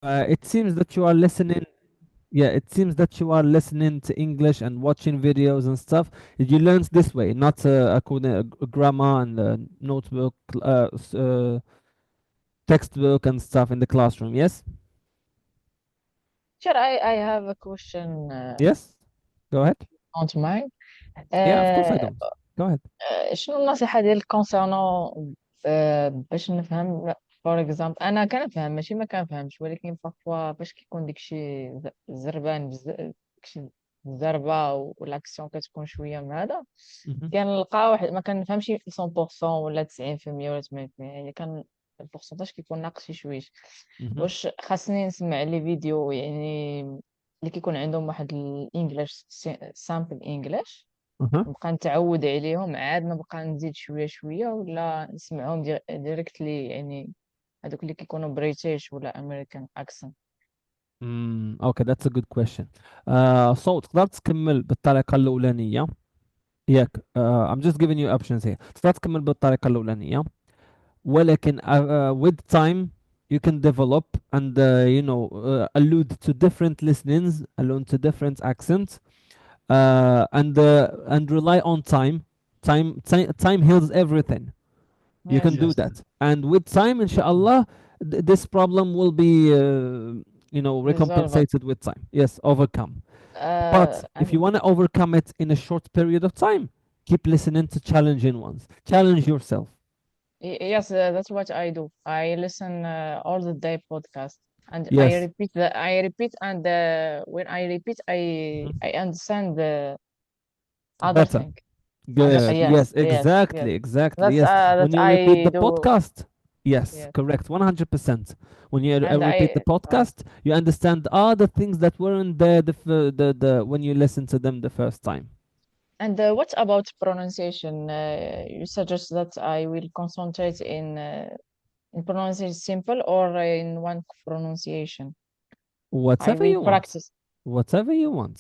It seems that you are listening. Yeah, it seems that you are listening to English and watching videos and stuff. You learn this way, not according grammar and notebook, textbook and stuff in the classroom. Yes, Sure, I have a question, yes. Go ahead. don't mind. Yeah, of course I آه، don't. Go ahead. شنو النصيحة ديالك كونسيرنون باش نفهم؟ فور اكزامبل انا كنفهم، ماشي ما كنفهمش، ولكن بارفوا فاش كيكون داكشي زربان بزاف، داكشي الزربة والاكسيون كتكون شوية من هذا، Mhm, كنلقى واحد ما كنفهمش 100% ولا 90% ولا 80%، يعني كان البورسونتاج كيكون ناقص شي شويش. mhm, واش خاصني نسمع لي فيديو يعني اللي كيكون عندهم واحد الانجليش، سامبل انجليش، uh-huh. نبقى نتعود عليهم عاد نبقى نزيد شوية شوية، ولا نسمعهم ديريكتلي يعني هذوك اللي كيكونوا بريتيش ولا امريكان اكسنت؟ Okay, that's a good question. So تقدر تكمل بالطريقة الأولانية ياك. I'm just giving you options here. تقدر تكمل بالطريقة الأولانية ولكن with time you can develop and allude to different listenings, allude to different accents, and rely on time. Time heals everything. You can يس do Yes. that, and with time, inshallah, this problem will be ريزولفد. recompensated with time. Yes, overcome. But if you want to overcome it in a short period of time, keep listening to challenging ones. Challenge yourself. Yes, that's what I do. I listen all the day podcast, and Yes, I repeat, and when I repeat, mhm, I understand the other better. thing. Other, Good. yes, Yes, yes, yes. exactly, exactly. Yes. That When you repeat I the do. podcast, yes, Yes, correct, 100%. When you and repeat the I podcast, you understand all the things that weren't there the when you listen to them the first time. and what about pronunciation? You suggest that I will concentrate in pronunciation simple or in one pronunciation. I Whatever will you want. practice. Whatever you want.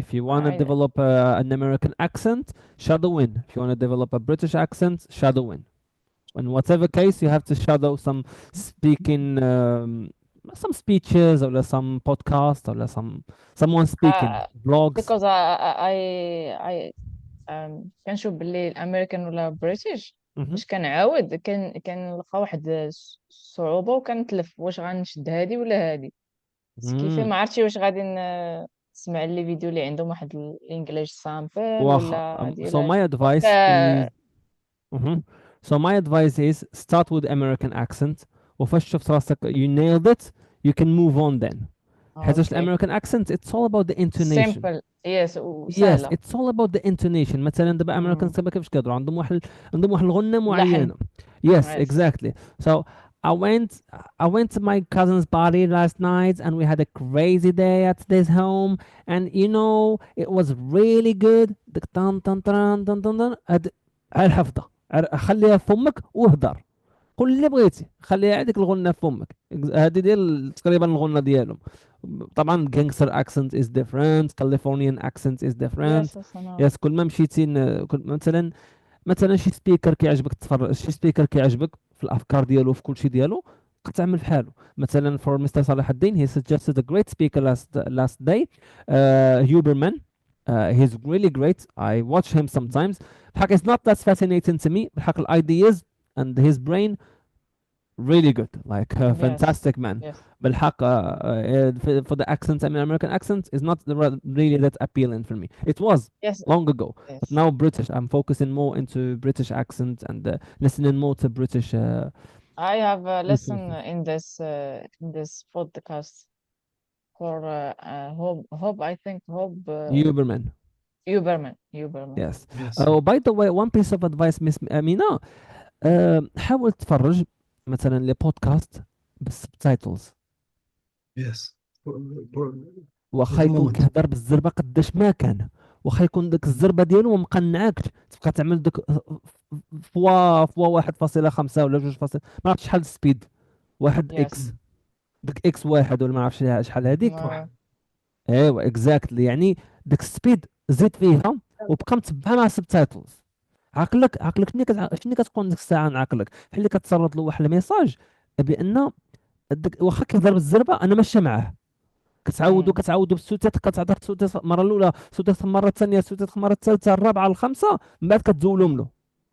If you want to I develop an American accent, shadow in. If you want to develop a British accent, shadow in. In whatever case, you have to shadow some speaking, some speeches or some podcast or someone speaking, uh, vlogs. because I كنشوف باللي الامريكان ولا بريتيش Mhm. باش كنعاود كنلقى واحد الصعوبة وكنتلف واش غنشد هادي ولا هادي، كيفاه Mm. ما عرفتش واش غادي نسمع لي فيديو اللي عندهم واحد الانجليش سامبل واخا. ولا So ديال my دونك. advice is Mhm. So my advice is start with American accent وفاش شفت راسك you nailed it you can move on then. حيتاش اوكي الامريكان accent it's all about the intonation. سيمبل يس Yes, وسهلة. it's all about the intonation. مثلا دابا Americans مم. كما كيفاش كيهضروا عندهم واحد الغنة لحن. معينة. Yes, يس. exactly. So I went I went to my cousin's party last night and we had a crazy day at this home and it was really good. ديك طن طن طن طن طن طن هاد الحفظة خليها في فمك واهدر. قول اللي بغيتي خليها هذيك الغنة في فمك. هذه ديال تقريبا الغنة ديالهم. طبعا gangster accent is different, Californian accent is different. يس انا. يس كل ما مشيتي مثلا شي سبيكر كيعجبك في الافكار ديالو في كل شيء ديالو كتعمل بحالو. مثلا for Mr. صلاح الدين he suggested a great speaker last day, Huberman. He's really great. I watch him sometimes. الحق is not that fascinating to me. الحق ideas and his brain really good, like a يس. fantastic man. يس. بالحق for the accent, I mean American accent is not really that appealing for me. It was يس. long ago, but يس. now British. I'm focusing more into British accent and listening more to British I have a lesson resources. in this podcast for Hope, I think Hope, Huberman. Huberman. Yes. Yes. Oh, by the way, one piece of advice, Miss Amina, حاول تفرج مثلا لبودكاست بالسبتايتلز. Yes. For واخا at the يكون moment. كيهضر بالزربه قداش ما كان، واخا يكون ديك الزربه ديالو ما مقنعكش، تبقى تعمل ديك فوا 1.5 ولا 2 ما عرفتش شحال السبيد، واحد Yes. اكس، ديك اكس واحد ولا ما عرفتش شحال هذيك. صح. ايوا اكزاكتلي، يعني ديك السبيد زيد فيها وبقى متبعها مع السبتايتلز. عقلك شنو كتكون ديك الساعه عن عقلك بحال اللي كتسرد له واحد الميساج بان واخا كيضرب الزربه انا ماشيه معاه. كتعاودوا مم. كتعاودوا بالسوتيتر، كتعطي السوتيتر المره الاولى، سوتيتر المره الثانيه، سوتيتر المره الثالثه، الرابعه، الخامسه، من بعد كتزولهم له.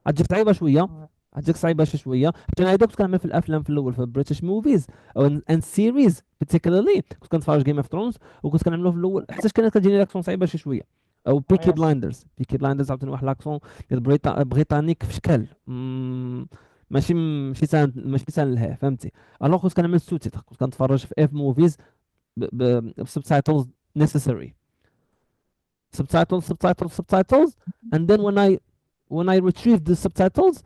غتجيك صعيبه شويه، مم. غتجيك صعيبه شي شويه. حتى انا هذا كنت كنعمل في الافلام في الاول، في البريتش موفيز او ان سيريز بارتيكولارلي. كنت كنتفرج جيم اوف ثرونز، وكنت كنعملو في الاول حتى كانت كتجيني لاكسون صعيبه شي شويه. او بيكي يس. بلايندرز، بيكي بلايندرز عاوتاني واحد لاكسون ديال بريطانيك في شكل ماشي سهل، ماشي سهل لها، فهمتي؟ الوغ كنت كنعمل السوتيتر، كنت كنتفرج في اف موفيز subtitles necessary. Subtitles, and then when I retrieved the subtitles,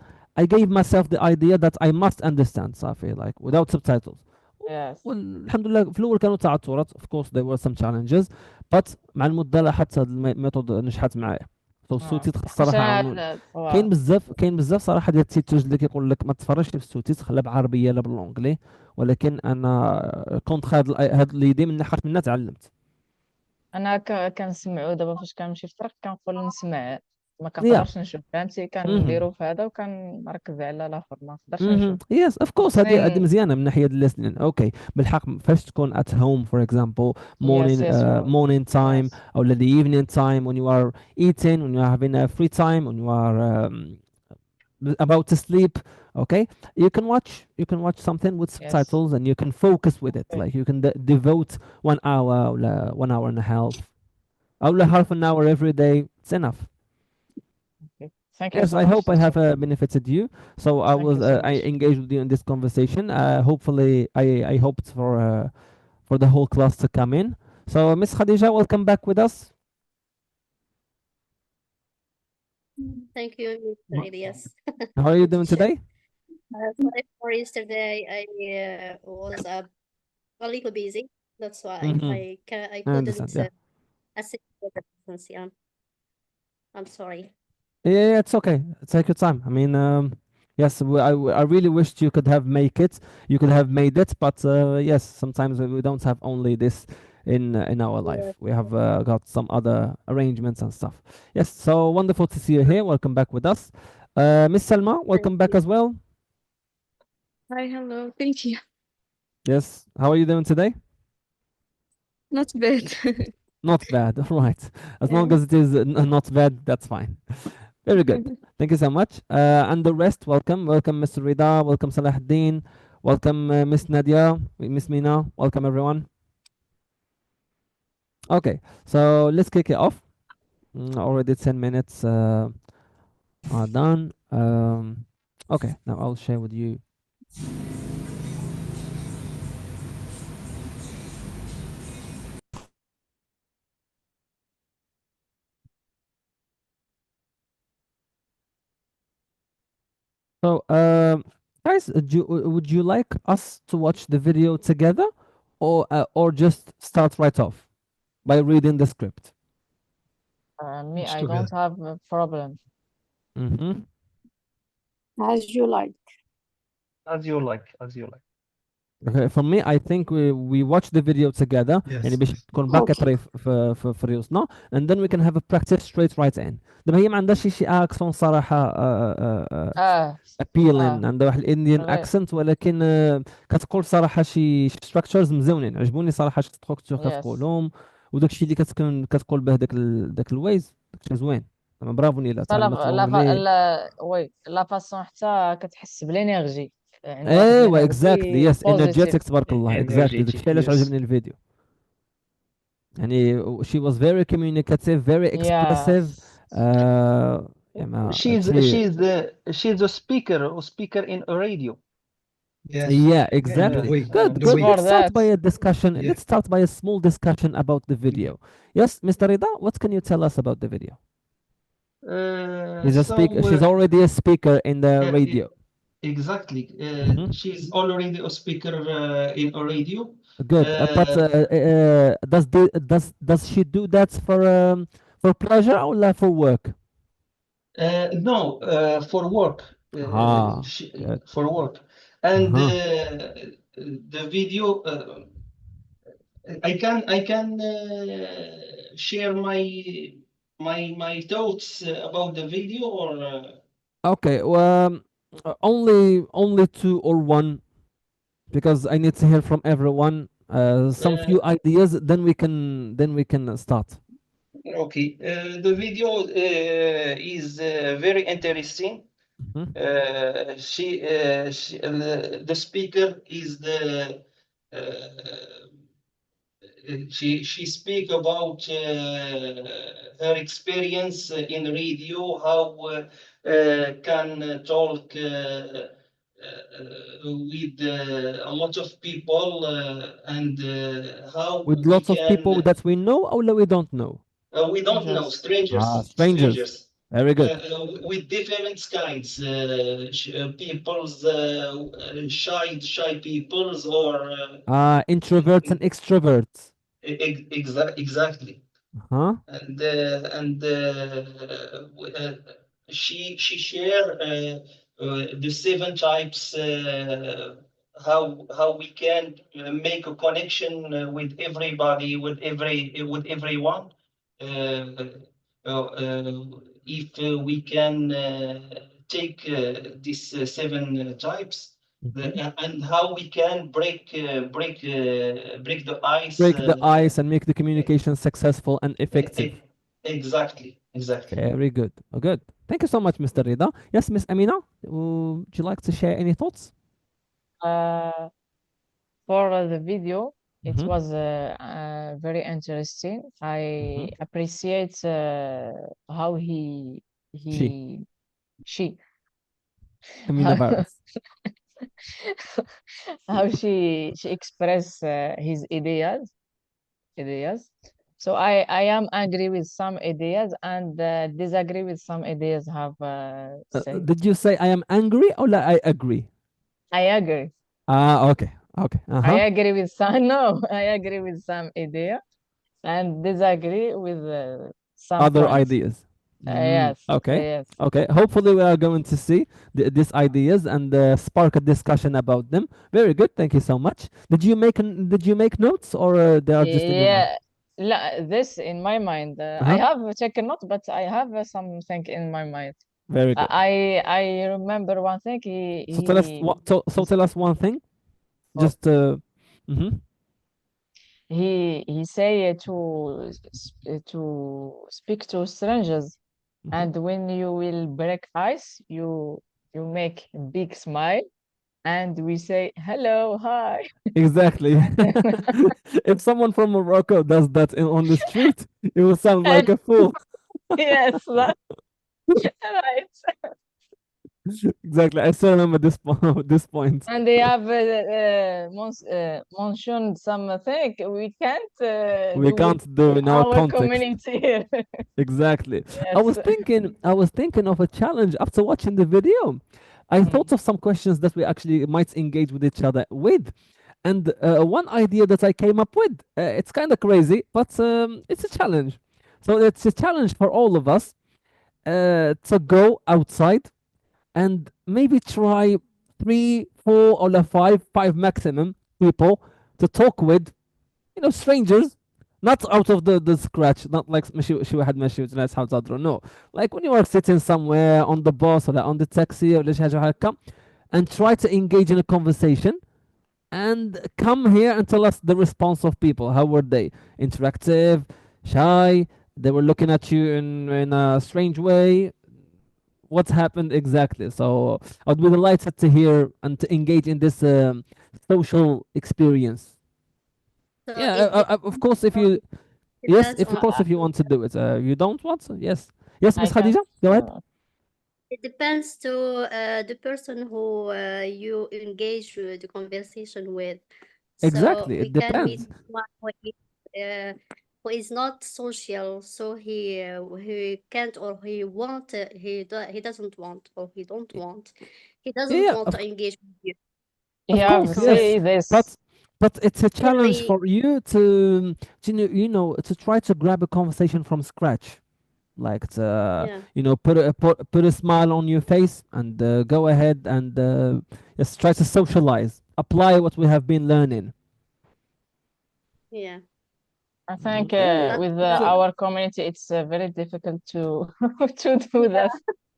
I gave myself the idea that I must understand صافي like without subtitles. يس. والحمد لله في الاول كانوا تعثرات of course there were some challenges, but مع المده لاحظت هذه الميثود نجحت معايا. so السوتيت الصراحه عاونوني. عشان كاين بزاف صراحه ديال التيترز اللي كيقول لك ما تتفرجش في السوتيت لا بالعربيه لا بالانجلي، ولكن انا كنت هاد ليدي من حقت منها تعلمت. انا كنسمعو دابا فاش كنمشي في الطريق كنقول نسمع، ما يا كنقدرش نشوف فهمتي، اها كنديرو في هذا وكنركز على الاخر ما نقدرش اها نشوف. يس اوف كورس، هذه خصني. مزيانه من ناحيه الليسنين. اوكي بالحق فاش تكون at home for example يس morning يس morning time يس. or the evening time when you are eating, when you are having a free time, when you are about to sleep, okay, you can watch something with يس. subtitles and you can focus with it, اوكي. like you can devote 1 hour or 1 hour and a half or half an hour every day. It's enough. اوكي. Thank you Yes, so I much. hope I That's have okay. benefited you. So Thank you so I much. engaged with you in this conversation. Hopefully, I hoped for the whole class to come in. So Miss Khadija, welcome back with us. Thank you, Mr. Ilyas. How are you Good doing teacher. today? Sorry for yesterday. I was a little busy. That's why Mm-hmm. I I couldn't understand. Yeah. assist with the lessons. Yeah, I'm sorry. Yeah, it's okay. Take your time. I mean, yes, I really wished you could have make it. You could have made it, but yes, sometimes we don't have only this in our Yeah, life. We have got some other arrangements and stuff. Yes, so wonderful to see you here. Welcome back with us. Miss Selma, thank welcome back you. as well. Hi, hello. Thank you. Yes, how are you doing today? Not bad. Not bad. All right. As long Yeah. as it is not bad, that's fine. Very good. Thank you so much. And the rest, welcome. Welcome, Mr. Rida. Welcome, Salahuddin. Welcome, Miss Nadia. Miss Mina. Welcome, everyone. Okay, so let's kick it off. Already 10 minutes are done. Okay, now I'll share with you. So, guys, would you like us to watch the video together, or just start right off by reading the script? Me, It's I don't together. have a problem. Mm-hmm. As you like. As you like, as you like. Okay, for me, I think we watch the video together يعني Yes. باش تكون باقي Okay. طريف في ريوسنا, and then we can have a practice straight right in. دابا هي ما عندهاش شي اكسون صراحة اه. appealing, اه. عندها واحد الانديان غير. اكسنت, ولكن كتقول صراحة شي structures مزيونين عجبوني صراحة, شي ستركتور يس. كتقولهم, وداك الشيء اللي كتقول به داك الويز, داك الشيء زوين. برافو نيلا, حتى تعلمت لونجلي. وي لا فاسون حتى كتحس بلينيرجي، عندها واحد ايوه exactly, لينيرجي yes, energetic. energetic تبارك الله, exactly, داك Energetic, الشيء علاش yes. عجبني الفيديو. يعني she was very communicative, very expressive. يس. يا ما She's هادشي. she's the she's a speaker in a radio. Yes. Yeah, And the exactly. way, Good, the It's good. way. for Let's start that. by a discussion. Yeah. Let's start by a small discussion about the video. Yes, Mr. Rida, what can you tell us about the video? Uh, He's a so speaker. She's uh, already a speaker in the uh, e- radio. exactly. Hmm. She's already a speaker in a radio. Good. But Uh, does she do that for pleasure or for work? no, for work. Ah, good. For work, and Uh-huh. the video. I can share my thoughts about the video or Okay. Only two or one because I need to hear from everyone some Uh, few ideas. Then we can start. okay, the video is very interesting. Mhm. The speaker is the she speak about her experience in radio, how can talk with a lot of people and how With we lots of people can that we know or that we don't know. we don't know Just Ah, strangers, strangers. Very good. with different kinds, people's shy peoples or Ah, introverts and extroverts. exactly. Huh? And she share the seven types how we can make a connection with everybody with everyone if we can take these seven types Mhm. and how we can break the ice Break the ice and make the communication successful and e- effective. e- exactly. Very good. Oh, good. Thank you so much, Mr. Rida. Yes, Miss Amina, would you like to share any thoughts? uh, for the video, it Mm-hmm. was very interesting. Mm-hmm. I appreciate how She, he she Amina how virus. how she express his ideas. So I am agree with some ideas and disagree with some ideas have say. Did you say I am angry or I agree? I agree. Ah, okay. Okay. I Uh-huh. agree with some no, I agree with some idea and disagree with some Other points. ideas. Yes, Okay. yes. Okay. Hopefully, we are going to see these ideas and spark a discussion about them. Very good. Thank you so much. Did you make notes or they are just in your mind? Yeah, this in my mind. I Uh-huh. have taken note, but I have something in my mind. Very good. I remember one thing. So tell us what. So tell us one thing. Oh, Just. Mm-hmm. he say to speak to strangers, Mm-hmm. and when you will break ice, you make a big smile, and we say hello, hi. Exactly. If someone from Morocco does that on the street, it will sound like a fool. Yes, that's right. Exactly. I still remember this this point. And they have mentioned something we can't We do with can't do in our our context. community here. Exactly. Yes. I was thinking of a challenge after watching the video. I thought Mm. of some questions that we actually might engage with each other with. And one idea that I came up with, it's kind of crazy, but it's a challenge. So it's a challenge for all of us to go outside and maybe try three, four, or five maximum people to talk with, strangers, not out of the scratch, not like شو واحد ماشي ناس حاول تهضروا, no, like when you are sitting somewhere on the bus or on the taxi or شي حاجة هكا, and try to engage in a conversation and come here and tell us the response of people. How were they? Interactive, shy, they were looking at you in a strange way. What happened exactly? So I'd be delighted to hear and to engage in this social experience. So Yeah, it of course, if on, you yes, depends if of on course if you want to do it, you don't want to, yes, yes, I Miss can't. Khadija, go ahead. it depends to the person who you engage the conversation with. So Exactly, we it can meet depends. one uh, who is not social, so he can't or he want he doesn't want or he don't want he Yeah, doesn't yeah, want to engage with you You of have course, yes, because say this. but it's a challenge really for you to to try to grab a conversation from scratch, like to yeah put a smile on your face and go ahead and just try to socialize, apply what we have been learning. yeah I think Okay, but with it's a our community, it's very difficult to to do that.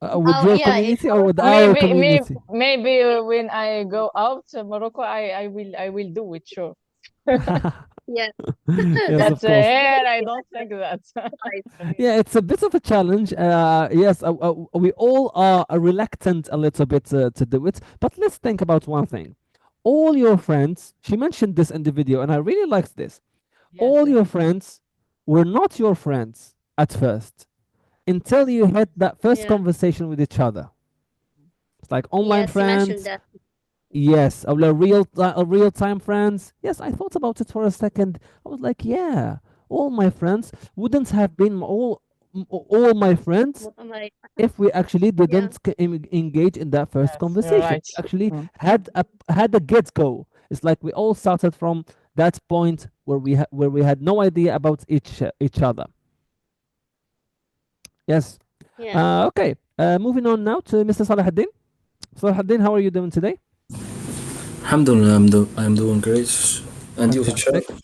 With Oh your yeah, it community or was with our Maybe, maybe, community? maybe when I go out to Morocco, I will do it, sure. yeah, Yes, But of course. here, I don't think that. right. Yeah, it's a bit of a challenge. Yes, we all are reluctant a little bit to do it. But let's think about one thing. All your friends, she mentioned this in the video, and I really liked this. Yes, All yes, your friends were not your friends at first until you had that first Yeah. conversation with each other. It's like online Yes, you mentioned friends. that. Yes, real time friends. Yes, I thought about it for a second. I was like, yeah, all my friends wouldn't have been all my friends My if we actually yeah. didn't engage in that first yes, you're conversation. right. Actually Mm. had a get go. It's like we all started from that point where we had no idea about each other. Yes. Yeah. Okay. Moving on now to Mr. Salahuddin. Salahuddin, how are you doing today? Alhamdulillah, I'm doing great. And you, teacher? Fantastic.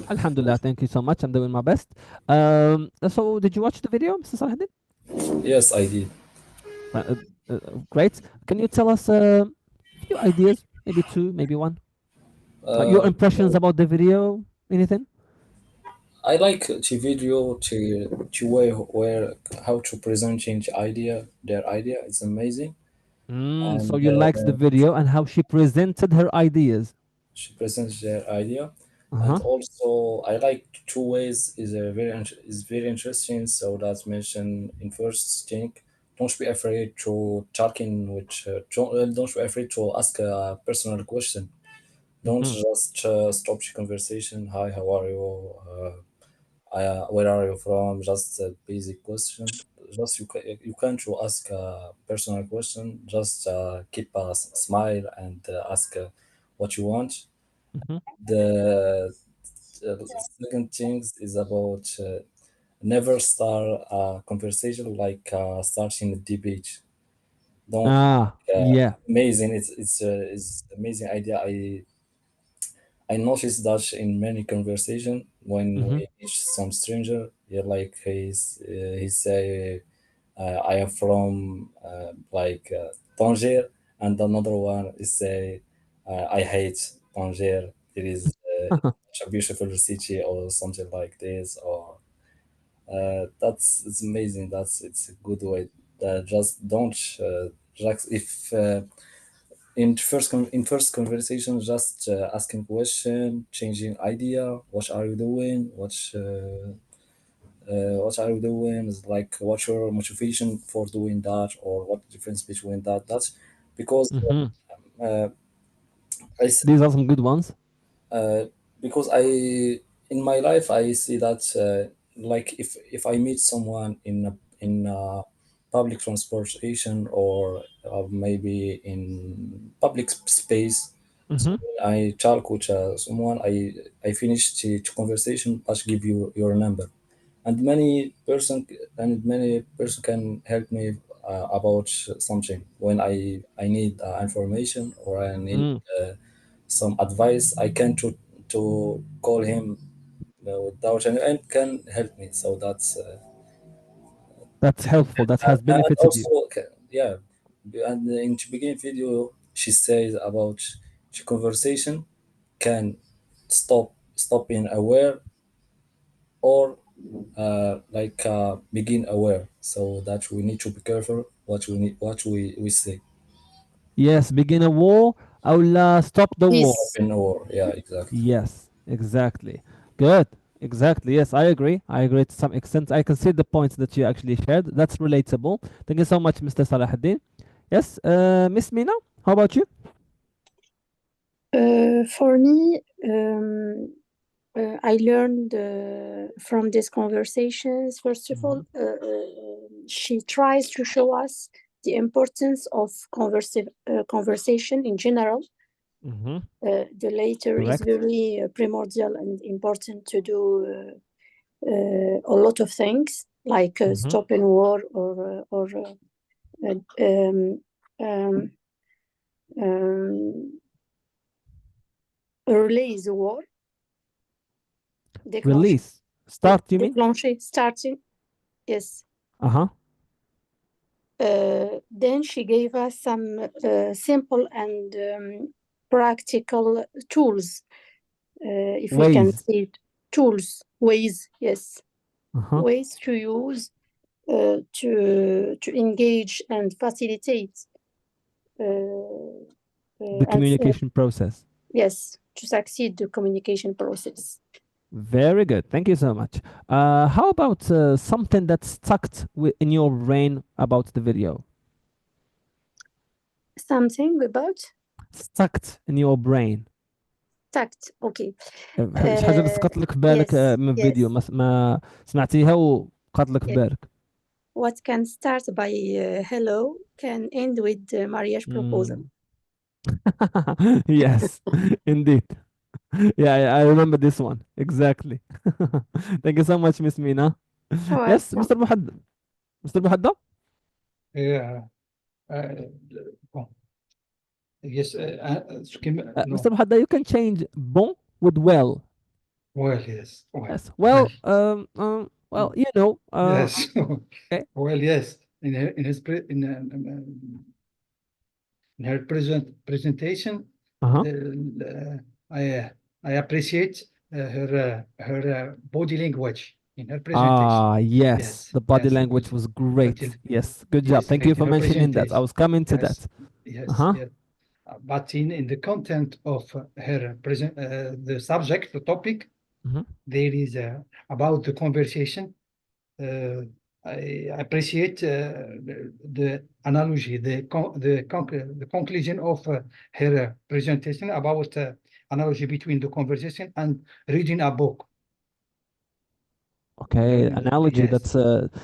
Alhamdulillah. Thank you so much. I'm doing my best. So did you watch the video, Mr. Salahuddin? Yes, I did. Uh, Great. Can you tell us a few ideas? Maybe two, maybe one. Your Uh, impressions about the video? Anything? I like the video to where how to present change idea, their idea. It's amazing. So And you liked the video and how she presented her ideas. she presents their idea. And Uh-huh. also, I like two ways is very interesting. So that's mentioned in first thing. Don't be afraid to talking with. Don't be afraid to ask a personal question. Don't Mm-hmm. just stop the conversation. Hi, how are you? Where are you from? Just a basic question. Just you can't to ask a personal question. Just keep a smile and ask what you want. Mm-hmm. The second thing is about never start a conversation like starting a debate. Don't Ah, yeah. amazing. It's amazing idea. I noticed that in many conversation when Mm-hmm. we meet some stranger, yeah, like he say, I am from Tangier, and another one is say, I hate Tangier. It is such a beautiful city or something like this, or that's it's amazing. It's a good way. Just don't just if. In first conversation, just asking question, changing idea. What are you doing? What are you doing? Is like what's your motivation for doing that, or what the difference between that? That's because Mm-hmm. uh, I s- These are some good ones. uh, because in my life I see that like if I meet someone in public transportation or maybe in public space, so Mm-hmm. when I talk with someone, I finish the conversation, but give you your number, and many person can help me about something when I need information or I need Mm. some advice. I can to call him without and can help me. So that's That's helpful. That has and benefited you. also yeah. And in the beginning video, she says about the conversation can stop being aware or begin aware. So that we need to be careful what we say. Yes, begin a war. Allah, stop the war. Stop Yes. in or yeah, exactly. Yes, exactly. Good. Exactly. Yes, I agree. I agree to some extent. I can see the points that you actually shared. That's relatable. Thank you so much, Mr. Salahuddin. Yes, Miss Mina, how about you? For me, I learned from these conversations. First of all, Mhm, she tries to show us the importance of conversation in general. mhm. The later is Correct. very primordial and important to do a lot of things like Mhm, stopping war or um, um, um, release the war, déclencher, Release. Start, you mean? déclencher, starting. Yes. Uh huh. Then she gave us some simple and practical tools. If we can Ways. see it, tools, ways, yes, Uh-huh. ways to use to engage and facilitate. The And communication process. yes, to succeed the communication process. Very good. Thank you so much. How about something that's stuck in your brain about the video? Something about Stuck in your brain. tact. Okay. حاجة سقط لك في بالك Yes, من فيديو yes, ما سمعتيها وقعد لك في yes. بالك. What can start by hello can end with marriage proposal. Mm. Yes, indeed. Yeah, I remember this one exactly. Thank you so much, Miss Mina. Yes, Welcome. Mr. Muhaddad. Mr. Muhaddad? Yeah. Bon. Yes. No. Mr. Muhaddad, you can change bon with well. Well, yes. Well. Yes. Well. Well, you know. Yes. Okay. Well, yes. In her presentation, Uh-huh. I appreciate her body language in her presentation. Ah, yes. Yes. The body Yes. language was Body, great. Yes. Good job. yes. Thank you Great in for her mentioning that. I presentation. was coming to Yes. that. Yes. Uh-huh. Yes. But in the content of her present, the subject, the topic, Mhm. there is about the conversation. I appreciate the analogy, the conclusion of her presentation about analogy between the conversation and reading a book. Okay, analogy. Yes,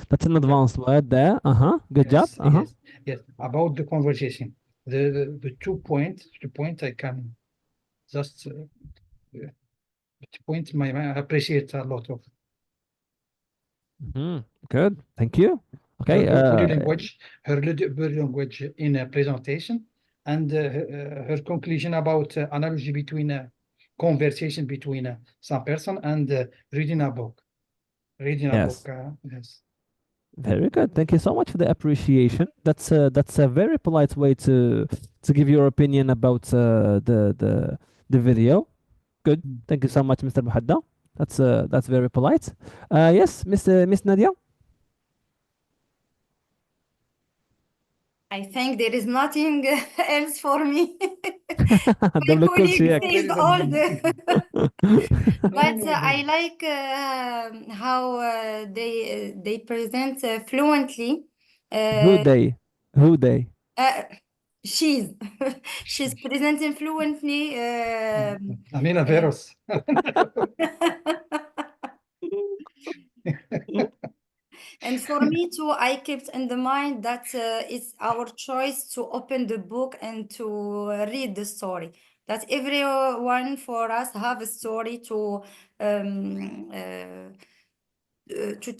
That's an advanced word there. Uh-huh. Good job. yes, Uh-huh. yes. About the conversation, the 2 point I can just point I appreciate a lot of Good. Thank you. her Okay. body language in a presentation, and her conclusion about analogy between a conversation between some person and reading a book. Reading a book, Yes. yes. Very good. Thank you so much for the appreciation. That's a very polite way to give your opinion about the video. Good. Thank you so much, Mr. Muhadda. That's very polite. Yes, Miss Nadia. I think there is nothing else for me. ده My كل colleague شيء. says all the. But I No. like how they present fluently. Who Uh, they? Who they? uh, she's she's presenting fluently. Amina virus. And for me too, I kept in the mind that it's our choice to open the book and to read the story. That everyone for us have a story to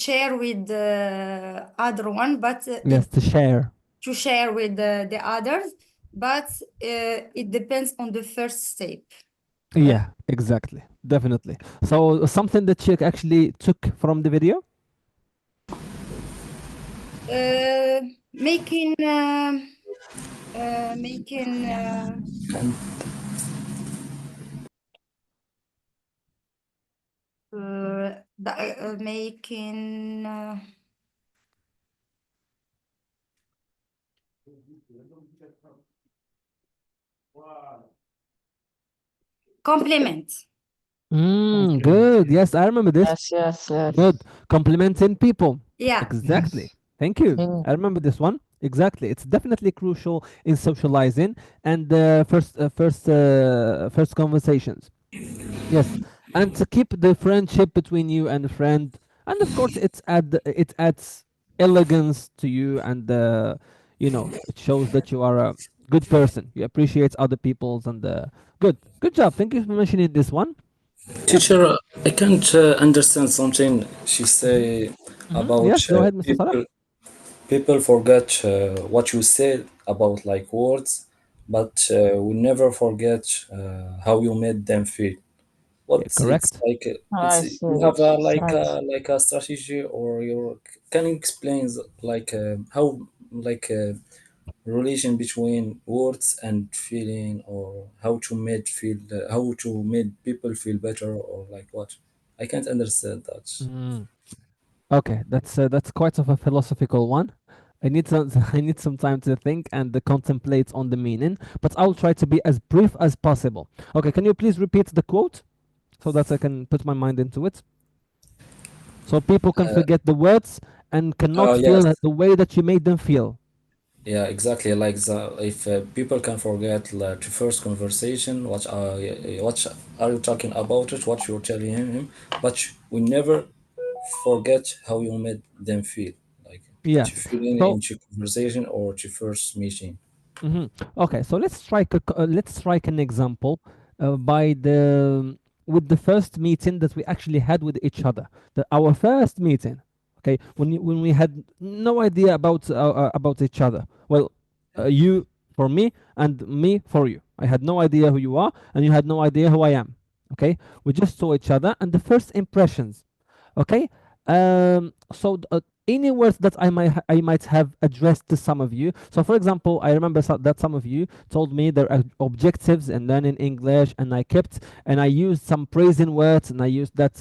share with the other one, but Yes, to share. to share with the others. But it depends on the first step. Yeah, exactly. Definitely. So something that she actually took from the video? Making making compliment. Good. Yes, I remember this. Yes, yes, yes. Good. Complimenting people. Yeah. Exactly. Yes. Thank you. Mm. I remember this one. Exactly. It's definitely crucial in socializing and first conversations. Yes, and to keep the friendship between you and a friend, and of course, it adds elegance to you, and it shows that you are a good person. You appreciate other people's, and good job. Thank you for mentioning this one. Yes. Teacher, I can't understand something she say about Yes, go ahead, Mr. Salah. people forget what you said about like words, but we never forget how you made them feel. What Yeah, it's correct. like? It's I see. you have It's right. like a strategy, or you can you explain how like relation between words and feeling, or how to make people feel better, or like what? I can't understand that. Mm. Okay, that's quite of a philosophical one. I need some I need some time to think and contemplate on the meaning, but I'll try to be as brief as possible. Okay, can you please repeat the quote so that I can put my mind into it? So people can uh, forget the words and cannot oh feel yes, the way that you made them feel. yeah, exactly. Like if people can forget like the first conversation, what are you talking about it, what you're telling him, but we never forget how you made them feel, like to Yes. feeling So into conversation or to first meeting. Okay, so let's strike an example by the with the first meeting that we actually had with each other. Our first meeting, okay, when we had no idea about each other. Well, you for me and me for you. I had no idea who you are, and you had no idea who I am. Okay, we just saw each other, and the first impressions. Okay. Any words that I might have addressed to some of you. So for example, I remember that some of you told me their objectives in learning English, and I used some praising words, and I used that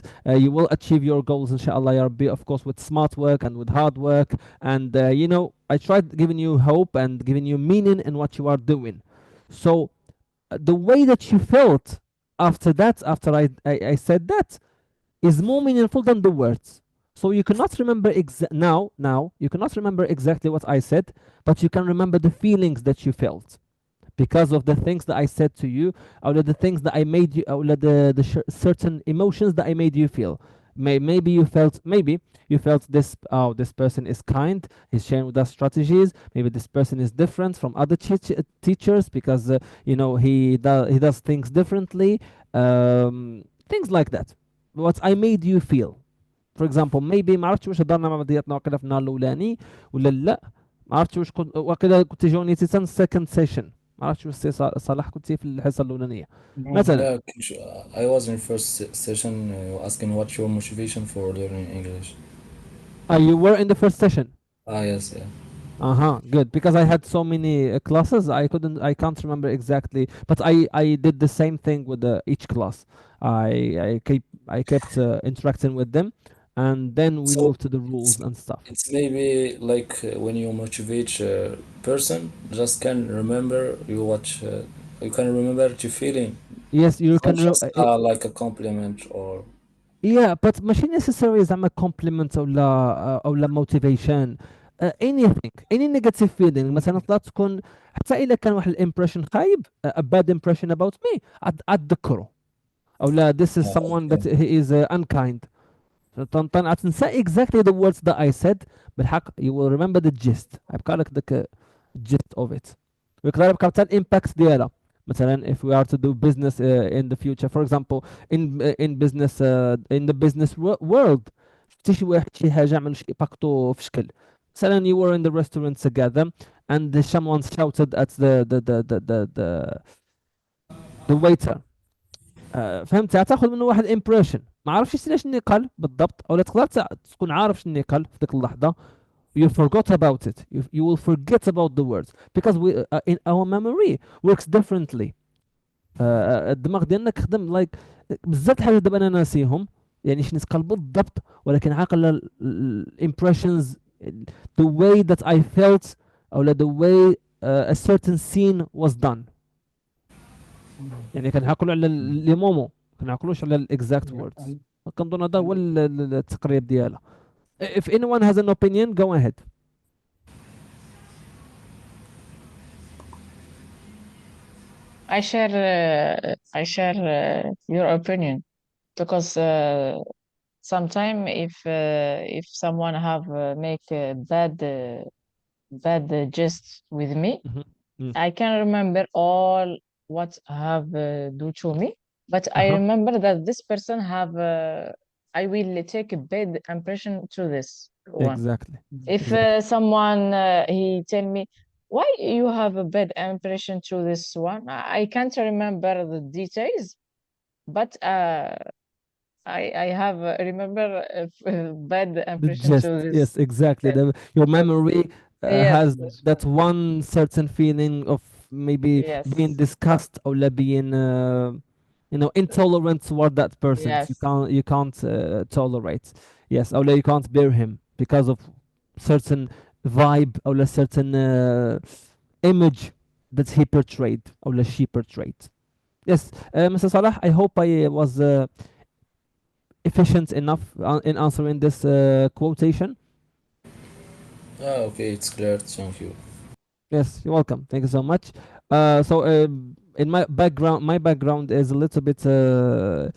you will achieve your goals inshallah ya Rabbi, of course with smart work and with hard work, and I tried giving you hope and giving you meaning in what you are doing. So the way that you felt after that, after I said that, is more meaningful than the words. So you cannot remember now you cannot remember exactly what I said, but you can remember the feelings that you felt because of the things that I said to you, or the things that I made you, or certain emotions that I made you feel. Maybe you felt this. Oh, this person is kind. He's sharing with us strategies. Maybe this person is different from other teachers because he does things differently. Things like that. What I made you feel. For example, maybe ما عرفتش واش هضرنا مع بعضياتنا وقيلا في النهار الاولاني ولا لا. ما عرفتش واش كنت وقيلا كنت جوني تيتان سكند سيشن. ما عرفتش واش سي صلاح كنت في الحصه الاولانيه No, مثلا. Yeah, I was in first session asking what's your motivation for learning English. You were in the first session. Ah, yes, yeah. Uh-huh, good. Because I had so many classes, I can't remember exactly, but I did the same thing with each class. I kept interacting with them, and then we So moved to the it's rules and stuff. it's maybe like when you motivate a person, just can remember you can remember the feeling, Yes, you not can. just like a compliment or Yeah, but ماشي necessary زعما compliment ولا motivation. Anything, any negative feeling مثلا طلعت تكون حتى إلا كان واحد الامبريشن خايب, a bad impression about me, أتذكره أو لا this is someone that okay. he is unkind. هتنسى exactly the words that I said بالحق, you will remember the gist. هيبقى لك ذاك gist of it, ويقدر يبقى حتى الامباكت ديالها. مثلا if we are to do business in the future, for example, in the business world, شفتي شي واحد شي حاجه عمل شي باكتو في شكل. مثلا you were in the restaurant together and someone shouted at the waiter. فهمت, هتاخذ منه واحد امبريشن, ما عرفش شنو قال بالضبط, او لا تقدر تكون عارف شنو قال في ديك اللحظه. You forgot about it. You will forget about the words because in our memory works differently. الدماغ ديالنا كيخدم like بزاف الحاجات دابا انا ناسيهم, يعني شنو قال بالضبط, ولكن عاقل الامبريشنز, the way that I felt, او لا the way a certain scene was done. يعني كنعقلوا على لي مومون, كنعقلوش على الاكزاكت yeah, ووردز. كنظن هذا هو التقريب ديالها. If anyone has an opinion, go ahead. I share your opinion because sometimes if someone have make a bad gist with me, Mhm. Mm. I can remember all what have do to me, but I Uh-huh. remember that this person have I will take a bad impression to this one. Exactly. If Exactly. someone he tell me why you have a bad impression to this one, I can't remember the details, but I have remember a bad The impression to gist, this. yes, exactly. uh, Your uh, memory Yes, has that one certain feeling of maybe being yes, disgust or being intolerant toward that person. You yes, can't tolerate. Yes, or you can't bear him because of certain vibe or a certain image that he portrayed or she portrayed. Yes, Mr. Salah, I hope I was efficient enough in answering this quotation. Okay, it's clear. Thank you. Yes, you're welcome. Thank you so much. In my background is a little bit uh,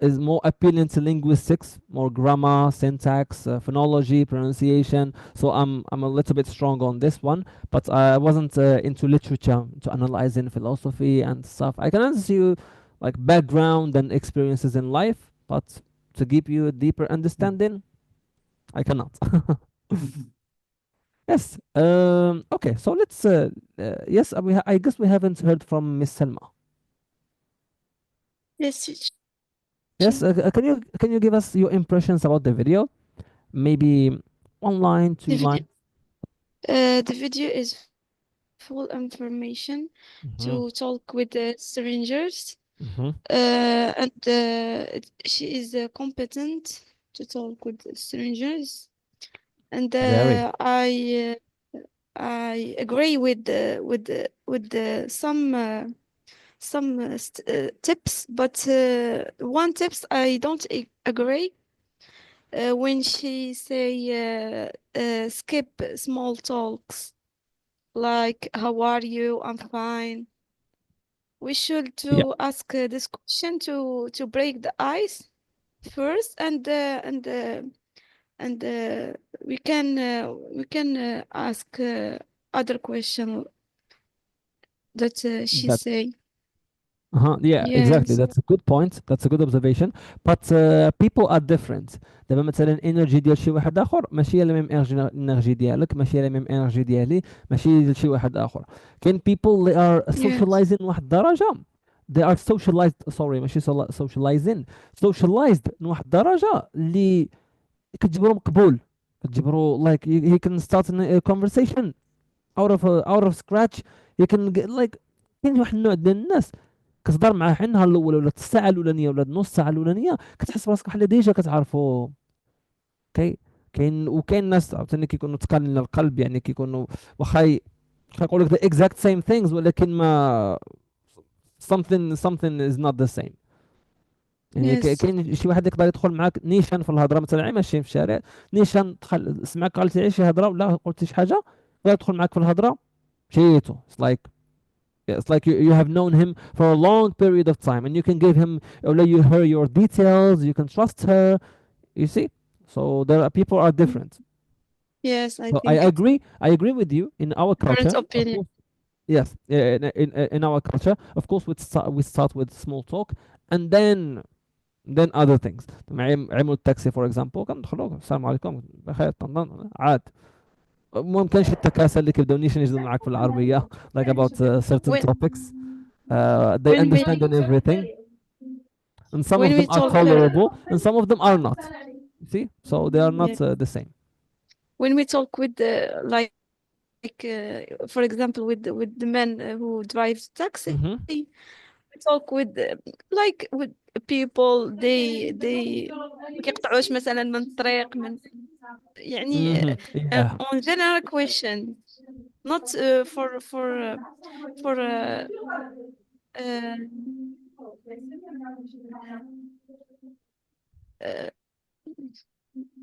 is more appealing to linguistics, more grammar, syntax, phonology, pronunciation. So I'm a little bit strong on this one, but I wasn't into literature, to analyzing philosophy and stuff. I can answer you like background and experiences in life, but to give you a deeper understanding, I cannot. Mhm. Yes. Okay. So let's. Yes. I guess we haven't heard from Miss Selma. Yes, teacher. Yes. Can you give us your impressions about the video? Maybe one line, The two video, line. the video is full information Mm-hmm. to talk with the strangers. Mm-hmm. And she is competent to talk with the strangers. And Very. I agree with some tips, but one tips I don't agree when she say skip small talks like how are you? I'm fine. We should Yeah. to ask this question to break the ice first, and we can ask other question that she That. say. Uh-huh. Yeah, exactly. Yes, That's a good point. That's a good observation. But people are different. دابا مثلا انرجي ديال شي واحد اخر ماشي هي ميم انرجي ديالك، ماشي هي ميم انرجي ديالي، ماشي ديال شي واحد اخر. كاين people they are yes, socializing لواحد الدرجة. They are socialized sorry ماشي socializing socialized لواحد الدرجة اللي كتجبرو مقبول. كتجبرو like he can start a conversation out of scratch. You can get like كاين واحد النوع ديال الناس كتهضر معاه حين النهار الاول ولا الساعه الاولانيه ولا نص ساعه الاولانيه كتحس براسك بحال ديجا كتعرفو. كاي وكاين ناس عاوتاني كيكونوا تقالين القلب، يعني كيكونوا واخا واخا يقول لك the exact same things ولكن ما something is not the same. يعني yes, كاين شي واحد يقدر يدخل معاك نيشان في الهضره، مثلا عي ماشيين في الشارع نيشان دخل سمعك قالت لي شي هضره ولا قلتي شي حاجه يقدر يدخل معاك في الهضره مشيتو. It's like yeah, it's like you have known him for a long period of time and you can give him or let you her your details, you can trust her, you see. So there are people are mm, different. yes. I So I think it's agree with you in our different culture, of opinion. course. Yes, in our culture, of course, we start with small talk and then other things. عملوا التاكسي for example كندخلوا السلام عليكم بخير طنطن عاد. المهم كاين شي التكاسل اللي كيبداو نيشان يجدوا معاك في العربيه like about certain When topics. They when we understand on everything, and some when of them we are talk tolerable, and some of them are not. You see, so they are yeah, not the same. when we talk with the like for example with the men who drives taxi, Mm-hmm. we talk with like with people they ما كيقطعوش مثلا من الطريق من يعني Mm-hmm. Yeah, on general question not for uh, uh,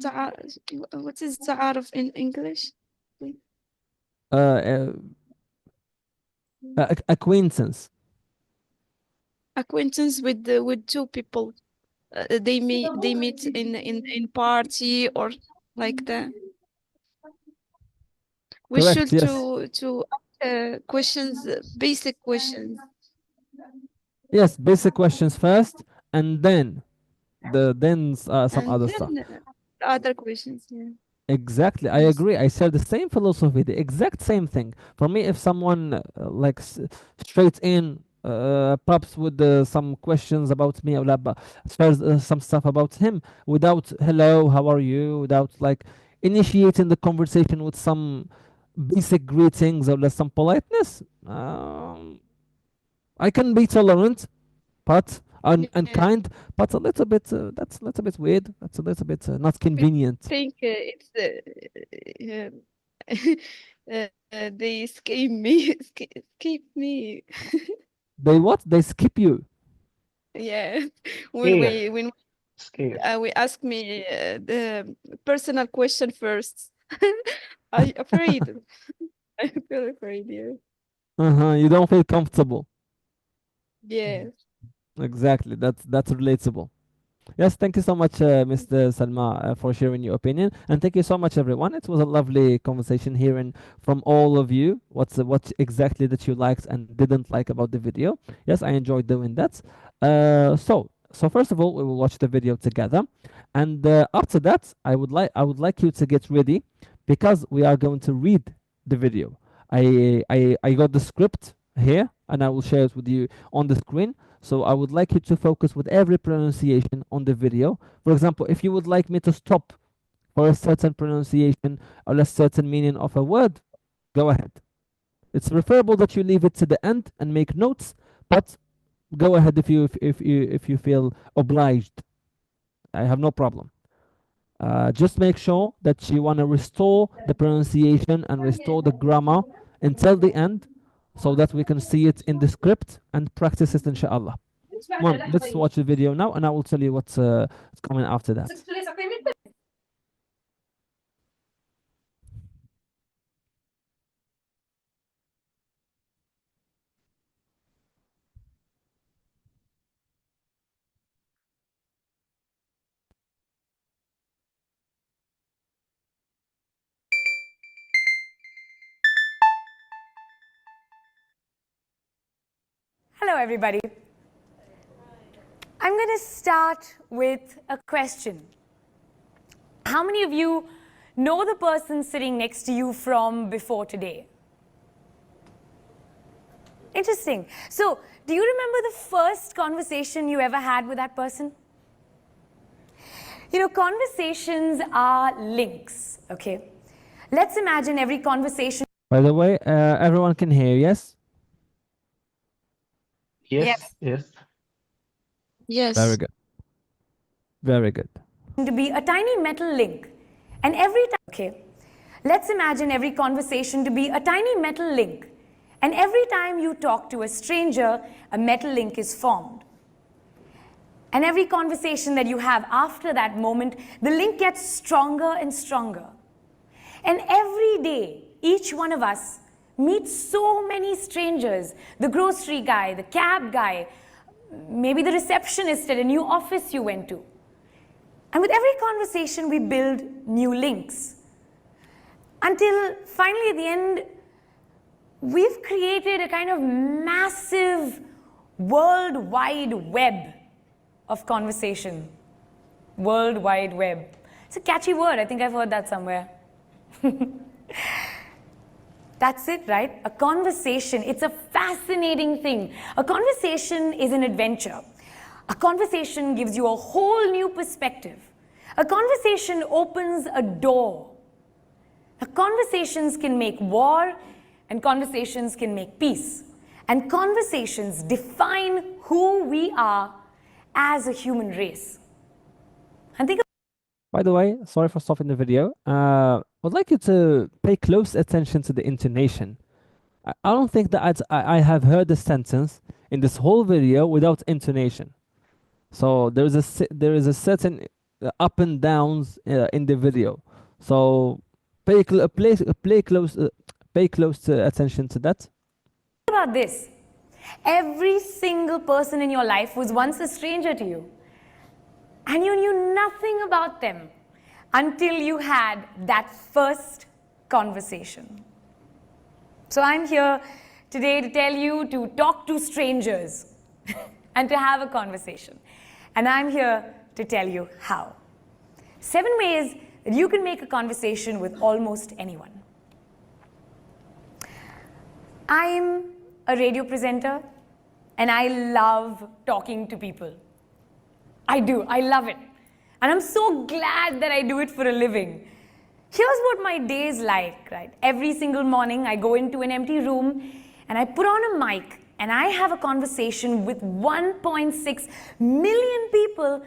تع... what is تعارف in English? uh, uh, acquaintance. Acquaintance with two people. They meet in party or like that. We Correct. should Yes. to questions, basic questions, Yes. Basic questions first, and then some and other stuff. then other questions. Yeah. Exactly, I Yes. agree. I share the same philosophy, the exact same thing. For me, if someone like straight in pops with some questions about me or shares some stuff about him without hello, how are you, without like initiating the conversation with some basic greetings or some politeness, I can be tolerant, but and Yeah, kind, but a little bit that's a little bit weird. That's a little bit not I convenient. think it's they escape me, escape me. They what? They skip you. Yeah, Scared, when scared. we ask me the personal question first. I afraid. I feel afraid. Yeah. You don't feel comfortable. Yeah. Exactly. That's relatable. Yes, thank you so much, Mr. Salma, for sharing your opinion, and thank you so much, everyone. It was a lovely conversation hearing from all of you what exactly that you liked and didn't like about the video. Yes, I enjoyed doing that. So first of all, we will watch the video together, and after that, I would like you to get ready because we are going to read the video. I got the script here, and I will share it with you on the screen. So I would like you to focus with every pronunciation on the video. For example, if you would like me to stop for a certain pronunciation or a certain meaning of a word, go ahead. It's preferable that you leave it to the end and make notes, but go ahead if you feel obliged. I have no problem. Just make sure that you want to restore the pronunciation and restore the grammar until the end so that we can see it in the script and practice it inshallah. Mom, let's watch the video now and I will tell you what's coming after that. Hello, everybody. I'm going to start with a question. How many of you know the person sitting next to you from before today? Interesting. So, do you remember the first conversation you ever had with that person? You know, conversations are links, okay? Let's imagine every conversation. By the way, everyone can hear, yes? Yes, yes. Very Yes. good. Very good. To be a tiny metal link. And every time, okay, let's imagine every conversation to be a tiny metal link. And every time you talk to a stranger, a metal link is formed. And every conversation that you have after that moment, the link gets stronger and stronger. And every day, each one of us meets so many strangers. The grocery guy, the cab guy, maybe the receptionist at a new office you went to. And with every conversation, we build new links. Until finally, at the end, we've created a kind of massive World Wide Web of conversation. World Wide Web. It's a catchy word. I think I've heard that somewhere. That's it, right? A conversation. It's a fascinating thing. A conversation is an adventure. A conversation gives you a whole new perspective. A conversation opens a door. Conversations can make war, and conversations can make peace. And conversations define who we are as a human race. And think By the way, sorry for stopping the video. I'd like you to pay close attention to the intonation. I don't think that I have heard a sentence in this whole video without intonation. So there is a certain up and downs in the video. So pay close attention to that. about this. Every single person in your life was once a stranger to you. And you knew nothing about them until you had that first conversation. So I'm here today to tell you to talk to strangers and to have a conversation. And I'm here to tell you how. 7 ways that you can make a conversation with almost anyone. I'm a radio presenter and I love talking to people. I do. I love it. And I'm so glad that I do it for a living. Here's what my day is like, right? Every single morning, I go into an empty room and I put on a mic and I have a conversation with 1.6 million people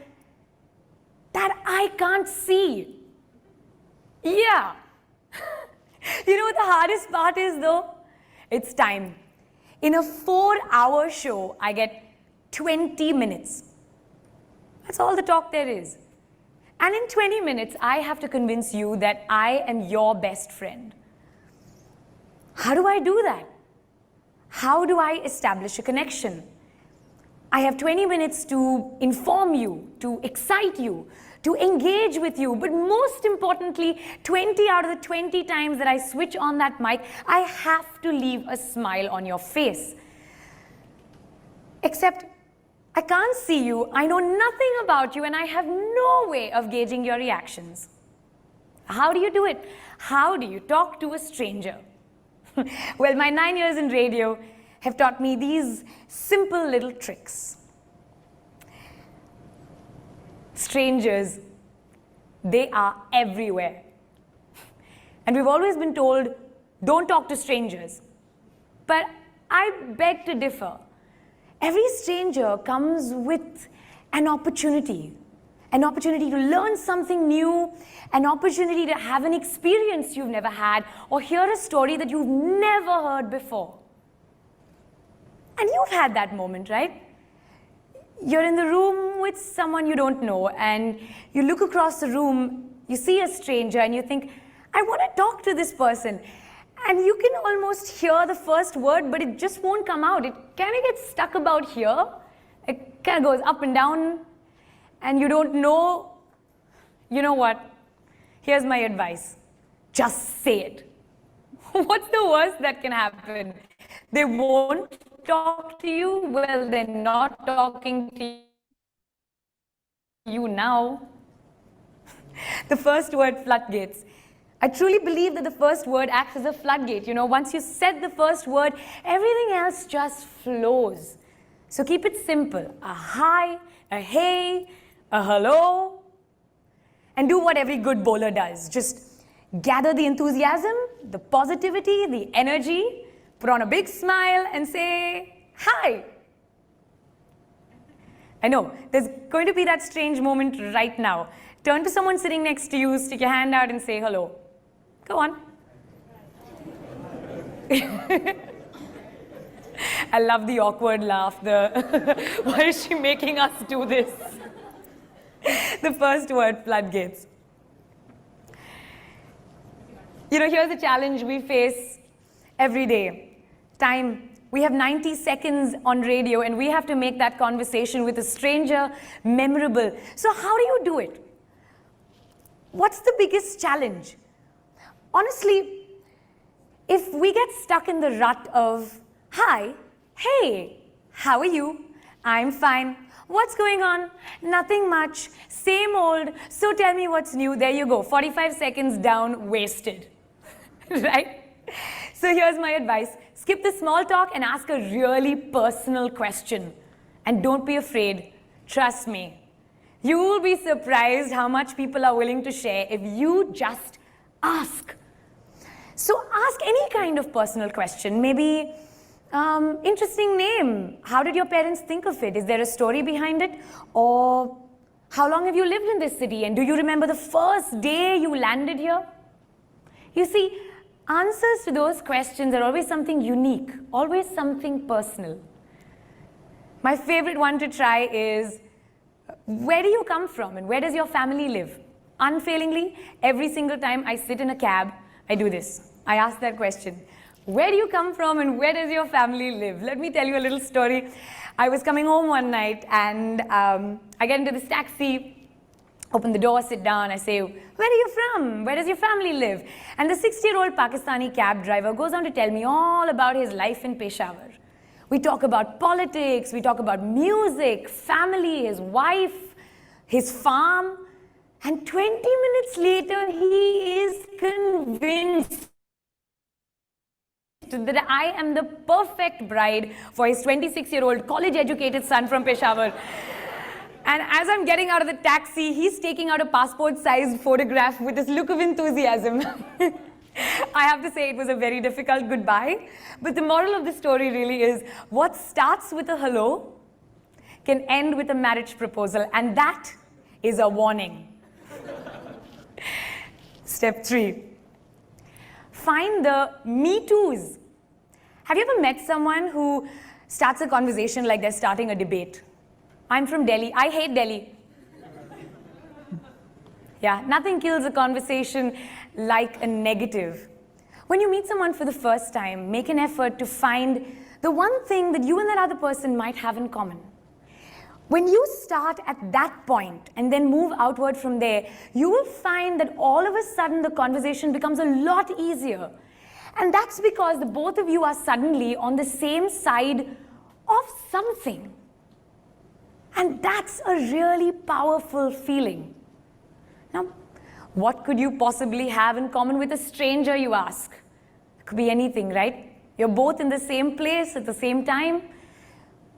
that I can't see. Yeah. You know what the hardest part is though? It's time. In a 4-hour show, I get 20 minutes. That's all the talk there is. And in 20 minutes, I have to convince you that I am your best friend. How do I do that? How do I establish a connection? I have 20 minutes to inform you, to excite you, to engage with you, but most importantly, 20 out of the 20 times that I switch on that mic, I have to leave a smile on your face. Except, I can't see you, I know nothing about you, and I have no way of gauging your reactions. How do you do it? How do you talk to a stranger? Well, my 9 years in radio have taught me these simple little tricks. Strangers, they are everywhere. And we've always been told, don't talk to strangers. But I beg to differ. Every stranger comes with an opportunity to learn something new, an opportunity to have an experience you've never had, or hear a story that you've never heard before. And you've had that moment, right? You're in the room with someone you don't know, and you look across the room, you see a stranger, and you think, I want to talk to this person. And you can almost hear the first word, but it just won't come out. It kind of gets stuck about here. It kind of goes up and down, and you don't know. You know what? Here's my advice. Just say it. What's the worst that can happen? They won't talk to you. Well, they're not talking to you now. The first word, floodgates. I truly believe that the first word acts as a floodgate. You know, once you said the first word, everything else just flows. So keep it simple. A hi, a hey, a hello. And do what every good bowler does. Just gather the enthusiasm, the positivity, the energy, put on a big smile and say, hi. I know, there's going to be that strange moment right now. Turn to someone sitting next to you, stick your hand out and say hello. Go on. I love the awkward laugh. Why is she making us do this? The first word, floodgates. You know, here's a challenge we face every day. Time. We have 90 seconds on radio and we have to make that conversation with a stranger memorable. So how do you do it? What's the biggest challenge? Honestly, if we get stuck in the rut of, hi, hey, how are you? I'm fine. What's going on? Nothing much. Same old. So tell me what's new. There you go. 45 seconds down, wasted. Right? So here's my advice. Skip the small talk and ask a really personal question. And don't be afraid. Trust me. You will be surprised how much people are willing to share if you just ask. So ask any kind of personal question. Maybe, interesting name. How did your parents think of it? Is there a story behind it? Or how long have you lived in this city? And do you remember the first day you landed here? You see, answers to those questions are always something unique, always something personal. My favorite one to try is, where do you come from and where does your family live? Unfailingly, every single time I sit in a cab, I do this. I ask that question. Where do you come from and where does your family live? Let me tell you a little story. I was coming home one night and I get into this taxi, open the door, sit down, I say, where are you from? Where does your family live? And the 60-year-old Pakistani cab driver goes on to tell me all about his life in Peshawar. We talk about politics, we talk about music, family, his wife, his farm. And 20 minutes later, he is convinced that I am the perfect bride for his 26-year-old college-educated son from Peshawar. And as I'm getting out of the taxi, he's taking out a passport-sized photograph with this look of enthusiasm. I have to say it was a very difficult goodbye. But the moral of the story really is, what starts with a hello can end with a marriage proposal, and that is a warning. Step 3. Find the me toos. Have you ever met someone who starts a conversation like they're starting a debate? I'm from Delhi. I hate Delhi. Yeah, nothing kills a conversation like a negative. When you meet someone for the first time, make an effort to find the one thing that you and that other person might have in common. When you start at that point and then move outward from there, you will find that all of a sudden the conversation becomes a lot easier. And that's because the both of you are suddenly on the same side of something. And that's a really powerful feeling. Now, what could you possibly have in common with a stranger, you ask? It could be anything, right? You're both in the same place at the same time.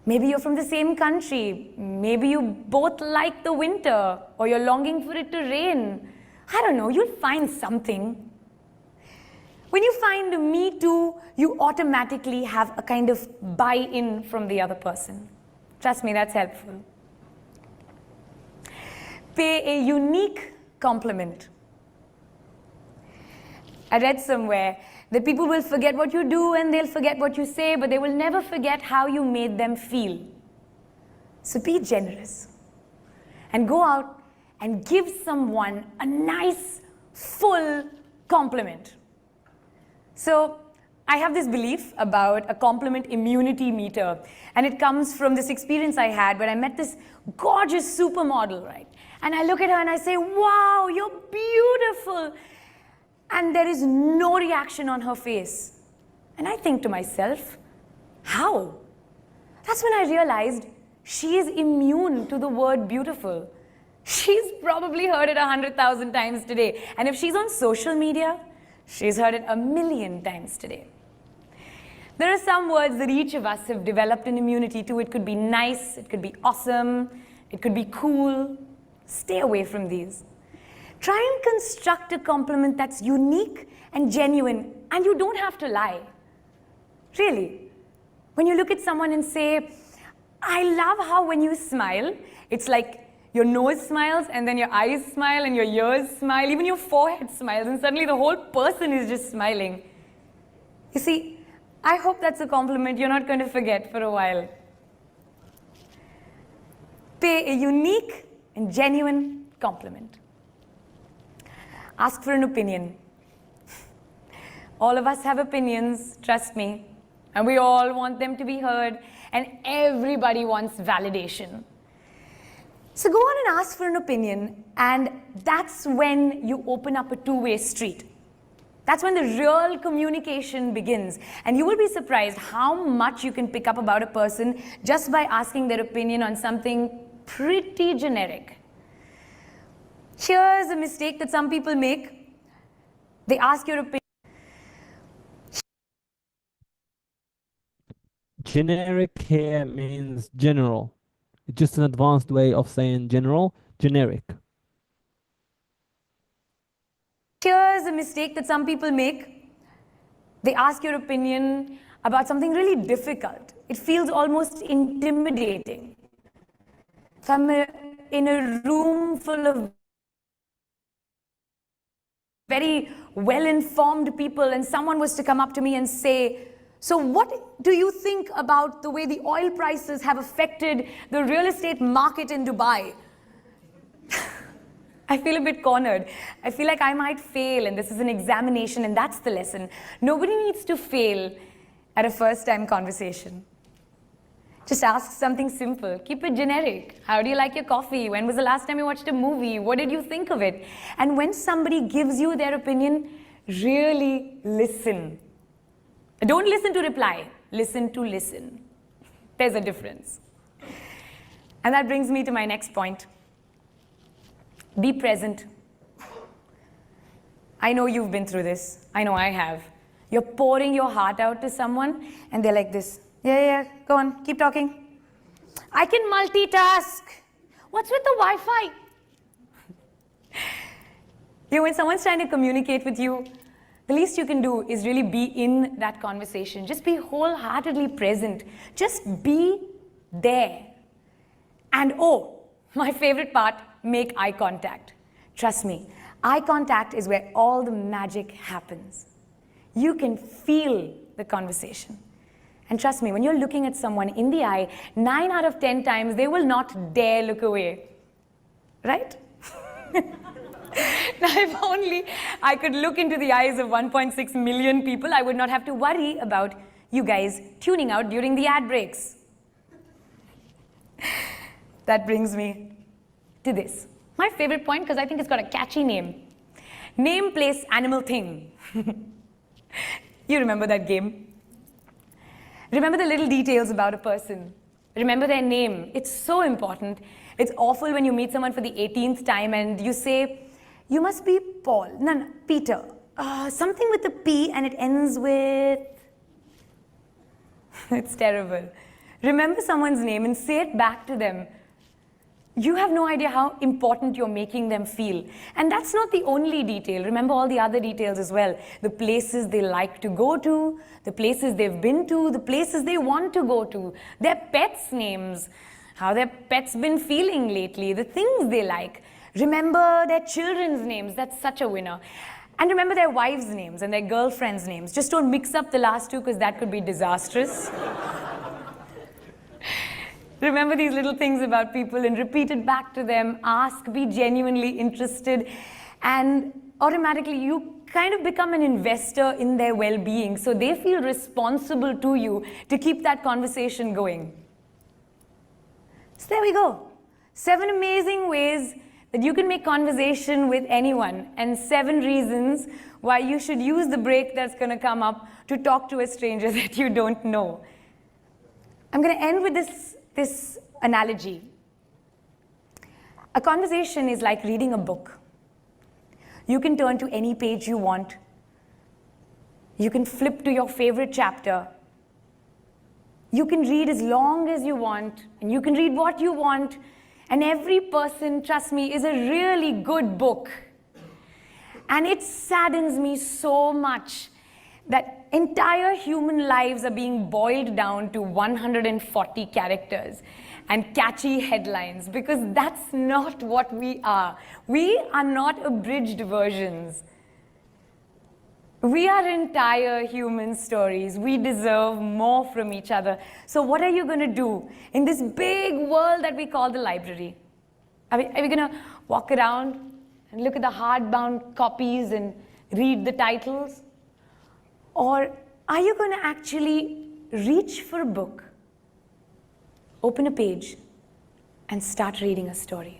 Maybe you're from the same country. Maybe you both like the winter, or you're longing for it to rain. I don't know, you'll find something. When you find a me too, you automatically have a kind of buy-in from the other person. Trust me, that's helpful. Pay a unique compliment. I read somewhere that people will forget what you do and they'll forget what you say, but they will never forget how you made them feel. So be generous and go out and give someone a nice, full compliment. So I have this belief about a compliment immunity meter, and it comes from this experience I had when I met this gorgeous supermodel, right? And I look at her and I say, wow, you're beautiful. And there is no reaction on her face. And I think to myself, how? That's when I realized she is immune to the word beautiful. She's probably heard it 100,000 times today. And if she's on social media, she's heard it 1,000,000 times today. There are some words that each of us have developed an immunity to. It could be nice, it could be awesome, it could be cool. Stay away from these. Try and construct a compliment that's unique and genuine, and you don't have to lie. Really. When you look at someone and say, I love how when you smile, it's like your nose smiles, and then your eyes smile, and your ears smile, even your forehead smiles, and suddenly the whole person is just smiling. You see, I hope that's a compliment you're not going to forget for a while. Pay a unique and genuine compliment. Ask for an opinion. All of us have opinions, trust me, and we all want them to be heard, and everybody wants validation. So go on and ask for an opinion, and that's when you open up a two-way street. That's when the real communication begins, and you will be surprised how much you can pick up about a person just by asking their opinion on something pretty generic. Here's a mistake that some people make. They ask your opinion. Generic here means general. It's just an advanced way of saying general, generic. Here's a mistake that some people make. They ask your opinion about something really difficult. It feels almost intimidating. If I'm in a room full of very well-informed people and someone was to come up to me and say, so what do you think about the way the oil prices have affected the real estate market in Dubai? I feel a bit cornered. I feel like I might fail, and this is an examination, and that's the lesson. Nobody needs to fail at a first-time conversation. Just ask something simple. Keep it generic. How do you like your coffee? When was the last time you watched a movie? What did you think of it? And when somebody gives you their opinion, really listen. Don't listen to reply. Listen to listen. There's a difference. And that brings me to my next point. Be present. I know you've been through this. I know I have. You're pouring your heart out to someone, and they're like this. Yeah, go on, keep talking. I can multitask. What's with the Wi-Fi? When someone's trying to communicate with you, the least you can do is really be in that conversation. Just be wholeheartedly present. Just be there. And oh, my favorite part, make eye contact. Trust me, eye contact is where all the magic happens. You can feel the conversation. And trust me, when you're looking at someone in the eye, 9 out of 10 times, they will not dare look away. Right? Now, if only I could look into the eyes of 1.6 million people, I would not have to worry about you guys tuning out during the ad breaks. That brings me to this. My favorite point, because I think it's got a catchy name. Name, place, animal, thing. You remember that game? Remember the little details about a person. Remember their name. It's so important. It's awful when you meet someone for the 18th time and you say, you must be Paul. No, Peter. Something with a P and it ends with... It's terrible. Remember someone's name and say it back to them. You have no idea how important you're making them feel. And that's not the only detail. Remember all the other details as well. The places they like to go to, the places they've been to, the places they want to go to, their pets' names, how their pets been feeling lately, the things they like. Remember their children's names. That's such a winner. And remember their wives' names and their girlfriends' names. Just don't mix up the last two because that could be disastrous. Remember these little things about people and repeat it back to them. Ask, be genuinely interested, and automatically you kind of become an investor in their well-being. So they feel responsible to you to keep that conversation going. So there we go. 7 amazing ways that you can make conversation with anyone, and 7 reasons why you should use the break that's going to come up to talk to a stranger that you don't know. I'm going to end with this analogy. A conversation is like reading a book. You can turn to any page you want. You can flip to your favorite chapter. You can read as long as you want, and you can read what you want. And every person, trust me, is a really good book. And it saddens me so much that entire human lives are being boiled down to 140 characters and catchy headlines, because that's not what we are. We are not abridged versions. We are entire human stories. We deserve more from each other. So what are you going to do in this big world that we call the library? Are we going to walk around and look at the hardbound copies and read the titles? Or are you going to actually reach for a book, open a page, and start reading a story?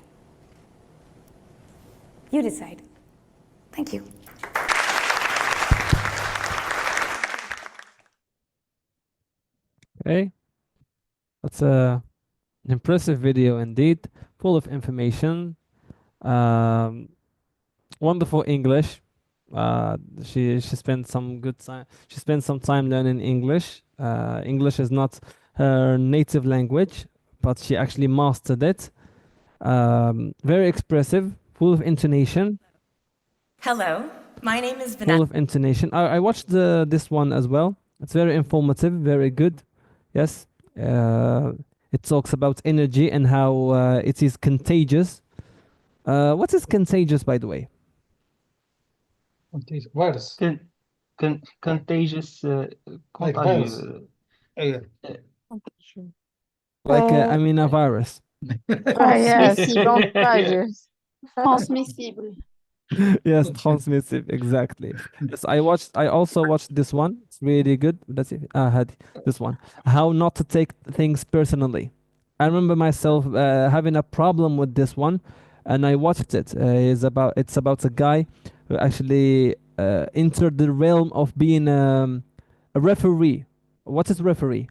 You decide. Thank you. Okay, that's an impressive video indeed, full of information, wonderful English. She spent some good time. She spent some time learning English. English is not her native language, but she actually mastered it. Very expressive, full of intonation. Hello, my name is Full Vanessa. of intonation. I watched this one as well. It's very informative, very good. Yes. It talks about energy and how it is contagious. What is contagious, by the way? Virus. Contagious, Like contagious. virus. Yeah. Like I mean a virus. Yes, Transmissible. contagious. Transmissible. Yes, transmissive, exactly. Yes, I also watched this one. It's really good. That's it. I had this one. How not to take things personally. I remember myself having a problem with this one, and I watched it. It's about a guy who actually entered the realm of being a referee. What is referee?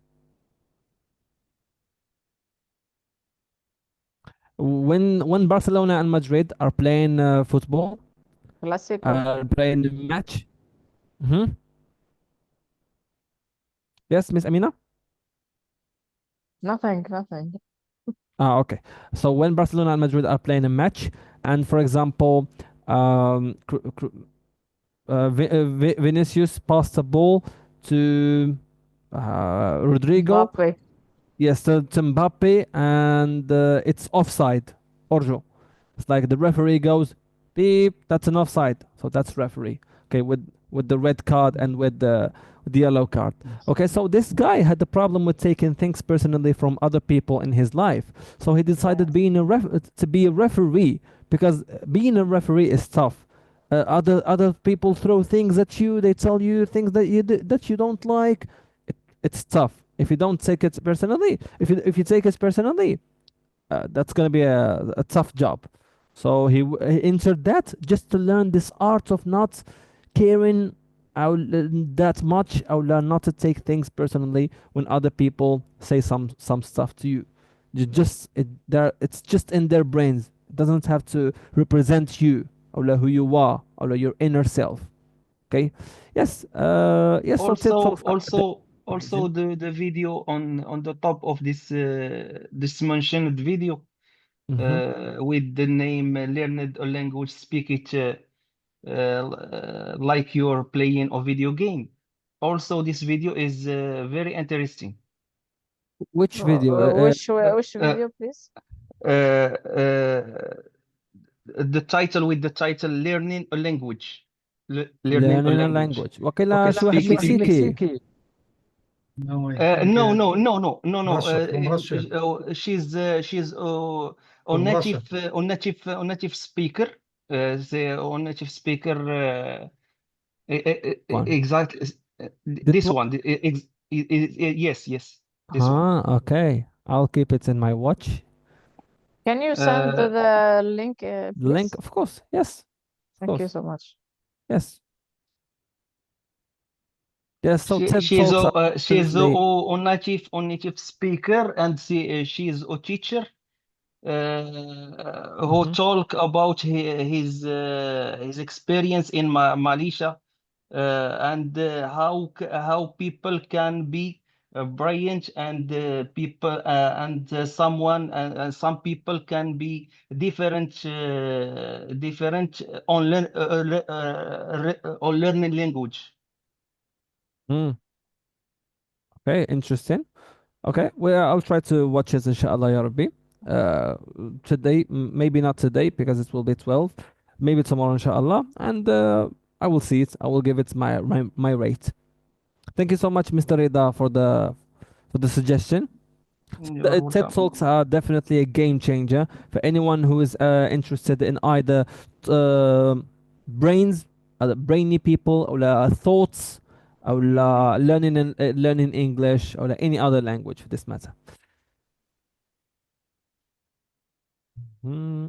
When Barcelona and Madrid are playing football, Classico. playing the match. Mm-hmm. Yes, Miss Amina? Nothing. Okay. So when Barcelona and Madrid are playing a match, and for example, Vinicius passed the ball to Rodrigo, Mbappe. yes, to Mbappe, and it's offside. Orjo. It's like the referee goes, beep, that's an offside. So that's referee. Okay, with the red card and with the yellow card. Yes. Okay, so this guy had the problem with taking things personally from other people in his life. So he decided to be a referee because being a referee is tough. Other people throw things at you. They tell you things that that you don't like. It's tough. If you don't take it personally, if you take it personally, that's gonna be a tough job. So he entered that just to learn this art of not caring that much. I will learn not to take things personally when other people say some stuff to you. It's just in their brains. It doesn't have to represent you or who you are or your inner self. Okay. Yes. Yes. So TED Also, Talks are also, also amazing. the video on the top of this mentioned video Hmm. with the name Learned a Language, Speak It like you're playing a video game. Also, this video is very interesting. Which video? Which Uh, video, please? uh, uh, the title with the title Learning a Language. Learning a learning a language. language. وكلا شو واحد Speak it in مكسيكي. No, I think no. Russia, from Russia, She's a from native Russia. native speaker. A native speaker. One. Exactly. This This one. one. Yes. This one. Huh, okay. I'll keep it in my watch. Can you send Uh, the link, The link, please? of course. Yes, of Thank you course. so much. Yes. Yes, so she TED she's Talks a are definitely a native speaker, and she's a teacher who Mhm. talk about his experience in Malaysia, and how people can be brilliant, and people and someone some people can be different on learning language. Mm, okay, interesting. Okay, well, I'll try to watch it inshallah ya Rabbi. Uh, Today, maybe not today because it will be 12. Maybe tomorrow inshallah. And I will see it. I will give it my rate. Thank you so much, Mr. Rida, for the suggestion. You're TED welcome. Talks are definitely a game changer for anyone who is interested in either uh, brains, brainy people, or thoughts, or learning English, or any other language for this matter. Hmm.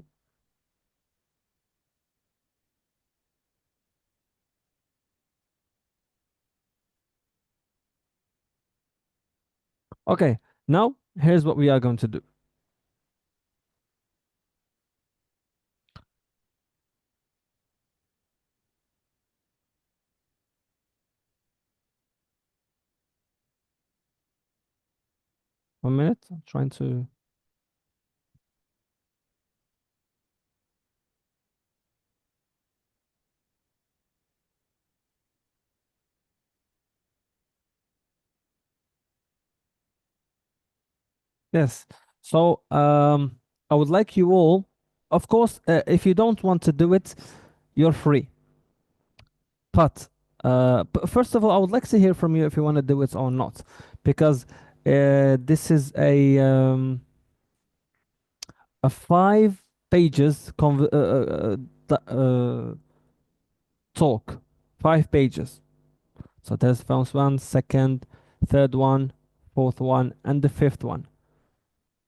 Okay, now here's what we are going to do. One minute, I'm trying to. Yes. So I would like you all, of course, if you don't want to do it, you're free. But first of all, I would like to hear from you if you want to do it or not, because this is a 5 pages talk, 5 pages. So there's first one, second, third one, fourth one, and the fifth one.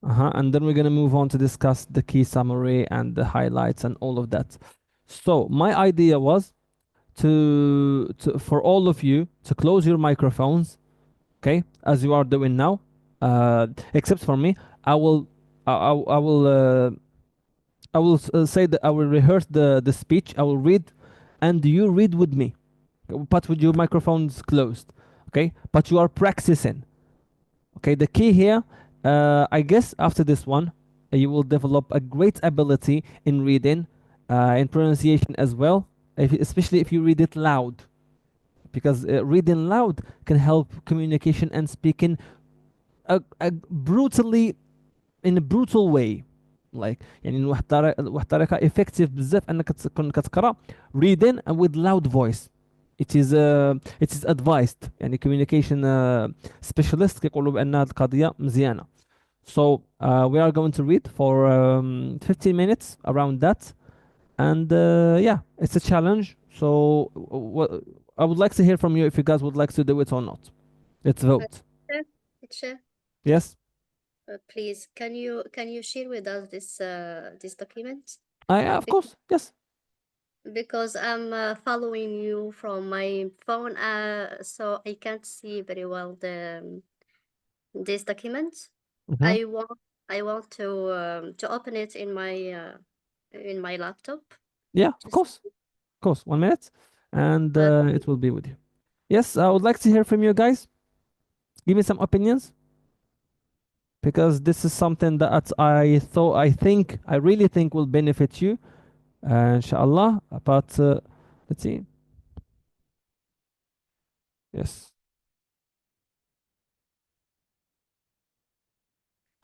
And then we're gonna move on to discuss the key summary and the highlights and all of that. So my idea was to for all of you to close your microphones, okay, as you are doing now, except for me. I will I will say that I will rehearse the speech. I will read, and you read with me, but with your microphones closed, okay, but you are practicing. Okay, the key here, I guess after this one, You will develop a great ability in reading, in pronunciation as well, especially if you read it loud, because reading loud can help communication and speaking a brutally in a brutal way. Like يعني واحد الطريقة effective بزاف انك تكون كتقرا reading and with loud voice. It is advised يعني communication specialist كيقولوا بان هذه القضية مزيانة. So we are going to read for 15 minutes around that, and yeah, it's a challenge. So I would like to hear from you if you guys would like to do it or not. Let's vote. Teacher, teacher, Yes. please, can you share with us this document? Of course. Yes. Because I'm following you from my phone, so I can't see very well this document. Mhm. I want to open it in my laptop. Yeah, of Just course. Of course. 1 minute, and but it will be with you. Yes, I would like to hear from you guys. Give me some opinions, because this is something that I really think will benefit you, inshallah. But let's see. Yes.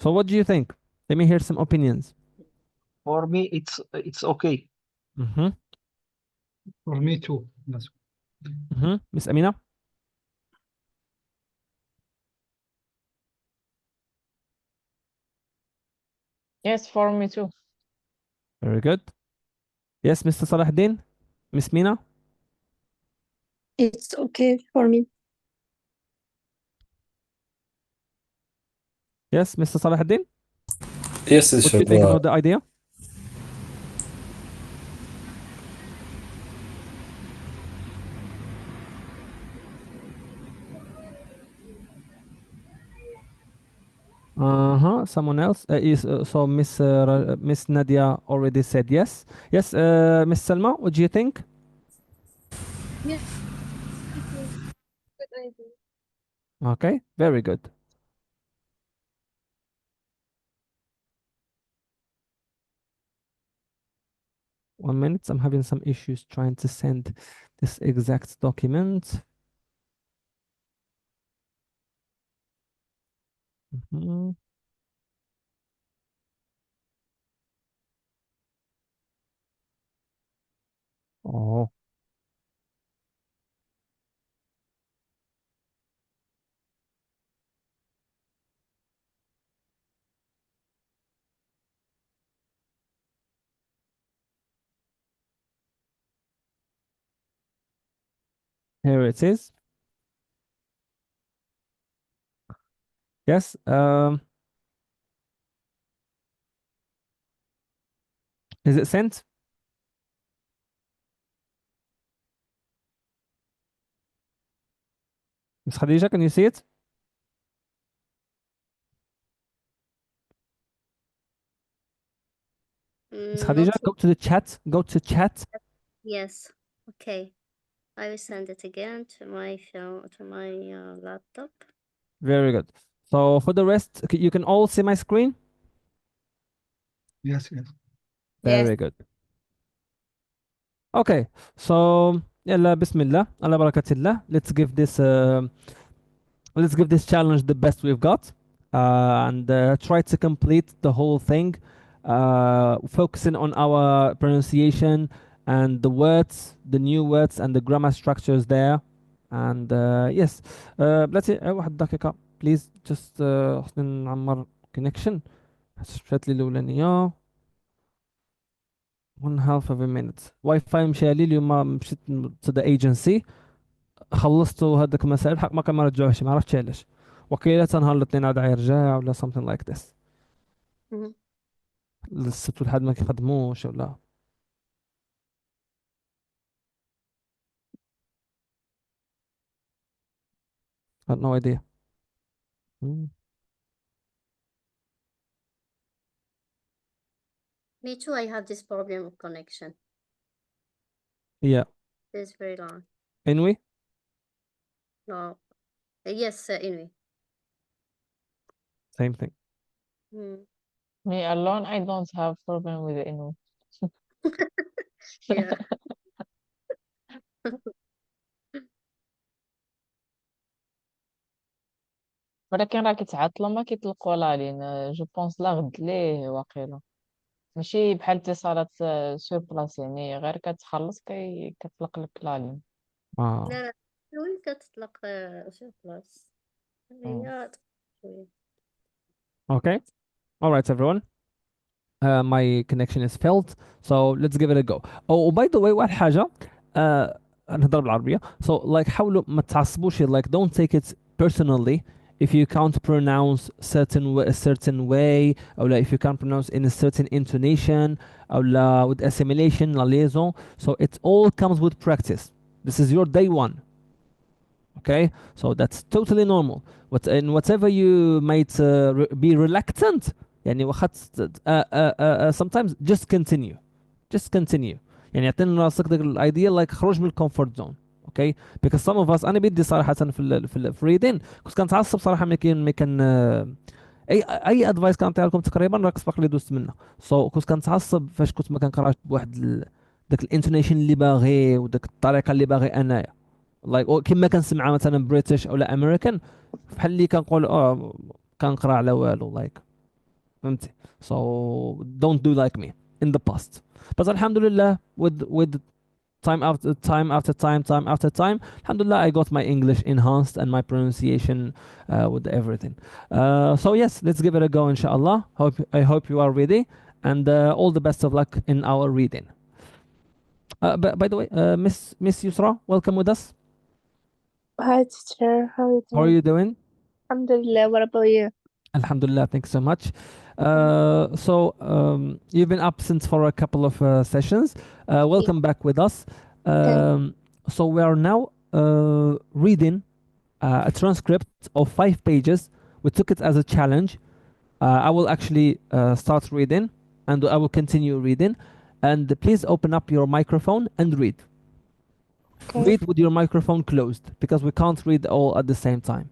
So what do you think? Let me hear some opinions. For me, it's okay. Mm-hmm. For me too. Yes. Mm-hmm. Miss Amina? Yes, for me too. Very good. Yes, Mr. Salahuddin? Miss Mina? It's okay for me. Yes, Mr. Salahuddin? Yes, What do you teacher. think about the idea? Uh-huh. Someone else? So Miss Nadia already said yes. Yes, Miss Salma, what do you think? Yeah, okay. Good idea. Okay, very good. One minute, I'm having some issues trying to send this exact document. Mhm. Oh, here it is. Yes. Is it sent? Miss Khadija, can you see it? Miss Khadija, not go to the chat. Go to chat. yet. Yes. Okay. I will send it again to my phone, to my laptop. Very good. So for the rest, you can all see my screen. Yes, yes. Yes. Very good. Okay. So يلا بسم الله على بركة الله. Let's give this challenge the best we've got, and try to complete the whole thing, focusing on our pronunciation and the words, the new words and the grammar structures there. And yes, let's see. واحد دقيقة please, just خلينا نعمر connection. شفت لي الأولانية 1/2 of a minute. واي فاي مشى لي اليوم، مشيت to the agency، خلصتوا هذاك المسائل حق ما كان ما رجعوش، ما عرفتش علاش. وكيلة نهار الاثنين عاد يرجع ولا something like this. Mhm. السبت والحد ما كيخدموش ولا. I have no idea. Mm. Me too. I have this problem of connection. Yeah. It's very long. Anyway, No. Yes, anyway. same thing. Mm. Me alone, I don't have problem with anyone. Yeah. ولكن راه كيتعطلوا ما كيطلقوا لا لين جو بونس لا غد ليه واقيلا ماشي بحال اتصالات سور بلاص يعني غير كتخلص كتطلق لك لا لين اه. لا لا وين كتطلق شي بلاص هي شوية. Okay. All right, everyone. My connection is failed, so let's give it a go. Oh, by the way, واحد حاجة نهضر بالعربية. So like حاولوا ما تعصبوش, like don't take it personally if you can't pronounce a certain way, or like if you can't pronounce in a certain intonation, or with assimilation, la liaison. So it all comes with practice. This is your day one. Okay, so that's totally normal. In whatever you might be reluctant, يعني sometimes just continue. Just continue. يعني اعطينا راسك داك الايديا like خروج من الكومفورت زون. Okay, because some of us انا بدي صراحه في reading كنت كنتعصب صراحه ملي كان اي ادفايس كنعطيها لكم تقريبا راك سبق لي دوزت منه. كنت كنتعصب فاش كنت ما كنقراش بواحد داك الانتونيشن اللي باغي وداك الطريقه اللي باغي انايا. لايك كيما كنسمعها مثلا بريتش ولا امريكان بحال اللي كنقول كنقرا على والو لايك فهمتي. So don't do like me in the past. But alhamdulillah with time after time, alhamdulillah I got my English enhanced and my pronunciation with everything. So yes, let's give it a go inshallah. I hope you are ready, and all the best of luck in our reading. By the way, Miss Yusra, welcome with us. Hi, teacher. How are you How are doing? you doing? Alhamdulillah. What about you? Alhamdulillah, thanks so much. You've been absent for a couple of sessions. Welcome back with us. Thank So we are now reading a transcript of 5 pages. We took it as a challenge. I will actually start reading and I will continue reading. And please open up your microphone and read. Okay. Read with your microphone closed because we can't read all at the same time.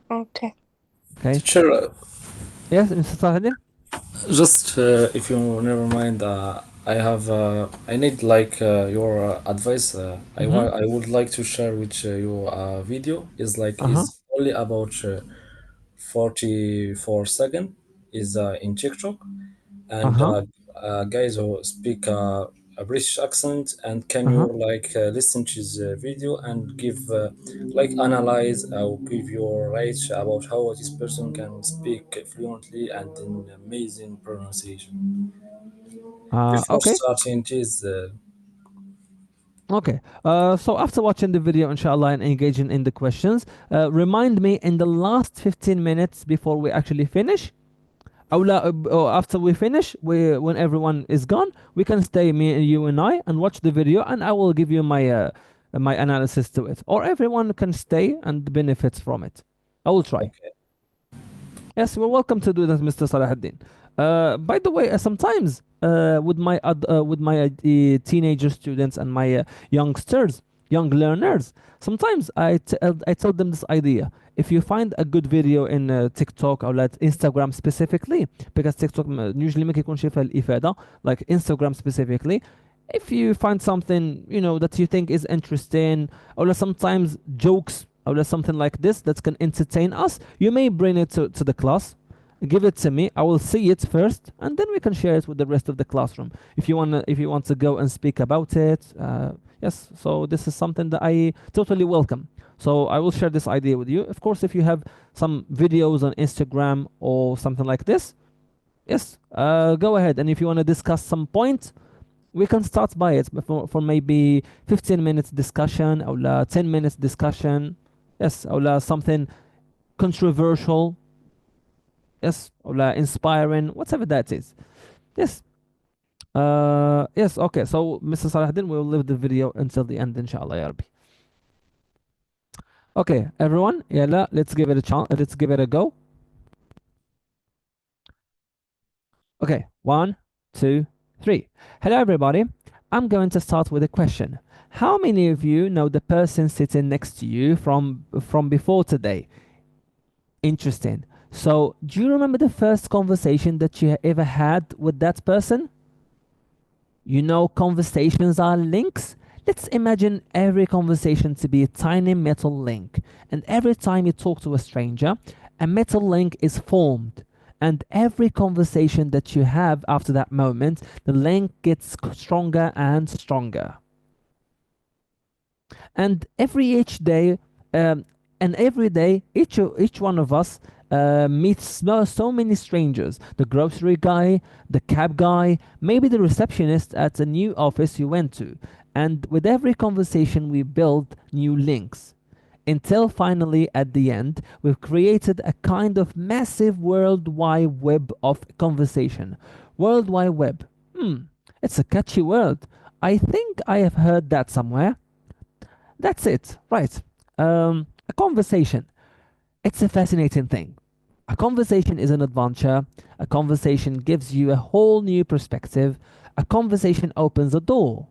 Okay. Okay? Teacher, Yes, Mr. Sahadin? just if you never mind, I need like your advice. Mm-hmm. I would like to share with you a video. Is like Uh-huh. is only about 44 seconds. Is in TikTok, and Uh-huh. guys who speak a British accent, and can you Uh-huh. like listen to this video and give like analyze or give your rate about how this person can speak fluently and in amazing pronunciation. Before Okay. starting this, Okay. So after watching the video, inshallah, and engaging in the questions, remind me in the last 15 minutes before we actually finish. Or after we finish, when everyone is gone, we can stay, me and you and watch the video, and I will give you my analysis to it. Or everyone can stay and benefit from it. I will try. okay. Yes, we're welcome to do that, Mr. Salahuddin. By the way, sometimes with my teenager students and my youngsters, young learners, sometimes I tell them this idea. If you find a good video in TikTok or like Instagram specifically, because TikTok usually ما كيكونش فيها الإفادة, like Instagram specifically, if you find something that you think is interesting, or sometimes jokes or something like this that can entertain us, you may bring it to the class, give it to me, I will see it first, and then we can share it with the rest of the classroom if you want to go and speak about it. Yes, so this is something that I totally welcome. So I will share this idea with you. Of course, if you have some videos on Instagram or something like this, yes, go ahead. And if you want to discuss some point, we can start by it for maybe 15 minutes discussion or 10 minutes discussion. Yes, or something controversial. Yes, or inspiring, whatever that is. Yes. Yes, okay. So, Mr. Salahuddin, we'll leave the video until the end, inshallah, ya Rabbi. Okay, everyone, yalla, let's give it a chance. Let's give it a go. Okay, 1, 2, 3. Hello, everybody. I'm going to start with a question. How many of you know the person sitting next to you from before today? Interesting. So, do you remember the first conversation that you ever had with that person? You know, conversations are links. Let's imagine every conversation to be a tiny metal link. And every time you talk to a stranger, a metal link is formed. And every conversation that you have after that moment, the link gets stronger and stronger. And each day, um, every day, each one of us meets so many strangers. The grocery guy, the cab guy, maybe the receptionist at a new office you went to. And with every conversation, we build new links. Until finally, at the end, we've created a kind of massive world wide web of conversation. World Wide Web. It's a catchy word. I think I have heard that somewhere. That's it, right? A conversation. It's a fascinating thing. A conversation is an adventure. A conversation gives you a whole new perspective. A conversation opens a door.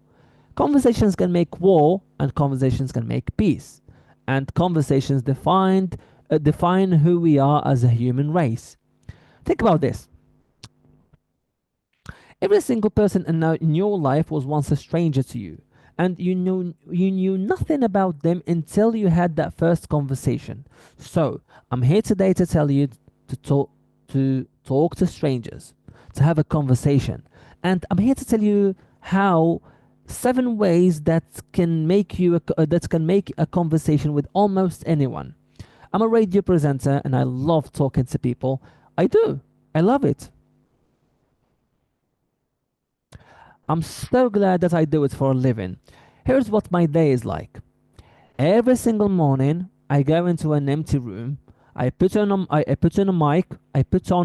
Conversations can make war, and conversations can make peace. And conversations define who we are as a human race. Think about this. Every single person in your life was once a stranger to you, and you knew nothing about them until you had that first conversation. So I'm here today to tell you to talk to strangers, to have a conversation, and I'm here to tell you how 7 ways that can make a conversation with almost anyone. I'm a radio presenter and I love talking to people. I do. I love it. I'm so glad that I do it for a living. Here's what my day is like. Every single morning, I go into an empty room. I put on a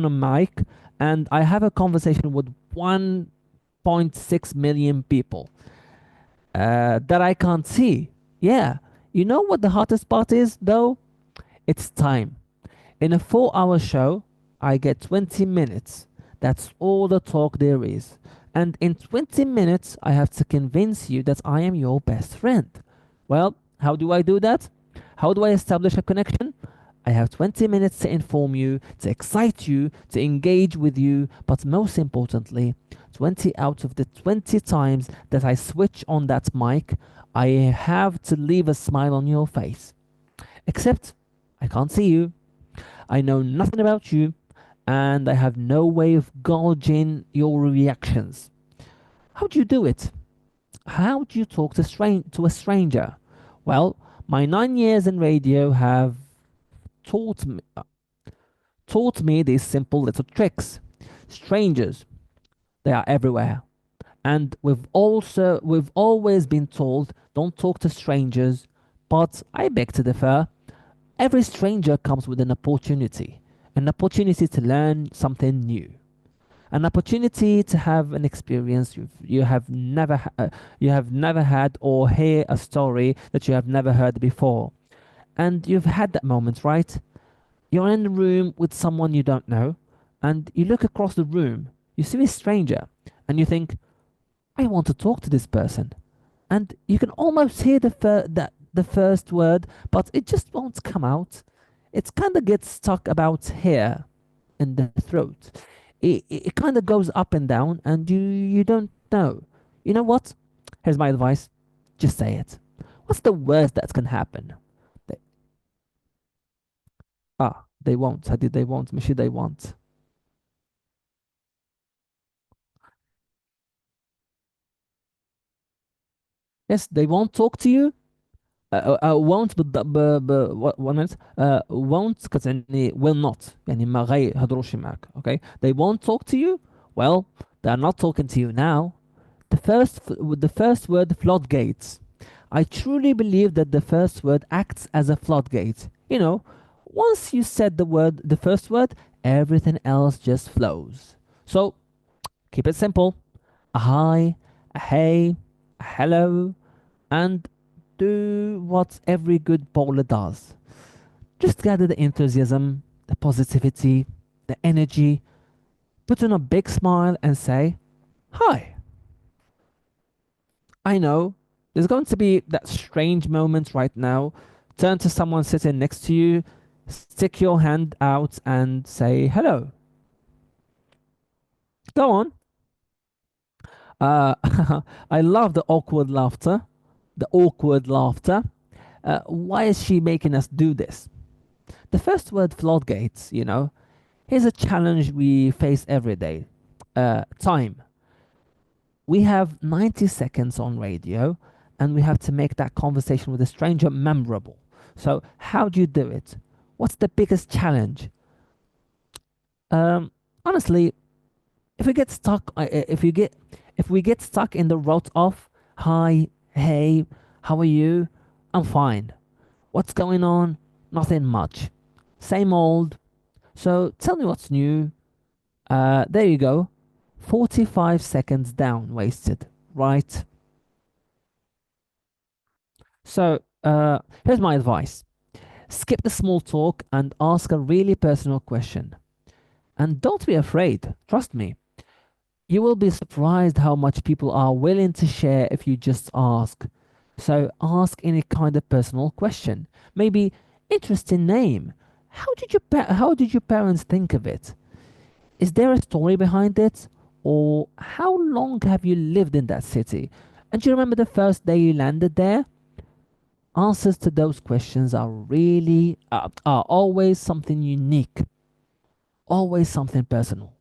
mic, and I have a conversation with 1.6 million people that I can't see. Yeah, you know what the hottest part is, though? It's time. In a 4 hour show, I get 20 minutes. That's all the talk there is. And in 20 minutes, I have to convince you that I am your best friend. Well, how do I do that? How do I establish a connection? I have 20 minutes to inform you, to excite you, to engage with you, but most importantly, 20 out of the 20 times that I switch on that mic, I have to leave a smile on your face. Except, I can't see you. I know nothing about you, and I have no way of gauging your reactions. How do you do it? How do you talk to a stranger? Well, my 9 years in radio have taught me, taught me these simple little tricks. Strangers, they are everywhere. And we've always been told don't talk to strangers, but I beg to differ. Every stranger comes with an opportunity to learn something new, an opportunity to have an experience you have never had, or hear a story that you have never heard before. And you've had that moment, right? You're in the room with someone you don't know, and you look across the room, you see a stranger, and you think, I want to talk to this person. And you can almost hear the first word, but it just won't come out. It kind of gets stuck about here in the throat. It kind of goes up and down, and you don't know. You know what? Here's my advice: just say it. What's the worst that can happen? They, they won't. I did. They won't. Mishi, they won't. Yes, they won't talk to you. won't one minute. Won't كتعني will not يعني ما يهضروش معك. Okay, they won't talk to you. Well, they're not talking to you now. The first word, floodgates. I truly believe that the first word acts as a floodgate. Once you said the first word, everything else just flows. So keep it simple. A hi, a hey, a hello, and do what every good bowler does. Just gather the enthusiasm, the positivity, the energy, put on a big smile and say, Hi. I know there's going to be that strange moment right now. Turn to someone sitting next to you, Stick your hand out and say hello. Go on. Uh, I love the awkward laughter. The awkward laughter. Why is she making us do this? The first word, floodgates, here's a challenge we face every day. Time. We have 90 seconds on radio and we have to make that conversation with a stranger memorable. So, how do you do it? What's the biggest challenge? Honestly, if we get stuck, if we get stuck in the rut of hi, hey, how are you? I'm fine. What's going on? Nothing much. Same old. So tell me what's new. There you go. 45 seconds down wasted, right? So here's my advice. Skip the small talk and ask a really personal question. And don't be afraid. Trust me. You will be surprised how much people are willing to share if you just ask. So ask any kind of personal question. Maybe interesting name. How did your parents think of it? Is there a story behind it? Or how long have you lived in that city? And do you remember the first day you landed there? Answers to those questions are always something unique, always something personal.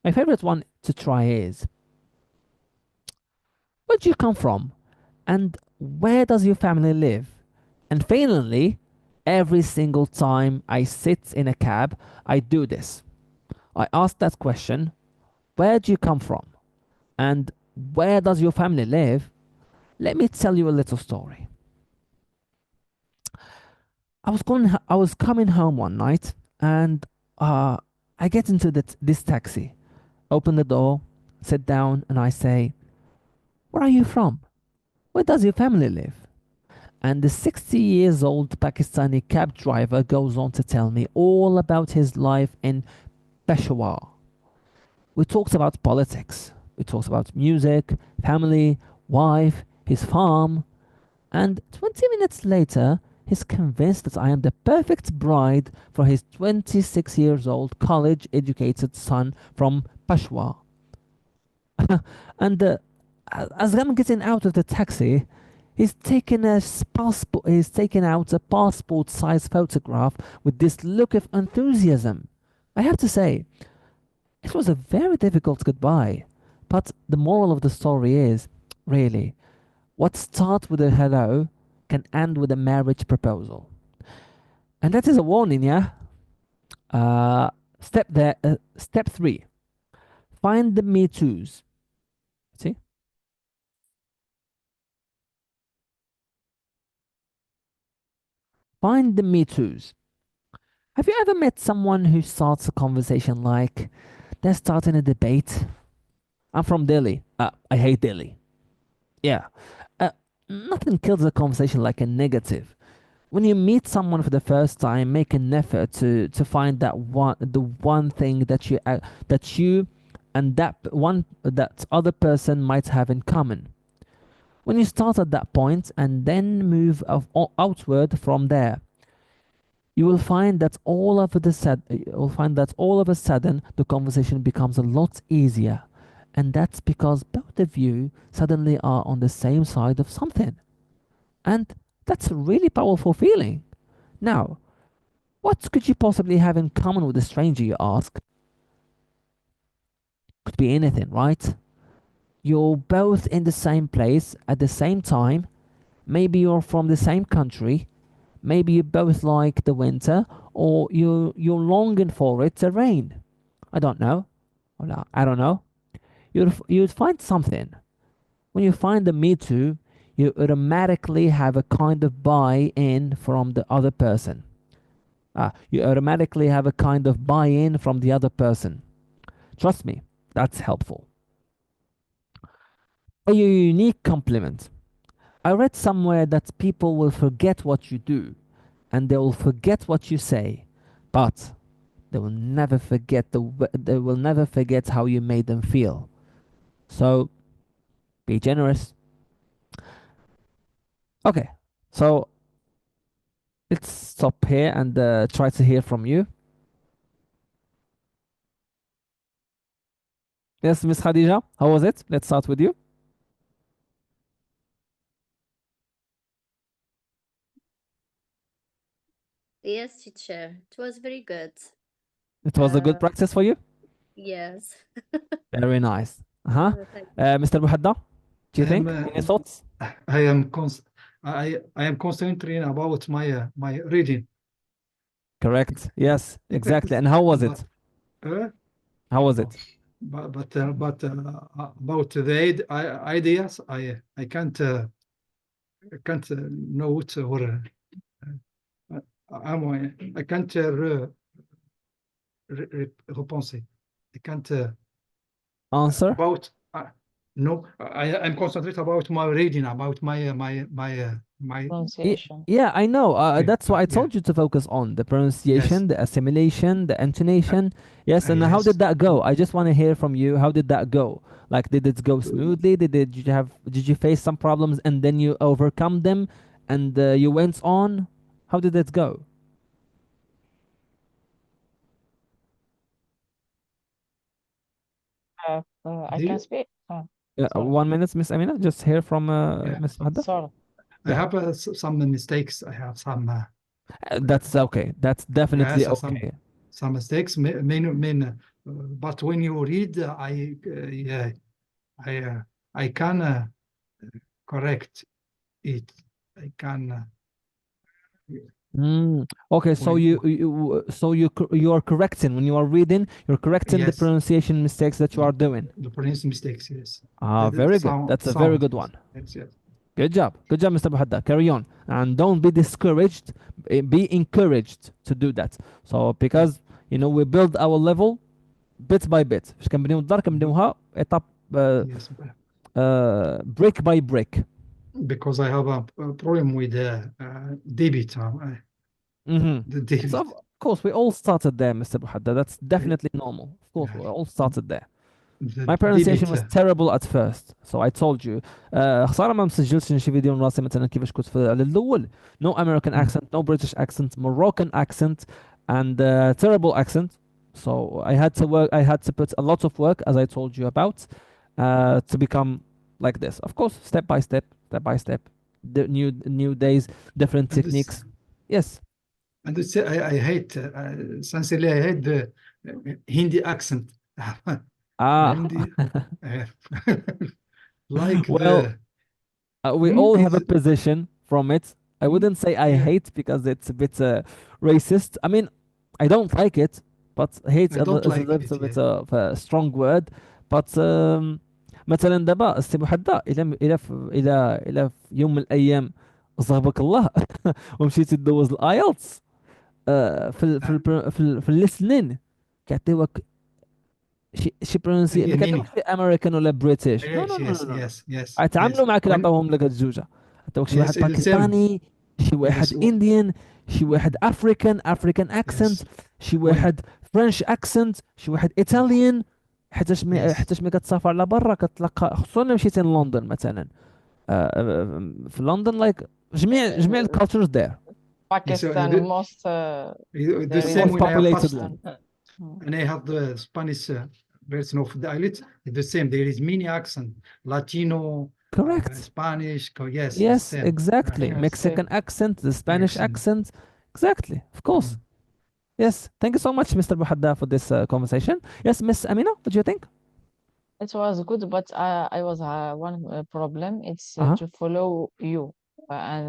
My favorite one to try is, where do you come from? And where does your family live? And finally, every single time I sit in a cab, I do this. I ask that question, where do you come from? And where does your family live? Let me tell you a little story. I was coming home one night and uh, I get into this taxi, open the door, sit down, and I say, where are you from? Where does your family live? And the 60 years old Pakistani cab driver goes on to tell me all about his life in Peshawar. We talked about politics, we talked about music, family, wife, his farm, and 20 minutes later, he's convinced that I am the perfect bride for his 26 years old college educated son from Peshawar. And as I'm getting out of the taxi, he's taken out a passport size photograph with this look of enthusiasm. I have to say, it was a very difficult goodbye. But the moral of the story is, really, what starts with a hello can end with a marriage proposal. And that is a warning, yeah? Step 3. Find the me too's. See? Find the me too's. Have you ever met someone who starts a conversation like they're starting a debate? I'm from Delhi. I hate Delhi. Yeah. Uh, Nothing kills a conversation like a negative. When you meet someone for the first time, make an effort to find the one thing that you and that other person might have in common. When you start at that point and then move outward from there, you will find that all of a sudden the conversation becomes a lot easier, and that's because both of you suddenly are on the same side of something, and that's a really powerful feeling. Now, what could you possibly have in common with a stranger, you ask? Could be anything, right? You're both in the same place at the same time. Maybe you're from the same country. Maybe you both like the winter, or you're longing for it to rain. I don't know. I don't know. You'd find something. When you find the me too, you automatically have a kind of buy-in from the other person. You automatically have a kind of buy-in from the other person. Trust me, that's helpful. A unique compliment. I read somewhere that people will forget what you do and they will forget what you say, but they will never forget how you made them feel. So be generous. Okay, so Let's stop here and try to hear from you. Yes, Miss Khadija, how was it? Let's start with you. Yes, teacher. It was very good. It was a good Uh, practice for you? yes. Very nice. Uh-huh. Thank Mr. Muhadda, do I you am think? Any thoughts? I am I am concentrating about my reading. Correct. Yes, exactly. And how was But it? uh, How was it? but about the ideas, I can't note or I can't repenser. I can't Answer? about no. I'm concentrate about my reading, about my Pronunciation. Yeah, I know. That's why I yeah, told you to focus on the yes, pronunciation, the assimilation, the intonation. Yes, and how yes. did that go? I just want to hear from you. How did that go? Like, did it go smoothly? Did you face some problems and then you overcome them and you went on? How did it go? I can speak. Oh, sorry. 1 minute, Miss Amina. Just hear from Yeah. Miss Mahda. Sorry. I Yeah, have some mistakes. I have some that's okay. That's definitely yes, okay. some mistakes. But when you read, yeah, I uh, I can correct it. I can Okay, so when you are correcting when you are reading. You're correcting the yes, pronunciation mistakes that you are doing. the pronunciation mistakes. Yes, the Very good. That's a very good yes, one. yes. Good job. Good job, Mr. Muhadda. Carry on. And don't be discouraged. Be encouraged to do that. So, because, we build our level bit by bit. مش كنبنيو الدار كنبنيوها étape Yes, brick by brick. because I have a problem with debit. The So, debit. of course, we all started there, Mr. Muhadda. That's definitely normal. Of course, we all started there. The My pronunciation debit. was terrible at first, so I told you. خسارة ما مسجلتش شي فيديو من راسي مثلا كيفاش كنت على الأول. No American accent, no British accent, Moroccan accent, and terrible accent. So I had to work. I had to put a lot of work, as I told you about, to become like this. Of course, step by step, step by step. The new days, different And this, techniques. Yes. and this, I hate, sincerely, I hate the Hindi accent. Hindi, uh, like Well, the we all have a is position from it. I wouldn't say I yeah. hate because it's a bit racist. I mean, I don't like it, but hate I don't is a like little it. bit Yeah, of a strong word. But مثلا دابا السي محدة إلى في يوم من الأيام صاحبك الله ومشيتي تدوز الايلتس في الليسنين كيعطيوك شي برونسي ما كيعطيوكش meaning. في امريكان ولا بريتش. نو نو Yes, نو yes, نو نو yes, yes, yes. غيتعاملوا معاك اللي When عطاوهم لك هاد الجوجه. عطاوك شي واحد yes, it's the same. باكستاني، شي واحد Yes, انديان، شي واحد افريكان اكسنت، yes. شي When واحد فرنش اكسنت، شي واحد ايطاليان. yes, حيتاش ملي كتسافر على برا كتلقى، خصوصا الا مشيتي لندن مثلا. في لندن لايك جميع Uh, الكالتشرز داير. yes. Pakistan, most The there is same Most when I have populated passed. one. Mm. And I have the Spanish version of the islet. It's the same. There is many accent, Latino, Correct. Spanish. Yes, the Yes, same. exactly. Yes, Mexican accent, the Spanish Accent. accent. Exactly. Of course. Yes. Thank you so much, Mr. Buhadda, for this conversation. Yes, Miss Amina, what do you think? it was good, but I was one problem. It's Uh-huh. to follow you, and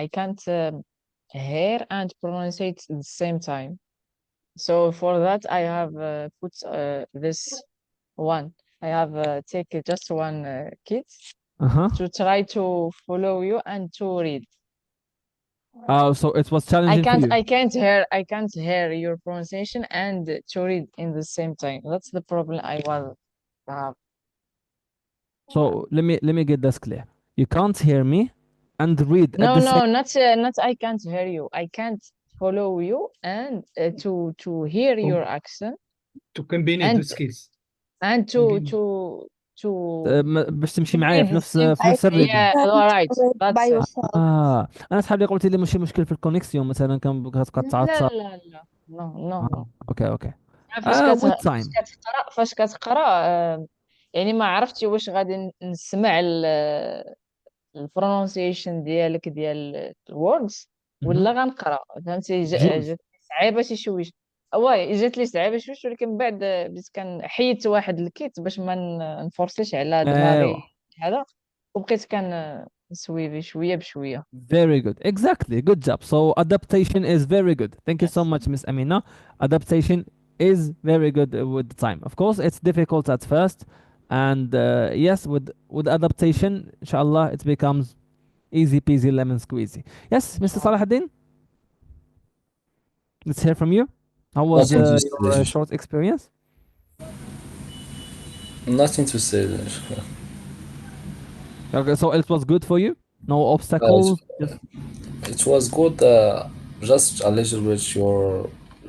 I can't hear and pronounce it at the same time. So for that, I have put this one. I have take just one kit Uh-huh. to try to follow you and to read. So it was challenging for you. I can't hear your pronunciation and to read in the same time. That's the problem I was have. So let me get this clear. You can't hear me and read at No, the same. no, not I can't hear you. I can't follow you and to hear Oh, your accent to combine the and skills. and Combine. باش تمشي to معايا read في the نفس same. I الريتم. Yeah, can't all right. read by That's it. yourself. انا صحاب لي قلت لي ماشي مشكل في الكونيكسيون مثلا كان لا كتعطل. لا لا نو نو نو. اوكي اوكي. with فاش time. كتقرا يعني ما عرفتي واش غادي نسمع البرونسيشن ديالك ديال الوردز مهم. ولا غنقرا. فهمتي بجوج. جات لي صعيبه شي شويش. واي جات لي صعيبه شويش، ولكن من بعد بديت حيدت واحد الكيت باش ما نفورسيش على ايوا. دماغي هذا، وبقيت نسويفي شويه بشويه. Very good. Exactly. Good job. So adaptation is very good. Thank you so Yes. much, Miss Amina. Adaptation is very good with the time. Of course, it's difficult at first, and yes, with adaptation, inshallah, it becomes easy peasy lemon squeezy. Yes, Mr. Salahuddin, let's hear from you. How was Nothing to your say. short experience? Nothing to say. Okay, so it was good for you. No It, obstacles. Just it was good. Just a little bit. Your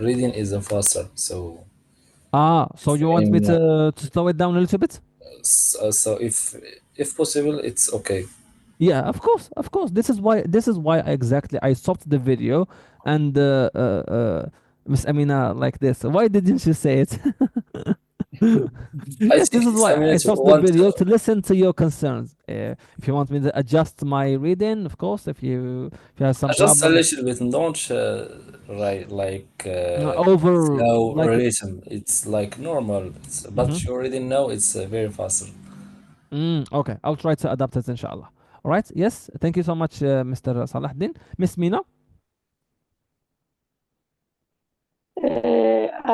reading isn't faster, so so you want me same. to slow it down a little bit? So if possible, it's okay. Yeah, of course. This is why exactly I stopped the video and Miss Amina like this. Why didn't you say it? I Yes, this think is it's why a I minute stopped the one. video to listen to your concerns. If you want me to adjust my reading, of course. If you have some Just a problem, little bit. Don't right like over slow like. rhythm. It's like normal. But Mhm. you already know it's very faster. Okay, I'll try to adapt it, inshallah. All right. Yes, thank you so much, Mr. Salahuddin. Miss Mina.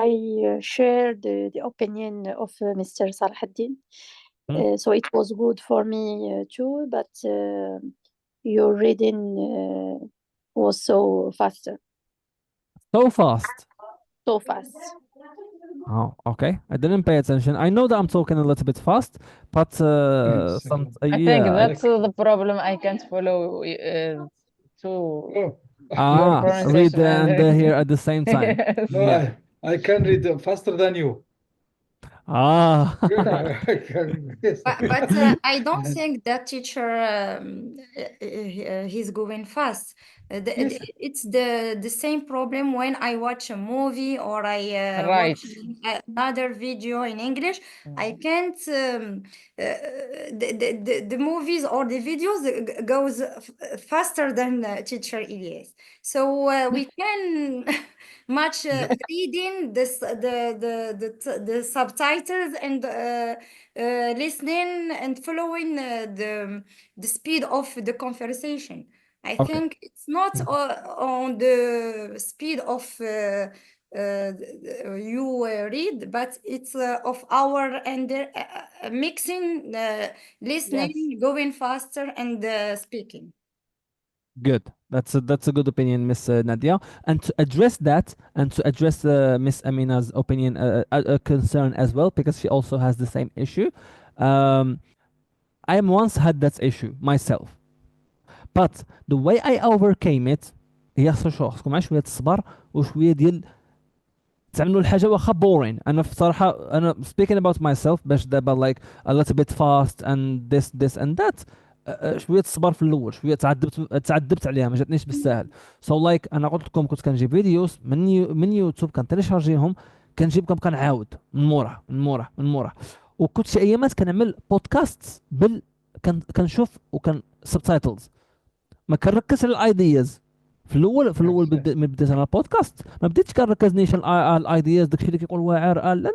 I share the opinion of Mr. Salahuddin. Hmm? So it was good for me too, but your reading was so faster, So fast. so fast. Oh, okay. I didn't pay attention. I know that I'm talking a little bit fast, but some I think yeah. that's the problem. I can't follow to Oh, your Read pronunciation and and hear at the same time. yes. no, Yeah. I can read faster than you. Ah. Yeah, I can. Yes. But I don't think that teacher he's going fast. Yes. It's the same problem when I watch a movie or I watch Right. another video in English. I Mm. can't the movies or the videos goes faster than teacher Ilyas. So we can match reading this the subtitles and listening and following the speed of the conversation. I Okay. think it's not on the speed of you read, but it's of our and mixing, Yes. listening, going faster, and speaking. Good. That's a good opinion, Miss Nadia. And to address that, and to address Miss Amina's opinion, concern as well, because she also has the same issue. Um, I once had that issue myself, but the way I overcame it هي خصو خصكم مع شويه الصبر وشويه ديال تعملوا الحاجه واخا بورين. انا في صراحه انا speaking about myself باش دابا like a little bit fast and this and that. شويه الصبر في الاول، شويه تعذبت عليها، ما جاتنيش بالساهل. so like انا قلت لكم كنت كنجيب فيديوز من يوتيوب كنتيليشارجيهم، كنجيبهم كنعاود من مورا. وكنت شي ايامات كنعمل بودكاست كنشوف وكان سبتايتلز، ما كنركز على الايدياز. في الاول Yes. من بديت انا البودكاست ما بديتش كنركز على الايدياز، داكشي اللي كيقول واعر لا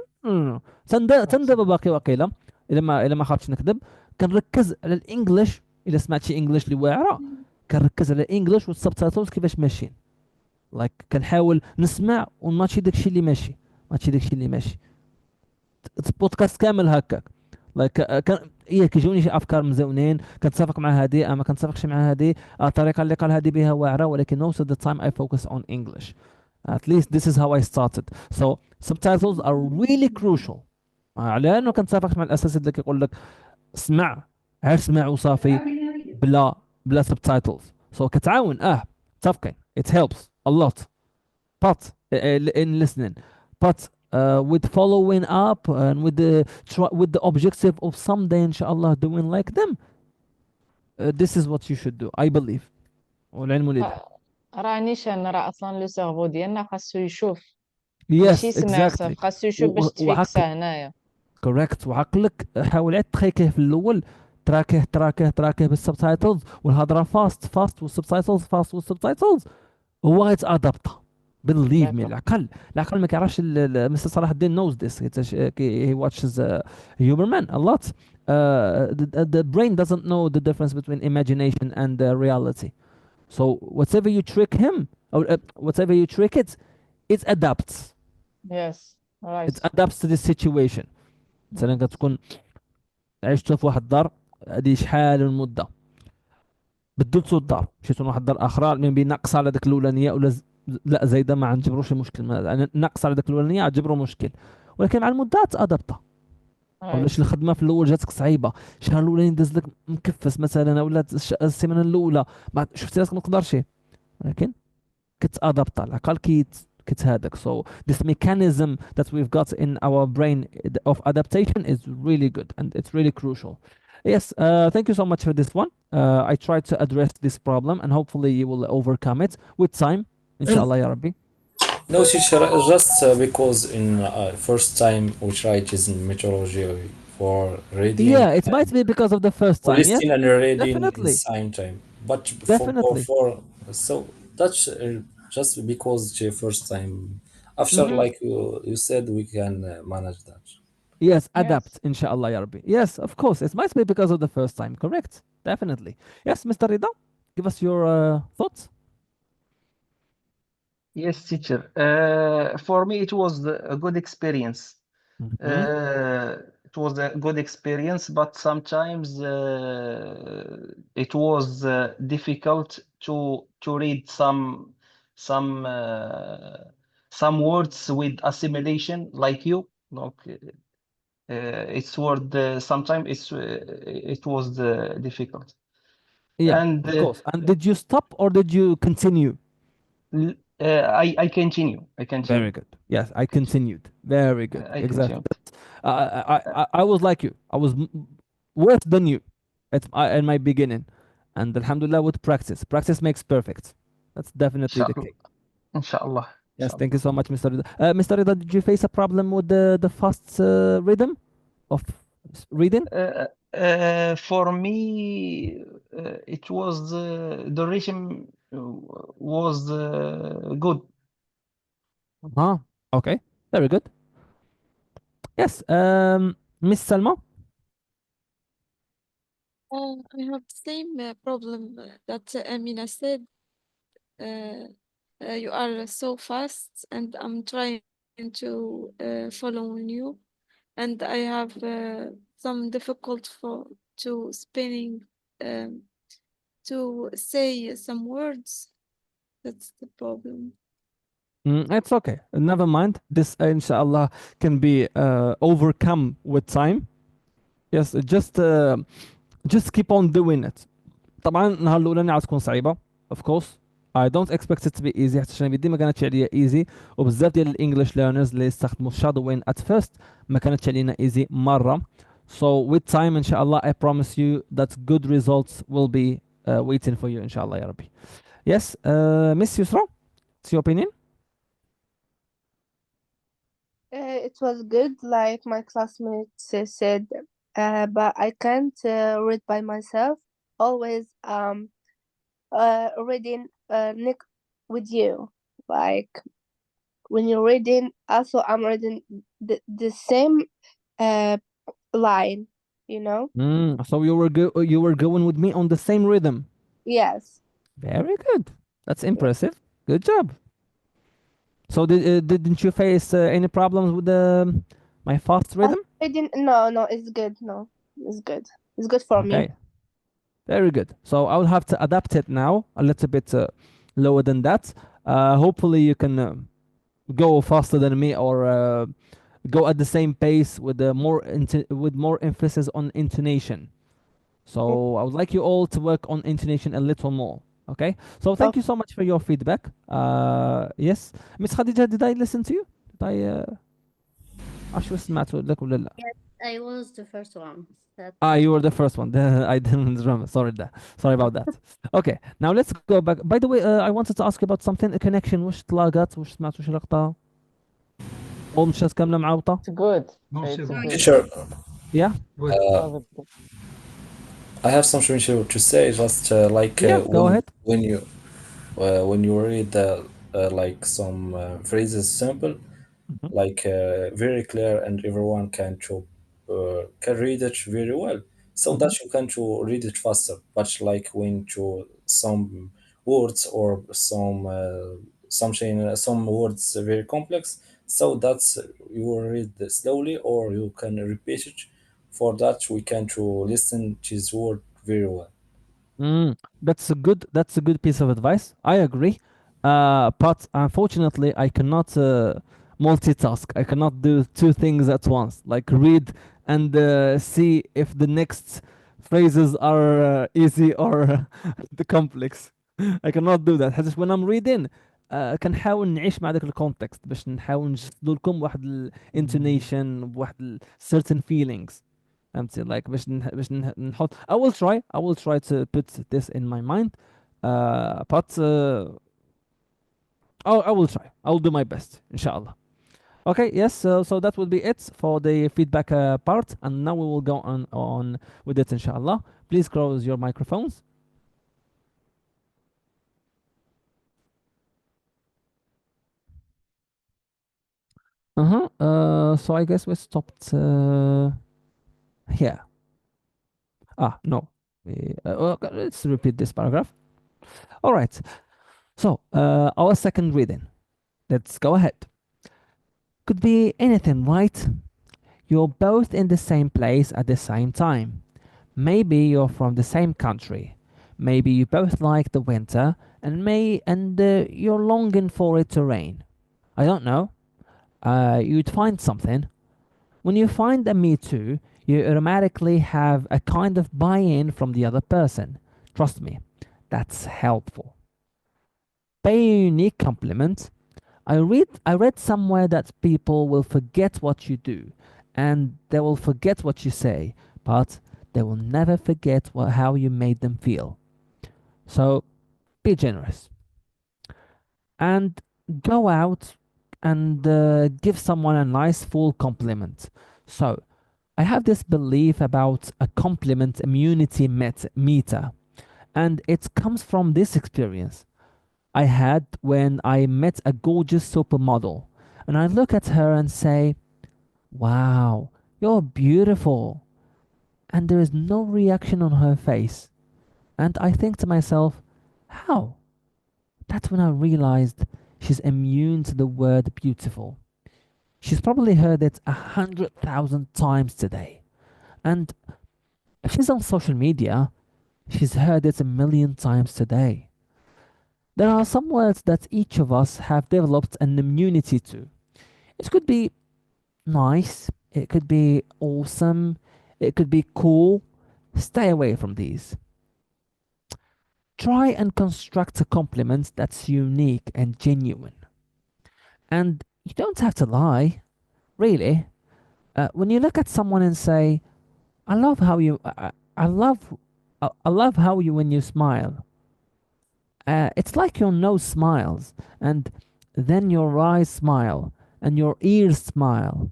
لا تندابا باقي واقيلا. الا ما خافتش نكذب، كنركز على الانجليش. الا سمعت شي انجليش اللي واعره كنركز على الانجليش والسبتايتلز كيفاش ماشيين. كنحاول نسمع وماشي داكشي اللي ماشي، بودكاست كامل هكاك. كان كيجوني شي افكار مزونين كنتفق مع هذه، ما كنتفقش مع هذه. الطريقه اللي قال هذه بها واعره، ولكن most of the time I focus on English. At least this is how I started. So subtitles are really crucial. على انه كنتفق مع الاساس اللي كيقول لك اسمع، غير اسمع وصافي، بلا subtitles. So كتعاون متفقين. It helps a lot but in listening. But with following up and with the objective of someday inshallah doing like them. This is what you should do, I believe. والعلم لله. راه نيشان راه اصلا لو سيرفو ديالنا خاصو يشوف ماشي Yes, يسمع صافي exactly. خاصو يشوف باش تفيكسا هنايا. كوريكت. وعقلك حاول عاد تخيكه في الاول، تراكه بالسبتايتلز والهضره فاست فاست والسبتايتلز فاست والسبتايتلز، هو غيتادابتا. بليف مي. داكور. العقل ما كيعرفش. مستر صلاح الدين نوز ذس. He watches Huberman a lot. The brain doesn't know the difference between imagination and reality. So whatever you trick him or whatever you trick it, it adapts. يس It رايت. adapts to the situation. مثلا كتكون عشتوا في واحد الدار، هذه شحال من مده، بدلتوا الدار، مشيتوا لواحد الدار اخرى من بين ناقصه على ذاك الاولانيه ولا لا زايده، ما غنجبروش مشكل، ناقصه على ذاك الاولانيه غتجبروا مشكل. ولكن مع المده تادابتا. ولا رايت. شي الخدمه في الاول جاتك صعيبه، الشهر الاولاني داز لك مكفس مثلا، ولا السيمانه الاولى ما شفتي راسك ما تقدرش، ولكن كتادابتا. العقل كيتهادك. So this mechanism that we've got in our brain of adaptation is really good and it's really crucial. Yes, thank you so much for this one. I tried to address this problem and hopefully you will overcome it with time. Inshallah ya Rabbi. No, teacher, just because in first time we tried using methodology for reading Yeah, it and might be because of the first for time. Yes, listening and reading in definitely. same time. But Definitely. so that's just because the first time. After, Hmm. like you said, we can manage that. Yes, يس. adapt, inshallah ya Rabbi. Yes, of course. It might be because of the first time. Correct. Definitely. Yes, Mr. Rida, give us your thoughts. Yes, teacher. For me, it was a good experience. Mhm. It was a good experience, but sometimes it was difficult to read some words with assimilation, like you. Like, it's word sometimes it was difficult. Yeah, And of course. And did you stop or did you continue? I continue. I continue. Very good. Yes, I continued. Very good. I Exactly. continued. I was like you. I was worse than you in my beginning. And alhamdulillah, with practice. Practice makes perfect. That's definitely the Inshallah. case. Inshallah. Yes, thank Inshallah. you so much, Mr. Rida. Mr. Rida, did you face a problem with the fast rhythm of reading? For me, it was the rhythm was good. Huh? Okay. Very good. Yes. Miss Salma? I have the same problem that Amina said. You are so fast, and I'm trying to follow you, and I have some difficult for to spelling to say some words. That's the problem. It's okay. Never mind. This, inshallah, can be overcome with time. Yes, just keep on doing it. طبعا النهار الاولاني عاد تكون صعيبه. Of course. I don't expect it to be easy حتى عشان ديما كانتش عليا easy، وبزاف ديال الانجليش ليرنرز اللي يستخدموا shadowing at first ما كانتش علينا easy مره. So with time inshallah I promise you that good results will be waiting for you inshallah يا ربي. Yes, Miss Yusra, what's your opinion? It was good, like my classmates said, but I can't read by myself. Always reading with you. Like when you're reading, also I'm reading the same line, you know? So you were going with me on the same rhythm. Yes. Very good. That's Yeah. impressive. Good job. So didn't you face any problems with my fast rhythm? Reading, no, it's good. No, it's good. It's good for me. Okay, very good. So I'll have to adapt it now a little bit lower than that. Hopefully you can go faster than me or go at the same pace with with more emphasis on intonation. So I would like you all to work on intonation a little more. Okay. So thank you so much for your feedback. Yes, Miss Khadija, did I listen to you? Did I? شو سمعتوا لك ولا لا؟ Yes, I was the first one that Ah, you were the first one. I didn't remember. Sorry about that. Okay, now let's go back. By the way, I wanted to ask you about something. A connection. وش تلاقت؟ وش سمعت؟ وش لقطة؟ أو مشات كاملة معوطة؟ It's good. No, It's c'est bon. good. Teacher, Yeah, Good. Positive. I have something to say. Just like yeah. Go ahead. when you read like some phrases simple, Mhm. like very clear, and everyone can read it very well, so that Mhm. you can to read it faster. But like when to some words or some words are very complex, so that's you will read slowly or you can repeat it. For that we can to listen to his word very well. Mm, that's a good piece of advice. I agree. But unfortunately, I cannot multitask. I cannot do two things at once, like read and see if the next phrases are easy or the complex. I cannot do that. حتى when I'm reading كنحاول نعيش مع ذاك الكونتكست باش نحاول نجسدو لكم واحد الانتونيشن بواحد certain feelings. فهمتي like باش نحط I will try to put this in my mind but I will try. I will do my best inshallah. Okay, yes, so that will be it for the feedback part, and now we will go on with it inshallah. Please close your microphones. So I guess we stopped here. No. Let's repeat this paragraph. All right. So, our second reading. Let's go ahead. Could be anything, right? You're both in the same place at the same time. Maybe you're from the same country. Maybe you both like the winter and you're longing for it to rain. I don't know. You'd find something. When you find a me too, you automatically have a kind of buy-in from the other person. Trust me, that's helpful. Pay a unique compliment. I read somewhere that people will forget what you do and they will forget what you say, but they will never forget how you made them feel. So be generous and go out and give someone a nice full compliment. So I have this belief about a compliment immunity meter, and it comes from this experience I had when I met a gorgeous supermodel. And I look at her and say, wow, you're beautiful. And there is no reaction on her face. And I think to myself, how? That's when I realized she's immune to the word beautiful. She's probably heard it 100,000 times today. And if she's on social media, she's heard it a million times today. There are some words that each of us have developed an immunity to. It could be nice, it could be awesome, it could be cool. Stay away from these. Try and construct a compliment that's unique and genuine. And you don't have to lie, really. When you look at someone and say, "I love how you, I love how you when you smile." It's like your nose smiles, and then your eyes smile, and your ears smile,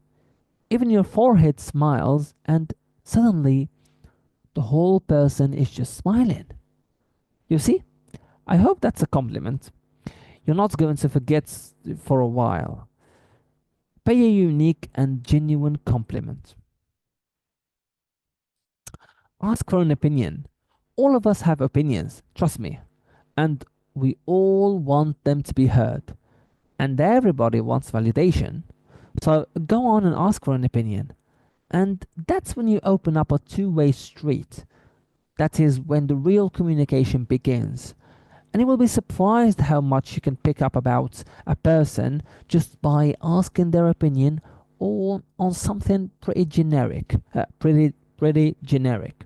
even your forehead smiles, and suddenly the whole person is just smiling. You see? I hope that's a compliment. You're not going to forget for a while. Pay a unique and genuine compliment. Ask for an opinion. All of us have opinions, trust me, and we all want them to be heard. And everybody wants validation. So go on and ask for an opinion. And that's when you open up a two-way street. That is when the real communication begins. And you will be surprised how much you can pick up about a person just by asking their opinion or on something pretty generic. Pretty generic.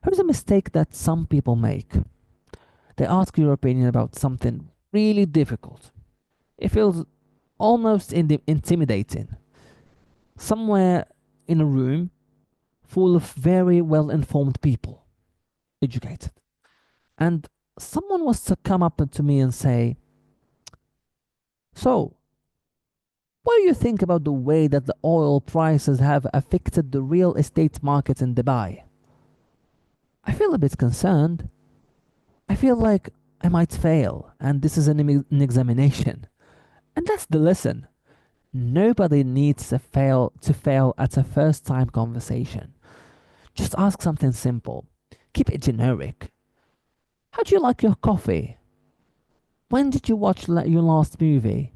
Here's a mistake that some people make. They ask your opinion about something really difficult. It feels almost intimidating. somewhere in a room full of very well informed people, educated. And someone was to come up to me and say, "So, what do you think about the way that the oil prices have affected the real estate market in Dubai?" I feel a bit concerned. I feel like I might fail, and this is an examination. And that's the lesson. Nobody needs to fail at a first time conversation. Just ask something simple. Keep it generic. How do you like your coffee? When did you watch your last movie?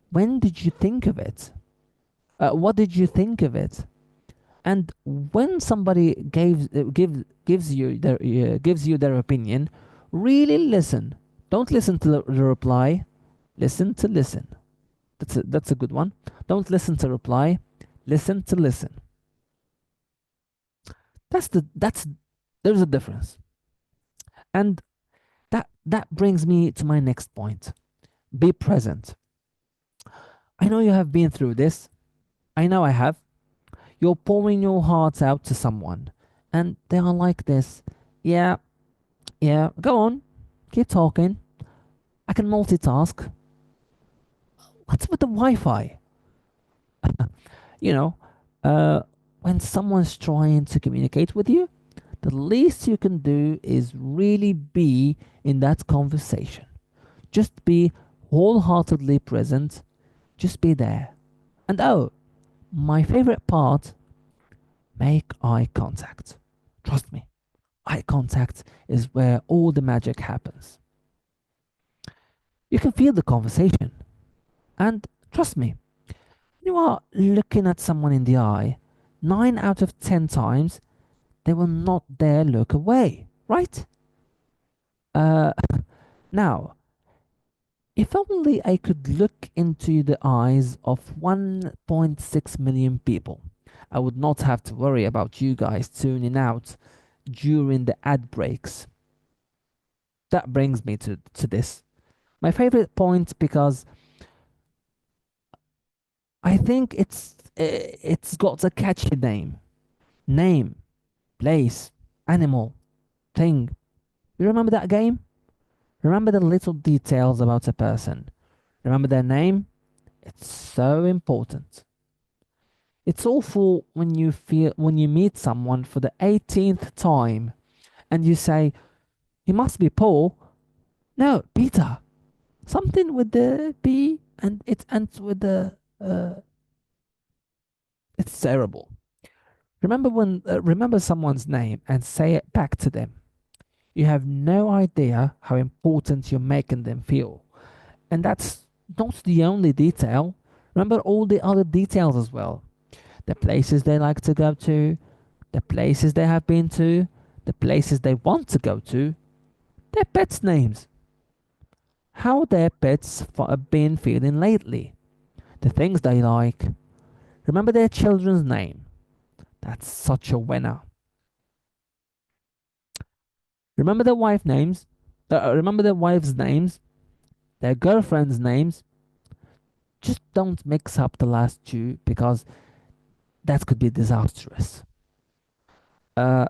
When did you think of it? What did you think of it? And when somebody gives you their opinion, really listen. Don't listen to the reply. Listen to listen. That's a good one. Don't listen to reply. Listen to listen. That's there's a difference. And that brings me to my next point. Be present. I know you have been through this. I know I have. You're pouring your heart out to someone, and they are like this. Yeah, yeah, go on. Keep talking. I can multitask. What's with the Wi Fi? You know, uh, when someone's trying to communicate with you, the least you can do is really be in that conversation. Just be wholeheartedly present. Just be there. And oh, my favorite part, make eye contact. Trust me, eye contact is where all the magic happens. You can feel the conversation. And trust me, you are looking at someone in the eye, 9 out of 10 times, they will not dare look away, right? Uh, Now, if only I could look into the eyes of 1.6 million people, I would not have to worry about you guys tuning out during the ad breaks. That brings me to this. My favorite point because I think it's got a catchy name. Name, place, animal, thing. You remember that game? Remember the little details about a person. Remember their name? It's so important. It's awful when you meet someone for the 18th time and you say, "He must be Paul." No, Peter. Something with the P and it ends with the it's terrible. Remember someone's name and say it back to them. You have no idea how important you're making them feel. And that's not the only detail. Remember all the other details as well. The places they like to go to, the places they have been to, the places they want to go to, their pets' names, how their pets have been feeling lately, the things they like. Remember their children's name. That's such a winner. Remember their wife names. Remember their wives' names, their girlfriends' names. Just don't mix up the last two because that could be disastrous. Uh,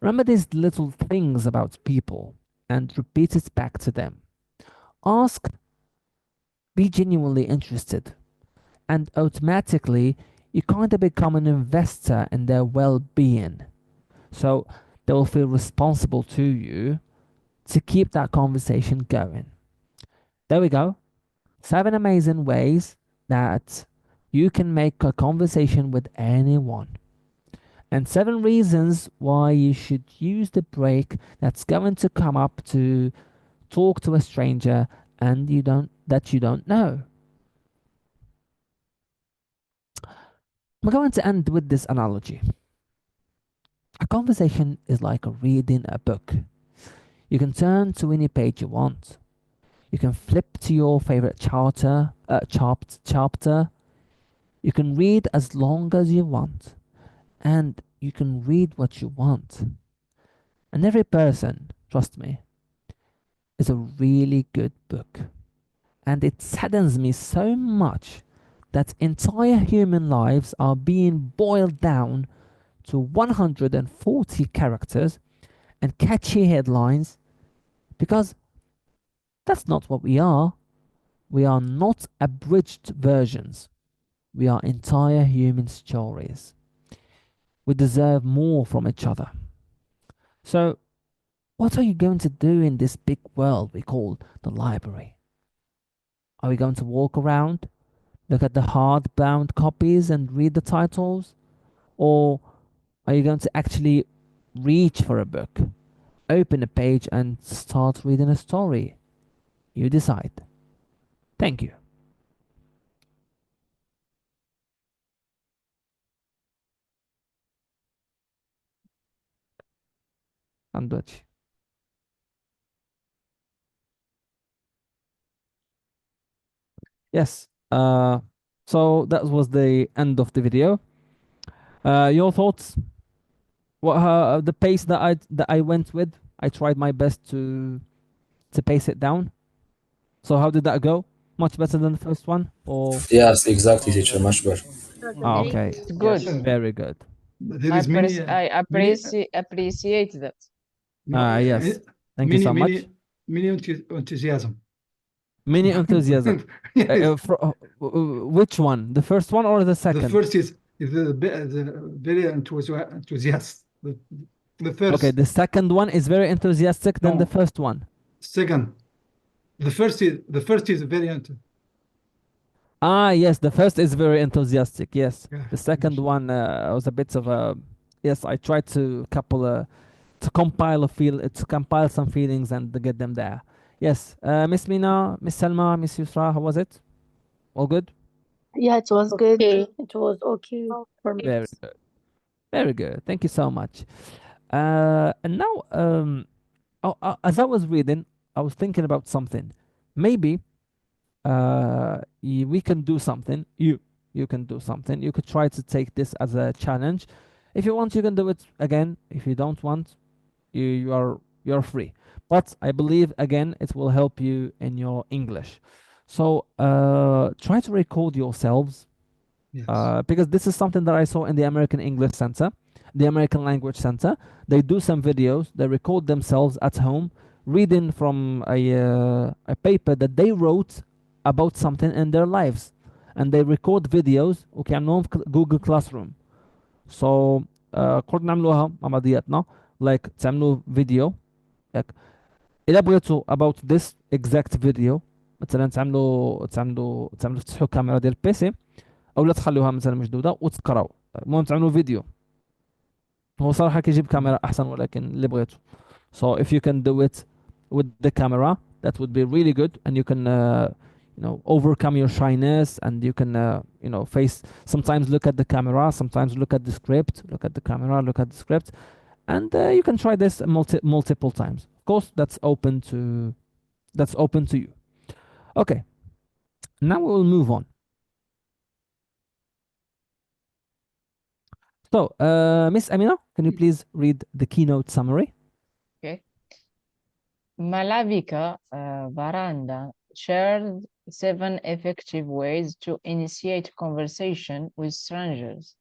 Remember these little things about people and repeat it back to them. Ask, be genuinely interested, and automatically you kind of become an investor in their well being. So they will feel responsible to you to keep that conversation going. There we go. 7 amazing ways that you can make a conversation with anyone. And 7 reasons why you should use the break that's going to come up to talk to a stranger and you don't know. I'm going to end with this analogy. A conversation is like reading a book. You can turn to any page you want. You can flip to your favorite chapter. You can read as long as you want, and you can read what you want. And every person, trust me, is a really good book. And it saddens me so much that entire human lives are being boiled down to 140 characters and catchy headlines, because that's not what we are. We are not abridged versions. We are entire human stories. We deserve more from each other. So, what are you going to do in this big world we call the library? Are we going to walk around, look at the hardbound copies and read the titles? Or are you going to actually reach for a book, open a page, and start reading a story? You decide. Thank you. Sandwich. Yes. So that was the end of the video. Your thoughts? What the pace that I went with? I tried my best to pace it down. So how did that go? Much better than the first one, or? Yes, exactly, teacher. Much better. It was a Ah, very okay, It's good good. Yes, video. very good. there is I many, appreciate that. no, Yes. Thank you so much. many enthusiasm. Mini enthusiasm. Yes, Which one? The first one or the the second? first is the very enthusiast. The Okay, first, the second one is very enthusiastic than the no, first one. second. The first is very Ah, yes, the first is very enthusiastic. Yes, yeah. the second one was a bit of a. Yes, I tried to couple to compile to compile some feelings and to get them there. Yes, Miss Mina, Miss Selma, Miss Yusra, how was it? All good? Yeah, it was good. Okay, it was okay for me. Very good. Very good. Thank you so much. And now, as I was reading, I was thinking about something. Maybe we can do something. You can do something. You could try to take this as a challenge. If you want, you can do it again. If you don't want, you're free. But I believe again it will help you in your English. So try to record yourselves, Yes. because this is something that I saw in the American English Center, the American Language Center. They do some videos. They record themselves at home reading from a paper that they wrote about something in their lives, and they record videos وكأنهم في Google Classroom. So قلنا نعملوها مع بعضياتنا, like تعملوا فيديو, like إذا بغيتوا about this exact video, مثلا تعملوا تفتحوا كاميرا ديال البيسي, او لا تخلوها مثلا مشدوده وتقراو. المهم تعملوا فيديو. هو صراحه كيجيب كاميرا احسن, ولكن اللي بغيتو. So if you can do it with the camera, that would be really good, and you can overcome your shyness, and you can face, sometimes look at the camera, sometimes look at the script, look at the camera, look at the script, and you can try this multiple times. Of course, that's open to you. Okay, now we will move on. So, Miss Amina, can you please read the keynote summary? Okay. Malavika Varanda shared 7 effective ways to initiate conversation with strangers,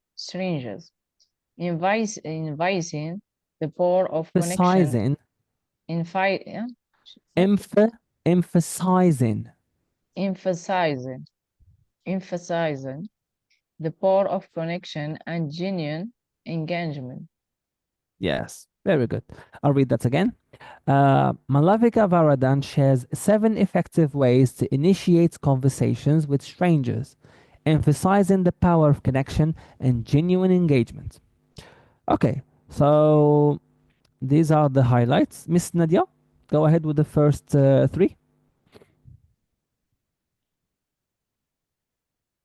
inviting the power of connection, Emphasizing, yeah? emphasizing. emphasizing the power of connection and genuine engagement. Yes, very good. I'll read that again. Malavika Varadan shares 7 effective ways to initiate conversations with strangers, emphasizing the power of connection and genuine engagement. Okay, so these are the highlights. Miss Nadia, go ahead with the first 3.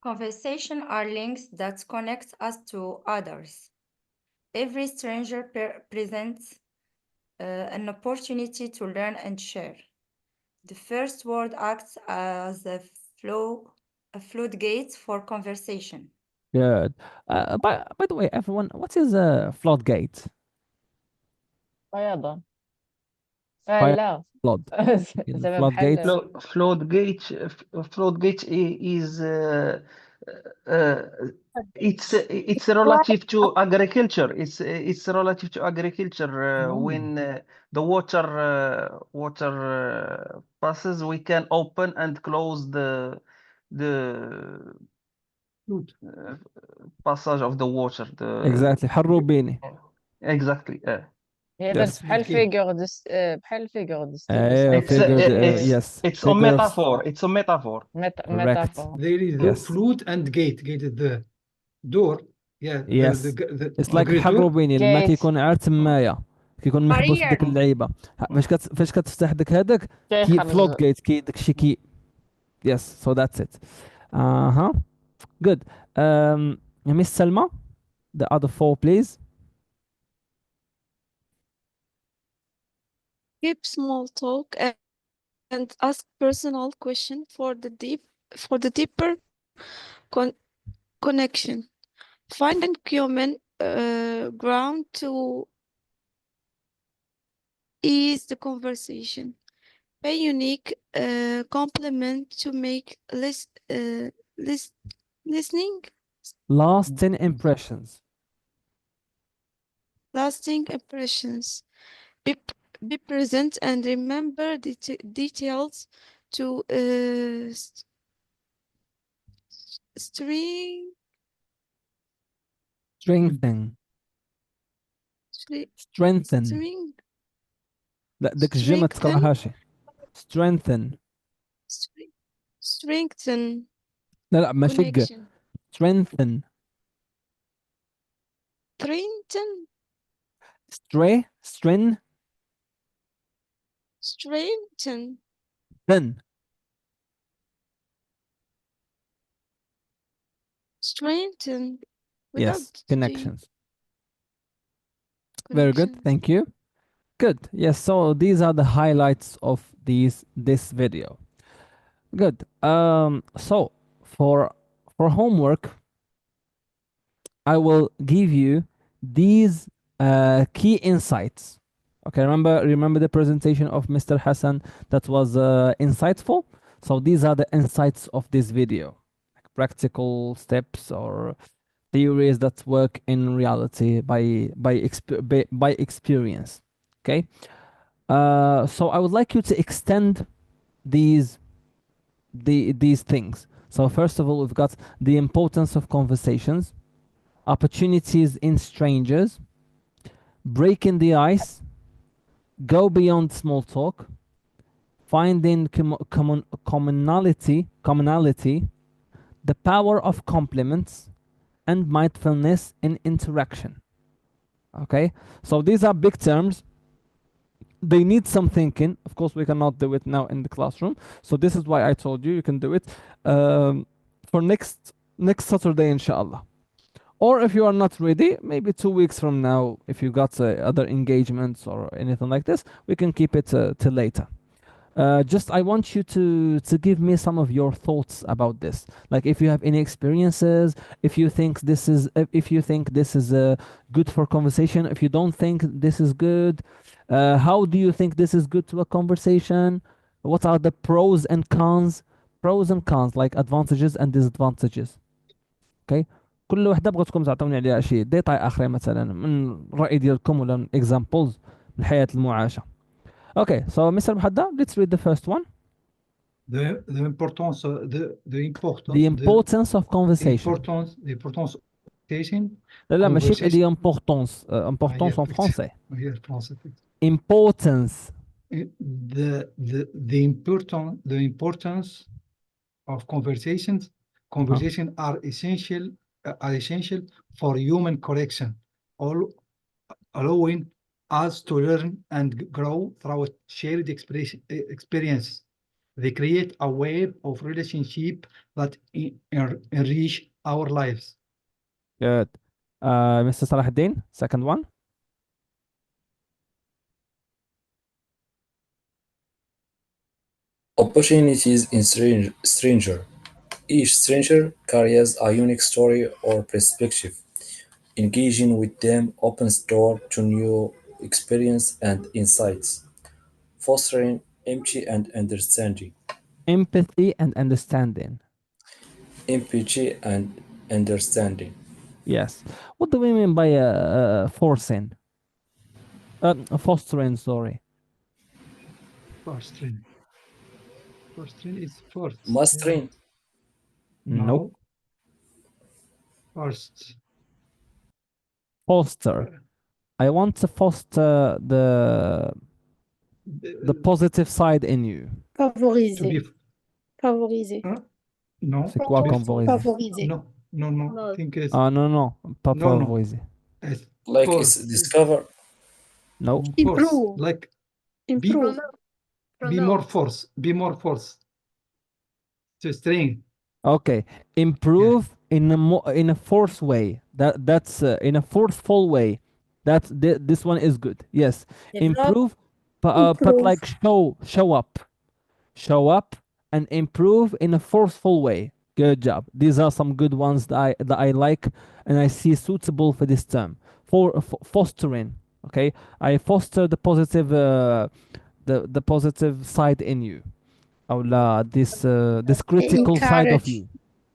Conversation are links that connect us to others. Every stranger presents an opportunity to learn and share. The first word acts as a floodgate for conversation. Good. By the way, everyone, what is a floodgate? بياضة Fire لا flood. In زعما floodgates. بحال Floatgate is uh, it's relative to agriculture. It's relative to agriculture. When the water passes, we can open and close the Good. passage of the water. Exactly. حروبيني. Exactly. هي درت Yes. بحال Okay. بحال فيغور دو ستيل It's figured. صافي Yes. it's a Figure of metaphor. It's a metaphor. correct. ميتافور. There is the Yes. flute and gate. Gate is the door. Yeah. Yes. It's like great door. حروبيني لما جايت كيكون عار تمايا كيكون محبوس في Barrier. ديك اللعيبه فاش كتفتح ديك هذاك كي فلوت كيخرج. جيت كي داكشي كي yes so that's it good Miss Selma the other four please. Keep small talk and ask personal question for the deeper connection. Find common ground to ease the conversation. Pay unique compliment to make listening Lasting impressions. lasting impressions. Be, be present and remember details to string strengthen string strengthen لا داك الجي ما تقراهاش strengthen strengthen لا ماشي ق connection. strengthen Strengthen strengthen strengthen then strengthen yes without G. connections. Very good, thank you. Good. Yes, so these are the highlights of this video. Good. So for homework, I will give you these key insights. Okay, remember the presentation of Mr. Hassan that was insightful. So these are the insights of this video, like practical steps or theories that work in reality by experience. Okay. So I would like you to extend these these things. So first of all, we've got the importance of conversations, opportunities in strangers, breaking the ice, go beyond small talk, finding commonality, the power of compliments, and mindfulness in interaction. Okay, so these are big terms. They need some thinking. Of course, we cannot do it now in the classroom. So this is why I told you can do it for next Saturday, inshallah. Or if you are not ready, maybe 2 weeks from now, if you got other engagements or anything like this, we can keep it till later. Just I want you to give me some of your thoughts about this. Like if you have any experiences, if you think this is good for conversation, if you don't think this is good, how do you think this is good to a conversation? What are the pros and cons? Pros and cons, like advantages and disadvantages. Okay. كل وحده بغيتكم تعطوني عليها شي ديتاي اخرين مثلا من الراي ديالكم ولا من examples من الحياه المعاشه. Okay, so Mr. Muhadda, let's read the first one. The importance The importance of conversation. the importance of conversation. لا لا ماشي Conversation. دي importance importance en français. Here, français. Importance. The importance of conversations. Conversations are essential for human connection, allowing us to learn and grow through shared experience. They create a web of relationship that enrich our lives. Good. Mr. Salahuddin, second one. Opportunities in stranger. Each stranger carries a unique story or perspective. Engaging with them opens door to new experience and insights, fostering empathy and understanding. Empathy and understanding. empathy and understanding. Yes. What do we mean by forcing? Fostering, sorry. Fostering. Fostering is forced. Mastering. Nope. No. Forced. Foster. I want to foster the positive side in you. To Favoriser. be. Favoriser. Hein? No. C'est To quoi be. favoriser? Favoriser. No. No. No. I No, think it's Ah non, non, pas no. No. favoriser. It's Like forced. it's discover. No. Force. Improve. Like be Improve. be more force. Be more force. To string. Okay. Improve in a force way. That's in a forceful way. This one is good. Yes. Develop. Improve, but Improve. like show up and improve in a forceful way. Good job. These are some good ones that I like and I see suitable for this term. For fostering, okay? I foster the positive the positive side in you. أو لا, this critical side of Encourage. you.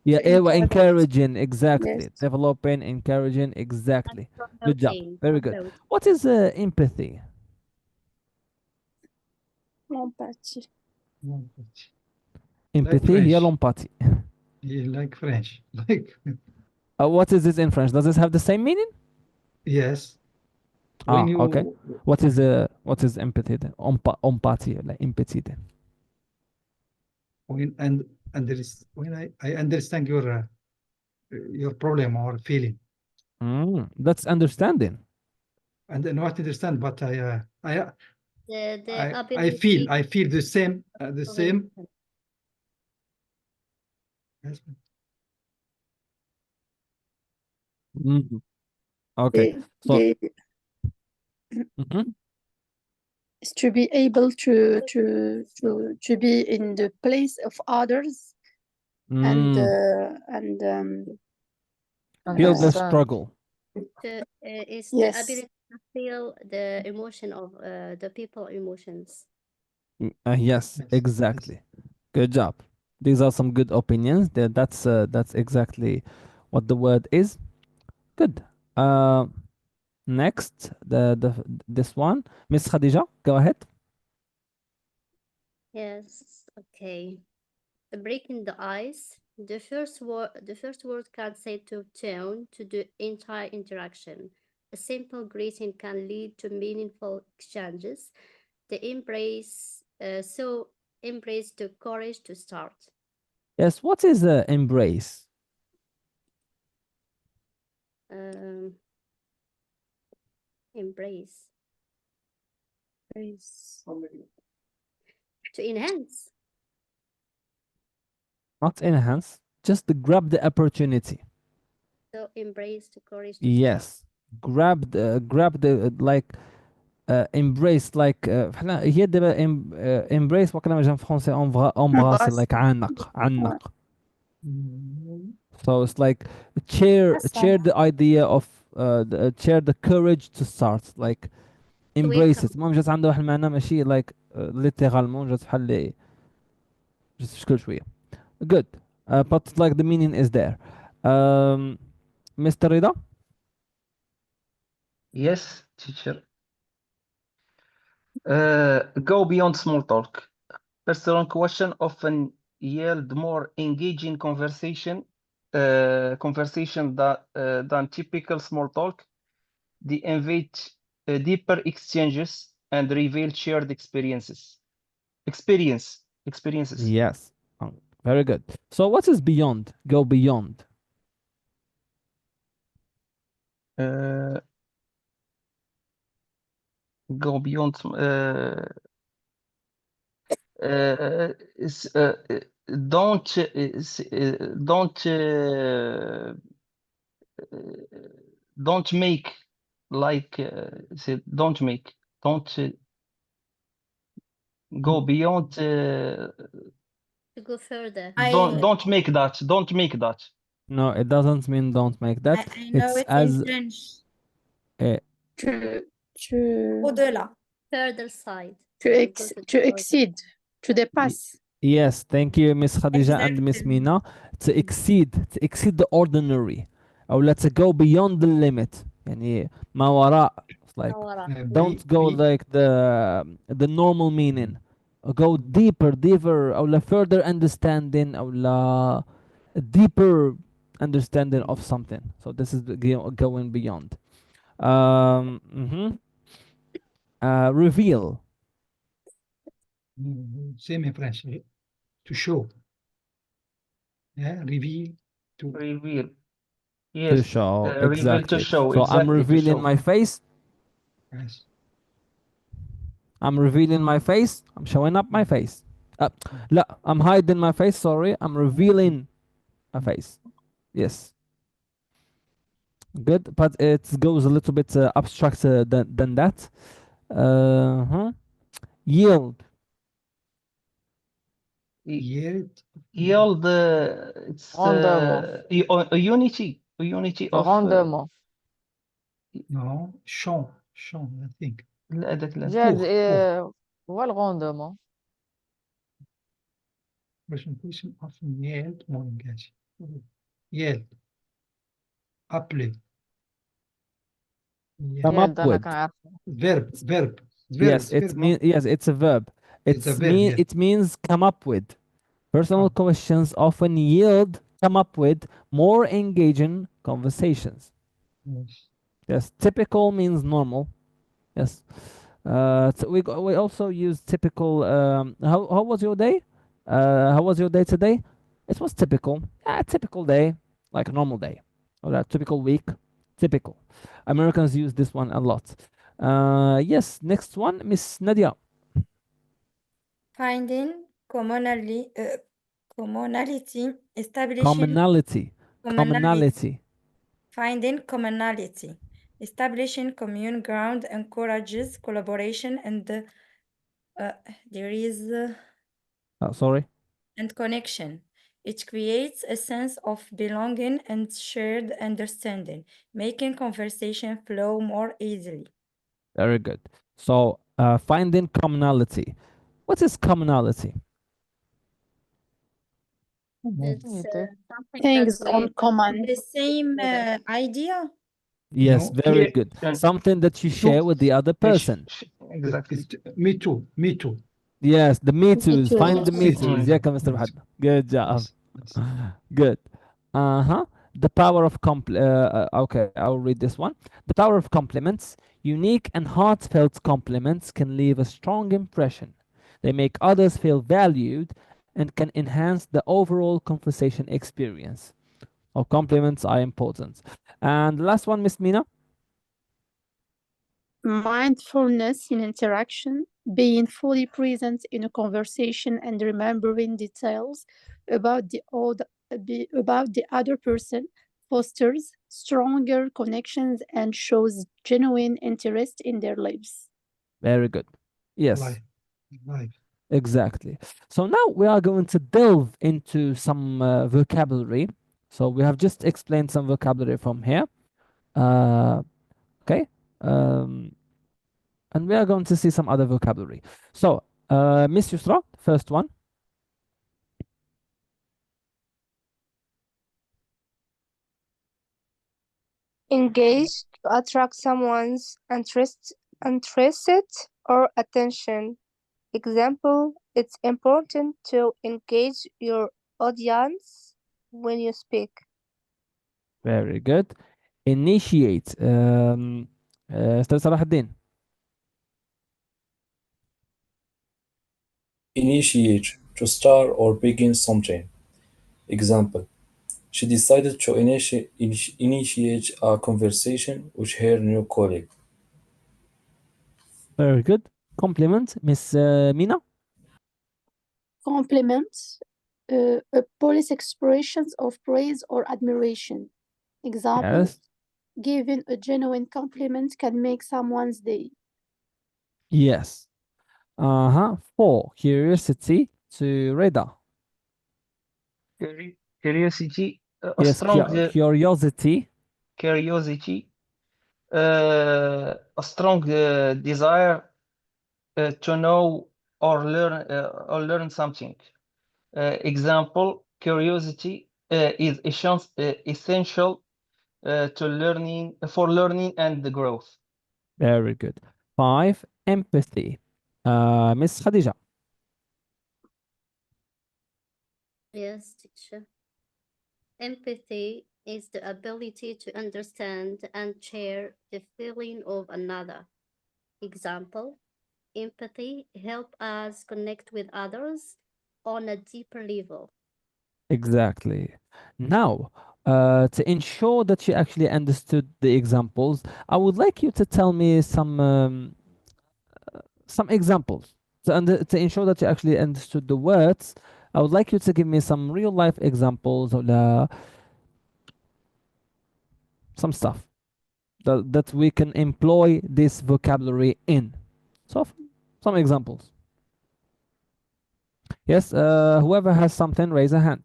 Yeah, To encourage. encouraging, exactly. Yes. Developing, encouraging, exactly. Good job. promoting, Very good. promote. What is empathy? Empathie. Empathy هي French. l'empathie. Yeah, like French. Like What is this in French? Does this have the same meaning? yes. Ah, When okay. you What is empathy then? Empathie, like empathy then. when I understand your problem or feeling, That's understanding. and not understand, but The I feel ability the same to same. listen. Yes. Mhm. Okay. The, So, the, mhm. is to be able to be in the place of others and Mm, feel their Understand. struggle. Is the yes. ability to feel the emotion of the people emotions. Yes, Yes. exactly. Good job. These are some good opinions. That's exactly what the word is. Good. Next, the this one, Miss Khadija, go ahead. Yes, okay. Breaking the ice. The first word can set to tone to the entire interaction. A simple greeting can lead to meaningful exchanges. So embrace the courage to start. Yes. What is embrace? Um, embrace Yes. to enhance. Not enhance. Just grab the opportunity. So embrace the courage to start. Yes. Grab the like embrace like هي دابا embrace وكلام جا فرونسي embrasser Embrace. like عنق Ouais. so it's like share أسفل. the idea of share the courage to start like embrace Welcome. it المهم جات عنده واحد المعنى ماشي like ليترالمون جات بحال لي جات في شكل شويه good but like the meaning is there Mr. Rida. Yes, teacher. Go beyond small talk. Personal question often yield more engaging conversation than typical small talk. They invite deeper exchanges and reveal shared experiences. Yes. Very good. So what is beyond? Go beyond. Uh, go beyond. Is, don't don't don't make like don't make don't go beyond. To go further. Don't make that. No, it doesn't mean don't make that. I know It's it in as French. To Au-delà. Further side. to Go exceed. To y- dépasse. Yes, thank you, Miss Khadija and Miss Exactly. Mina. To exceed the ordinary. Or let's go beyond the limit. يعني ما وراء. It's like Nawara. don't go like the normal meaning. Go deeper or further understanding or a deeper understanding of something. So this is going beyond. Mhm. Reveal. Same in French. To show. Yeah, reveal. To Reveal. To Yes. show, Reveal to exactly. show. So I'm Exactly, to revealing show. my face. yes. I'm revealing my face. I'm showing up my face. لا, I'm hiding my face. Sorry, I'm revealing my face. Yes, good. But it goes a little bit abstract than that. Huh. Yield. Yield. Yield. It's Rendement. a unity. A unity of. Rendement. No, champ, I think. الأداة لا. جاد Pour. هو الغوندومون. Presentation of yield or engage. Yield. Appeler. Come up يالد أنا with. كنعرفو. Verb. Yes, Verb, no? yes, it's a verb. It's a verb, yeah. It means come up with. Personal Come. questions often yield come up with more engaging conversations. Yes. Yes, typical means normal. Yes. So we also use typical. How was your day? How was your day today? It was typical. Typical day, like a normal day, or a typical week. Typical. Americans use this one a lot. Yes. Next one, Miss Nadia. Finding commonality, establishing Commonality. commonality, Commonality. finding commonality, establishing common ground encourages collaboration and there is Sorry. and connection. It creates a sense of belonging and shared understanding, making conversation flow more easily. Very good. So finding commonality. What is commonality? It's Unité. something that Things on we common. The same together. idea. Yes, No. very Yeah. good. And Something that you share with the other person. exactly. It's me too. Me too. Yes, the me Me too's. Find too. the me Me too. too's. Mm. Yeah, Mr. Yes. Muhammad. Good job. Yes. Yes. Good. Uh-huh. The power of okay, I'll read this one. The power of compliments. Unique and heartfelt compliments can leave a strong impression. They make others feel valued and can enhance the overall conversation experience. Or compliments are important. And the last one, Miss Mina. Mindfulness in interaction, being fully present in a conversation and remembering details about about the other person fosters stronger connections and shows genuine interest in their lives. Very good. Yes. Life. Life. Exactly. So now we are going to delve into some vocabulary. So we have just explained some vocabulary from here. Okay. Um, and we are going to see some other vocabulary. So, Miss Yusra, first one. Engage to attract someone's interest or attention. Example, it's important to engage your audience when you speak. Very good. Initiate. Ustaz Salahuddin. Initiate, to start or begin something. Example, she decided to initiate a conversation with her new colleague. Very good. Compliment, Miss Mina. Compliments, police expressions of praise or admiration. Example, Yes. giving a genuine compliment can make someone's day. Yes. Uh-huh. Four. Curiosity to radar. Curiosity, a Yes. strong Curiosity. curiosity, a strong desire to know or learn something. Example, curiosity is essential to learning for learning and the growth. Very good. Five, empathy. Miss Khadija. Yes, teacher. Empathy is the ability to understand and share the feeling of another. Example, empathy help us connect with others on a deeper level. Exactly. Now, to ensure that you actually understood the examples, I would like you to tell me some examples. To ensure that you actually understood the words, I would like you to give me some real life examples of some stuff that we can employ this vocabulary in. So, some examples. Yes, whoever has something, raise a hand.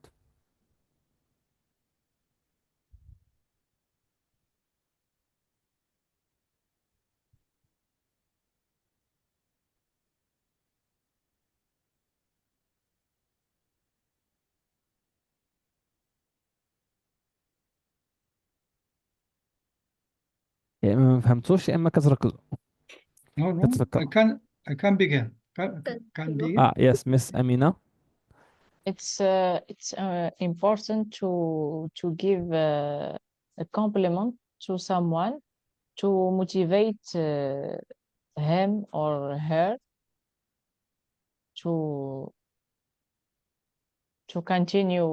يا اما ما فهمتوش يا اما كتركزوا No, no, كتفكروا. I can begin. Can begin. Yes, Miss Amina. It's important to give a compliment to someone to motivate him or her to continue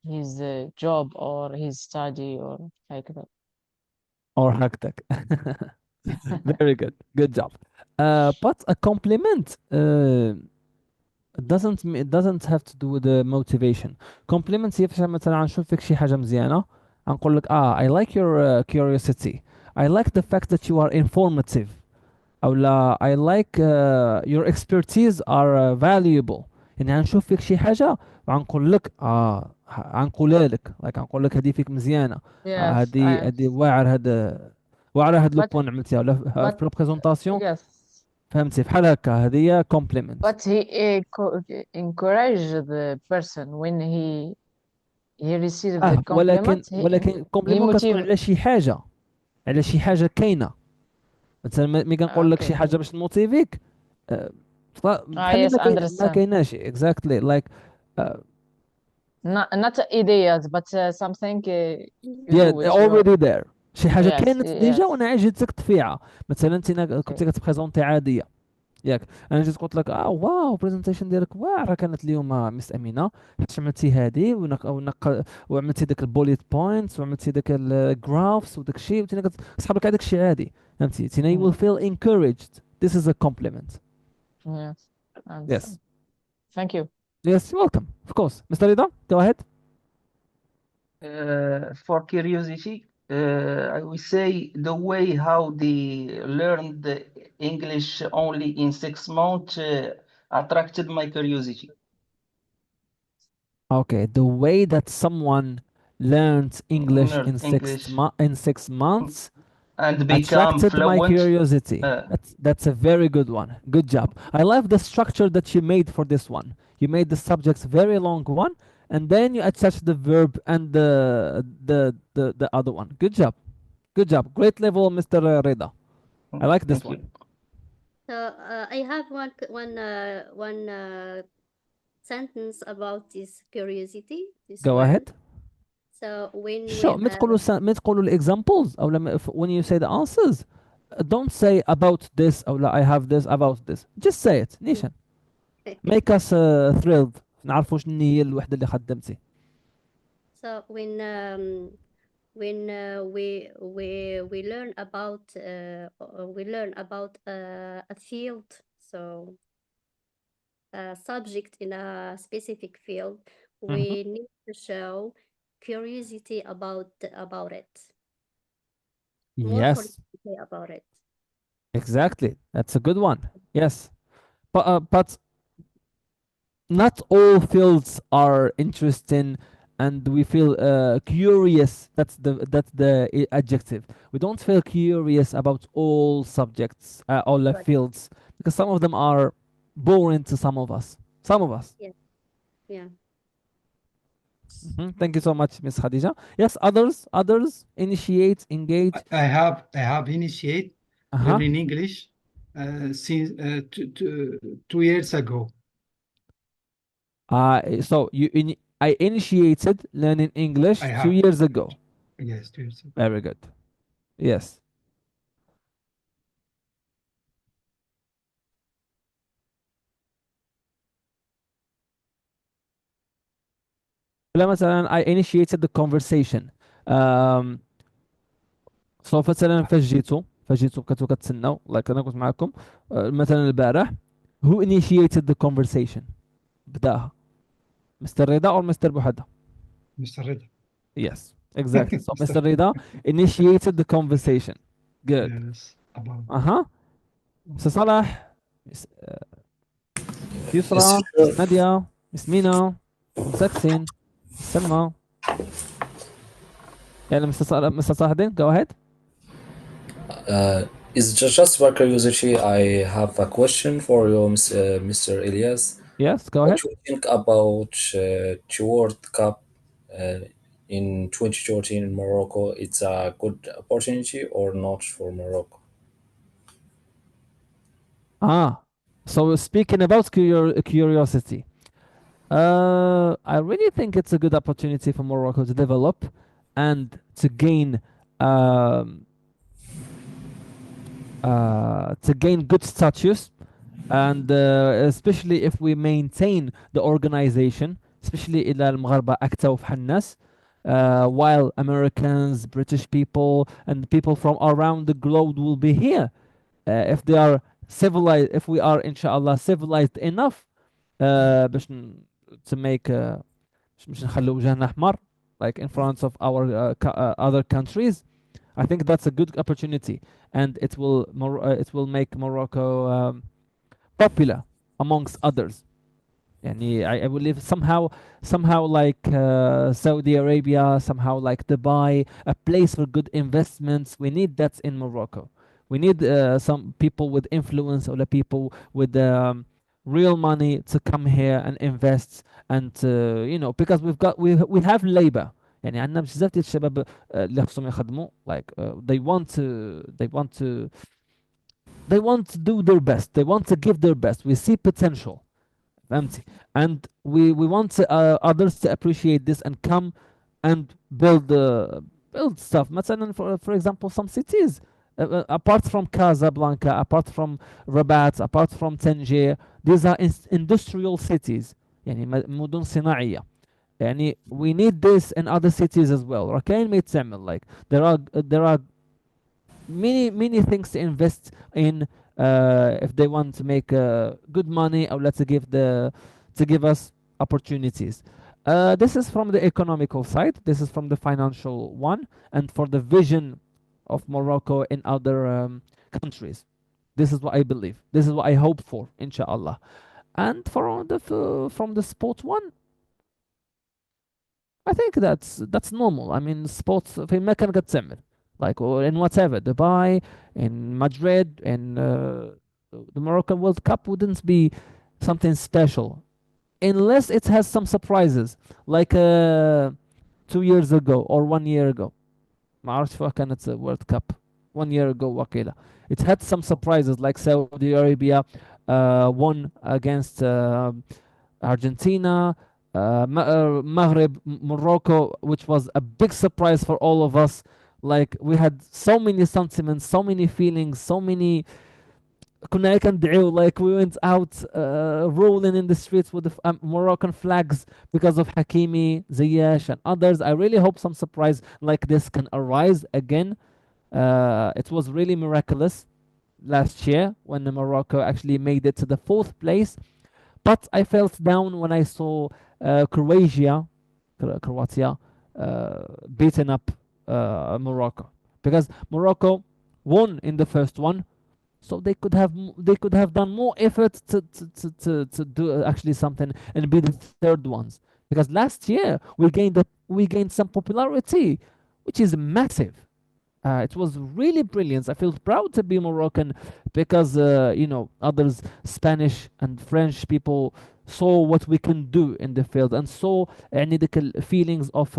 his job or his study or like that. Or هكتك. Very good. Good job. But a compliment it doesn't have to do with the motivation. Compliments يفشل مثلا نشوف فيك شي حاجة مزيانة نقول لك I like your curiosity. I like the fact that you are informative. أو لا I like your expertise are valuable. يعني هنشوف فيك شي حاجة وعنقول لك عنقولها لك عنقول لك هذه فيك مزيانة. Yes, هذه واعر هذا واعر هاد لو but بوين عملتيها ولا في but لو بريزونطاسيون yes, فهمتي بحال هكا هذه كومبليمنت. but he encourage the person when he received the ولكن compliment. He كومبليمون كتكون motive. على شي حاجة على شي حاجة كاينة. مثلا ملي كنقول لك شي Okay. حاجة باش تموتيفيك بحال Yes, ما understand. كايناش exactly like Not ideas, but something you yeah do with your. already there. شي حاجة Yes, كانت ديجا yes. وانا عايز جيتك تفيعها. مثلا انت Okay. كنت كتبريزونتي عادية ياك انا جيت قلت لك واو بريزنتيشن ديالك واعره كانت اليوم مس امينه حيت عملتي هذه وعملتي داك البوليت بوينتس وعملتي داك الجرافس وداك الشيء وتينا كتسحب لك هذاك الشيء عادي فهمتي تينا you will feel encouraged. This is a compliment. Yes, Yes. understand. Thank you. Yes, you're welcome. Of course. Mr. Rida, go ahead. For curiosity, I will say the way how they learned the English only in 6 months attracted my curiosity. Okay, the way that someone learns English Learned in English in 6 months and become attracted my fluent. curiosity. That's a very good one. Good job. I love the structure that you made for this one. You made the subjects very long one, and then you attach the verb and the other one. Good job. Good job. Great level, Mr. Reda. I like this Thank one. you. So I have one sentence about this curiosity, this Go word. ahead. So when we Sure. ما تقولوا الexamples أو when you say the answers, don't say about this أو لا I have this about this. Just say it. نيشان. Make us thrilled. نعرفوا شنو هي الوحدة اللي خدمتي. So when we learn about a field, so a subject in a specific field, we need to show curiosity about it, more Yes, curiosity about it. exactly. That's a good one. Yes, but not all fields are interesting, and we feel curious. That's the adjective. We don't feel curious about all subjects, all the Right. fields, because some of them are boring to some of us. Some of us. Yes. Yeah. Thank you so much, Miss Khadija. Yes, others initiate, engage. I have initiated Uh-huh. learning English since 2 years ago. So I initiated learning I English two have, years ago. yes, 2 years ago. Very good. Yes. لا مثلا I initiated the conversation. um, سو مثلا فجيتو كنتو كتسناو لايك انا كنت معكم مثلا البارح. who initiated the conversation؟ بداها مستر رضا or مستر بوحدة؟ Mr. Reda. yes exactly, so Mr. Mr. رضا initiated the conversation. good. Yes, about اها. مس صلاح، مس Yes, يسرا، sure. مس نادية، مس مينا، مس أكسين، مس سلمى. يلا مستر صلاح الدين go ahead. Uh, it's just by curiosity. I have a question for you, Mr. Ilyas. yes go What ahead. do you think about the World Cup uh, in 2013 in Morocco? It's a good opportunity or not for Morocco? So speaking about curiosity, I really think it's a good opportunity for Morocco to develop and um, to gain good status, and especially if we maintain the organization, especially إلى المغاربة أكتوا في حناس, while Americans, British people, and people from around the globe will be here. If they are civilized, if we are inshallah civilized enough, باش to make مش نخلو وجهنا احمر like in front of our other countries. I think that's a good opportunity, and it will make Morocco popular amongst others. يعني I believe somehow like Saudi Arabia, somehow like Dubai, a place for good investments. We need that in Morocco. We need some people with influence or the people with real money to come here and invest, and because we have labor. يعني عندنا بزاف ديال الشباب اللي خصهم يخدموا like they want to do their best, they want to give their best. We see potential empty, and we want others to appreciate this and come and build stuff. مثلا for example some cities apart from Casablanca, apart from Rabat, apart from Tangier, these are industrial cities, يعني مدن صناعية. يعني we need this in other cities as well. ركاين ما يتعمل like there are many things to invest in if they want to make good money, or let's give to give us opportunities. This is from the economical side, this is from the financial one, and for the vision of Morocco in other countries. This is what I believe, this is what I hope for, inshallah. And from the sport one, I think that's normal. I mean, sports في ما كان قد تعمل like or in whatever Dubai, in Madrid, in the Moroccan World Cup wouldn't be something special unless it has some surprises like 2 years ago or 1 year ago. ما عرفت فيها كانت World Cup 1 year ago وقيلة. It had some surprises like Saudi Arabia won against Argentina, Maghreb, Morocco, which was a big surprise for all of us. Like we had so many sentiments, so many feelings, so many. كنا هيك ندعيو, like we went out rolling in the streets with the Moroccan flags because of Hakimi, Ziyech, and others. I really hope some surprise like this can arise again. It was really miraculous last year when Morocco actually made it to the fourth place, but I felt down when I saw Croatia, beaten up Morocco, because Morocco won in the first one, so they could have done more effort to do actually something and be the third ones. Because last year we gained some popularity, which is massive. It was really brilliant. I feel proud to be Moroccan because others, Spanish and French people, saw what we can do in the field, and saw يعني ديك feelings of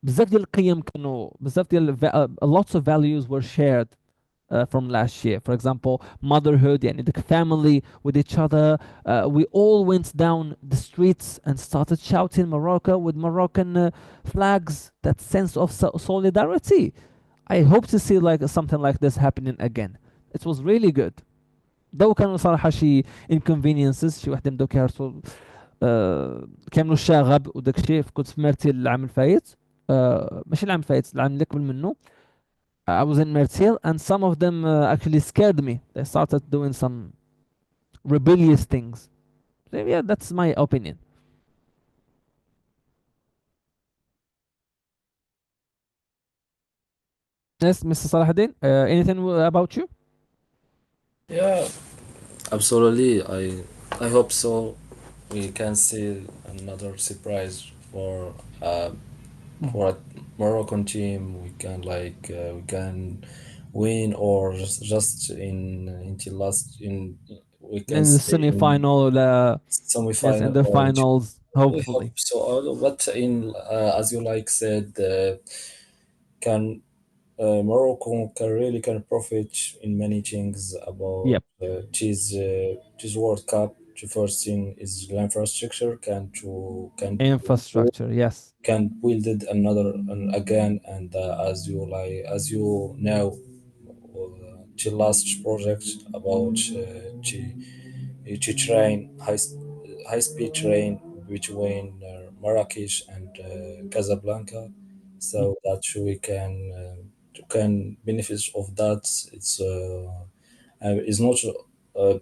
بزاف ديال القيم كانوا بزاف ديال lots of values were shared from last year. For example, motherhood, يعني the family with each other. We all went down the streets and started shouting Morocco with Moroccan flags. That sense of solidarity. I hope to see like something like this happening again. It was really good. though كانوا صراحة شي inconveniences، شي واحد بداو كيهرسوا كاملوا الشغب وداك الشيء. كنت في مرتي العام الفايت، ماشي العام الفايت، العام اللي قبل منه. I was in Mertil, and some of them actually scared me. They started doing some rebellious things. So, yeah, that's my opinion. Yes, Mr. Salahuddin, anything about you? Yeah, absolutely. I hope so. We can see another surprise for a Moroccan team. We can we can win, or just in until last in we can In the stay in semi-final, yes, in semi-final, the or finals, we hope hopefully. so. But in as you like said, can Morocco can really can profit in many things about Yep, this World Cup. The first thing is the infrastructure infrastructure, yes. can build it another and again, and as you know, the last project about the train high speed train between Marrakesh and Casablanca, Mhm. so that we can benefit of that. It's not uh,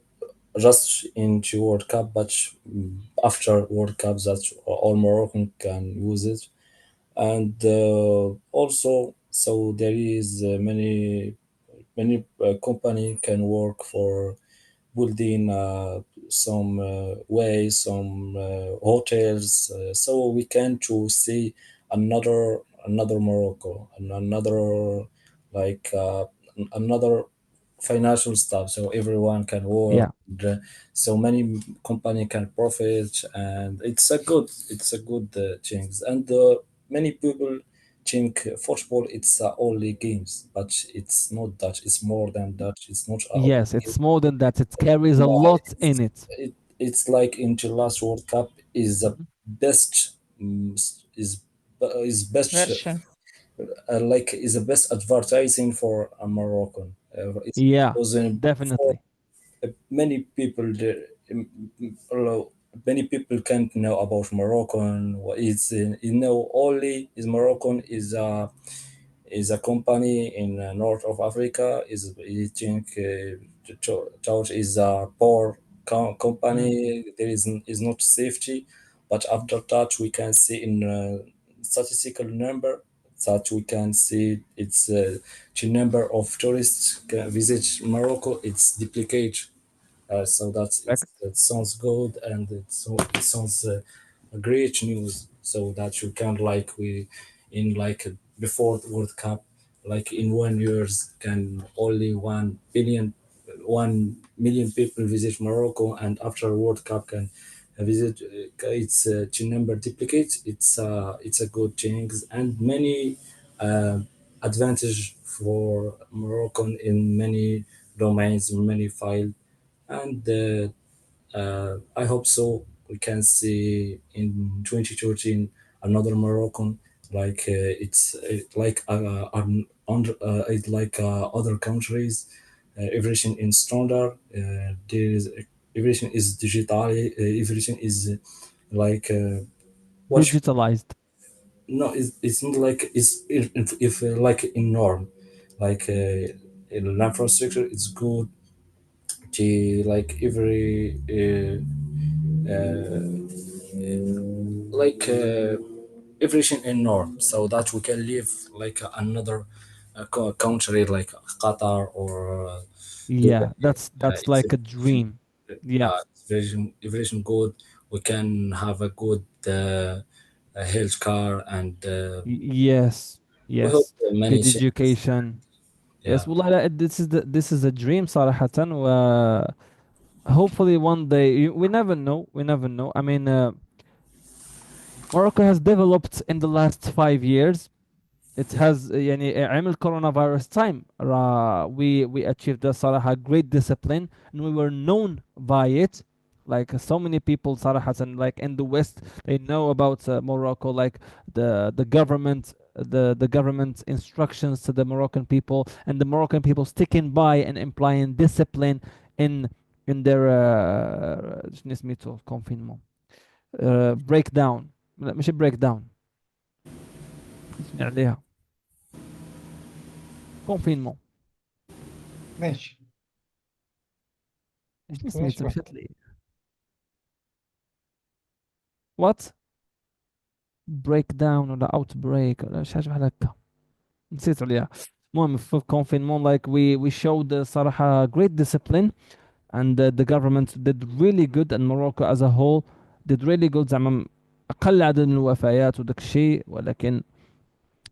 just into World Cup, but after World Cup that all Moroccan can use it. And also, so there is many company can work for building some ways, some hotels, so we can to see another Morocco and another like another financial stuff. So everyone can work. Yeah, So many company can profit, and it's a good things. And many people think football it's only games, but it's not that. It's more than that. It's not only yes, it's more than that. It carries a yeah, lot in it. it's like in the last World Cup is the Mhm. best is best version. like is the best advertising for a Moroccan. It's Yeah, because before definitely. many people many people can't know about Moroccan. What is you know only is Moroccan is a company in north of Africa. Is I think Touch is a poor Mm. company. There is not safety, but after that we can see in statistical number that we can see it's the number of tourists can visit Morocco. It's duplicate so Correct. that sounds good, and it sounds great news. So that you can like we in like before the World Cup, like in 1 years, can only 1 million people visit Morocco, and after World Cup can visit. It's to number duplicate. It's a good thing, and many uh, advantage for Moroccan in many domains, many files, and I hope so. We can see in 2013 another Moroccan like it's like under it like other countries. Everything in standard. There is everything is digital. Everything is like what you, Digitalized. no, it's not like it's if like in norm, like in infrastructure it's good. The like every like everything in norm, so that we can live like another country like Qatar or Dubai. Yeah, that's It's like a dream. Yeah. everything good. We can have a good health care, and Yes, we hope yes. many Good things. education. Yeah. Yes, والله لا, this is a dream صراحة. hopefully one day, we never know. We never know. I mean, Morocco has developed in the last 5 years. It has يعني عمل coronavirus time we achieved صراحة great discipline, and we were known by it. Like so many people صراحة, like in the West, they know about Morocco, like the government, the government instructions to the Moroccan people, and the Moroccan people sticking by and implying discipline in their شنو اسميتو confinement, breakdown. لا مش breakdown، اسمي عليها confinement. ماشي. شنو سميتها بالنسبة مشات لي. وات بريك داون ولا اوت بريك ولا شي حاجه بحال هكا، نسيت عليها. المهم في confinement, like we showed صراحه great discipline, and the government did really good, and Morocco as a whole did really good. زعما اقل عدد من الوفيات وداك الشيء، ولكن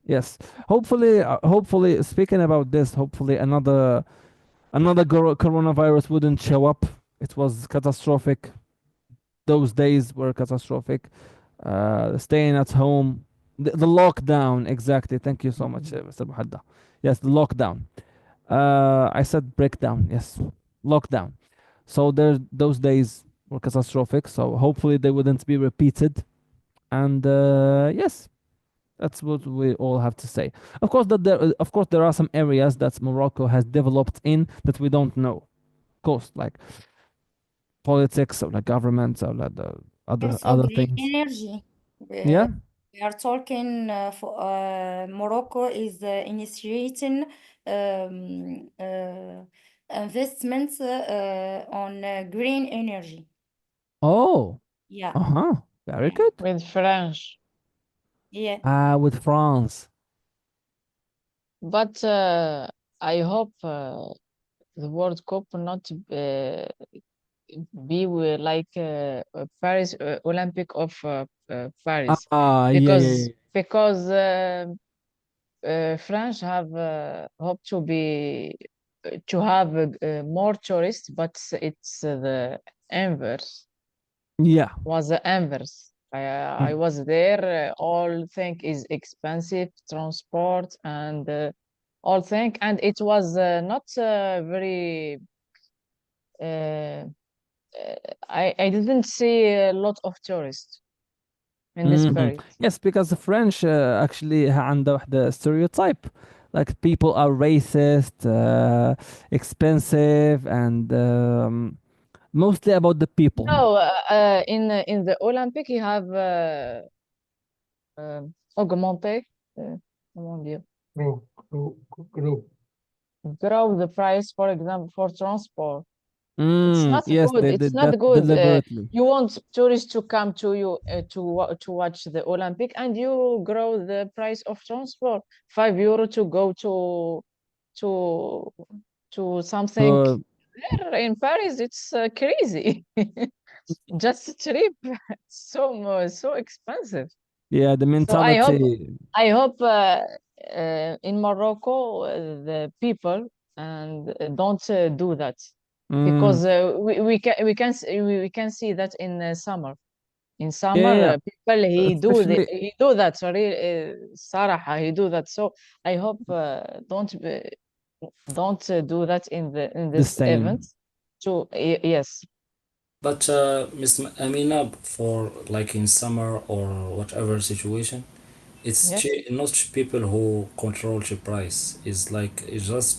yes, hopefully speaking about this, hopefully another coronavirus wouldn't show up. It was catastrophic. Those days were catastrophic. Staying at home, the lockdown, exactly. Thank you so much, Mr. Muhadda. Yes, the lockdown. I said breakdown. Yes, lockdown. So those days were catastrophic. So hopefully they wouldn't be repeated. And yes, that's what we all have to say. Of course, there are some areas that Morocco has developed in that we don't know. Of course, like politics or like governments or like the Yes, so other green things. energy. Yeah. We are talking for Morocco is initiating investments on green energy. Oh. Yeah, Uh-huh. Very yeah, good. with French. yeah. With France. But I hope the World Cup not be like Paris Olympic of Paris, Ah, yeah, yeah, because yeah. French have hope to be to have more tourists, but it's the inverse. Yeah. Was the inverse. I Mm. was there. All thing is expensive, transport and all thing, and it was not very. Uh, I didn't see a lot of tourists in this Mhm. period. Yes, because the French actually عنده واحدة stereotype, like people are racist, expensive, and mostly about the people. No, in the Olympic you have augmenté, comment dire, grow, grow. grow the price, for example, for transport. It's not Yes, good. they It's did not that good. deliberately. You want tourists to come to you to watch the Olympic, and you grow the price of transport €5 to go to something. So There in Paris, it's crazy. Just a trip, so expensive. yeah, the So mentality. I hope in Morocco the people and don't do that, Mm, because we can see that in summer. In yeah, yeah, summer, yeah. people Especially he do that. Sorry, Sarah, he do that. So I hope don't do that in the this event. same. So yes, But Miss Amina, for like in summer or whatever situation, it's yes, not people who control the price. It's like it's just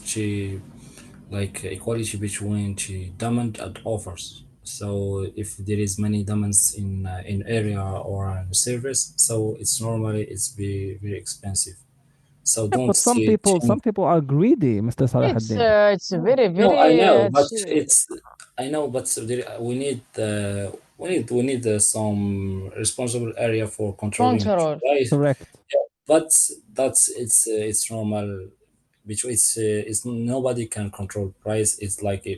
like equality between the demand and offers. So if there is many demands in area or in service, so it's normally it's be very expensive. So Yeah, don't but see change. some people are greedy, Mr. Salahuddin. it's very No, I very know, but it's I know, but there, we need some responsible area for controlling control. price. Correct. But that's it's normal. Which it's nobody can control price. It's like a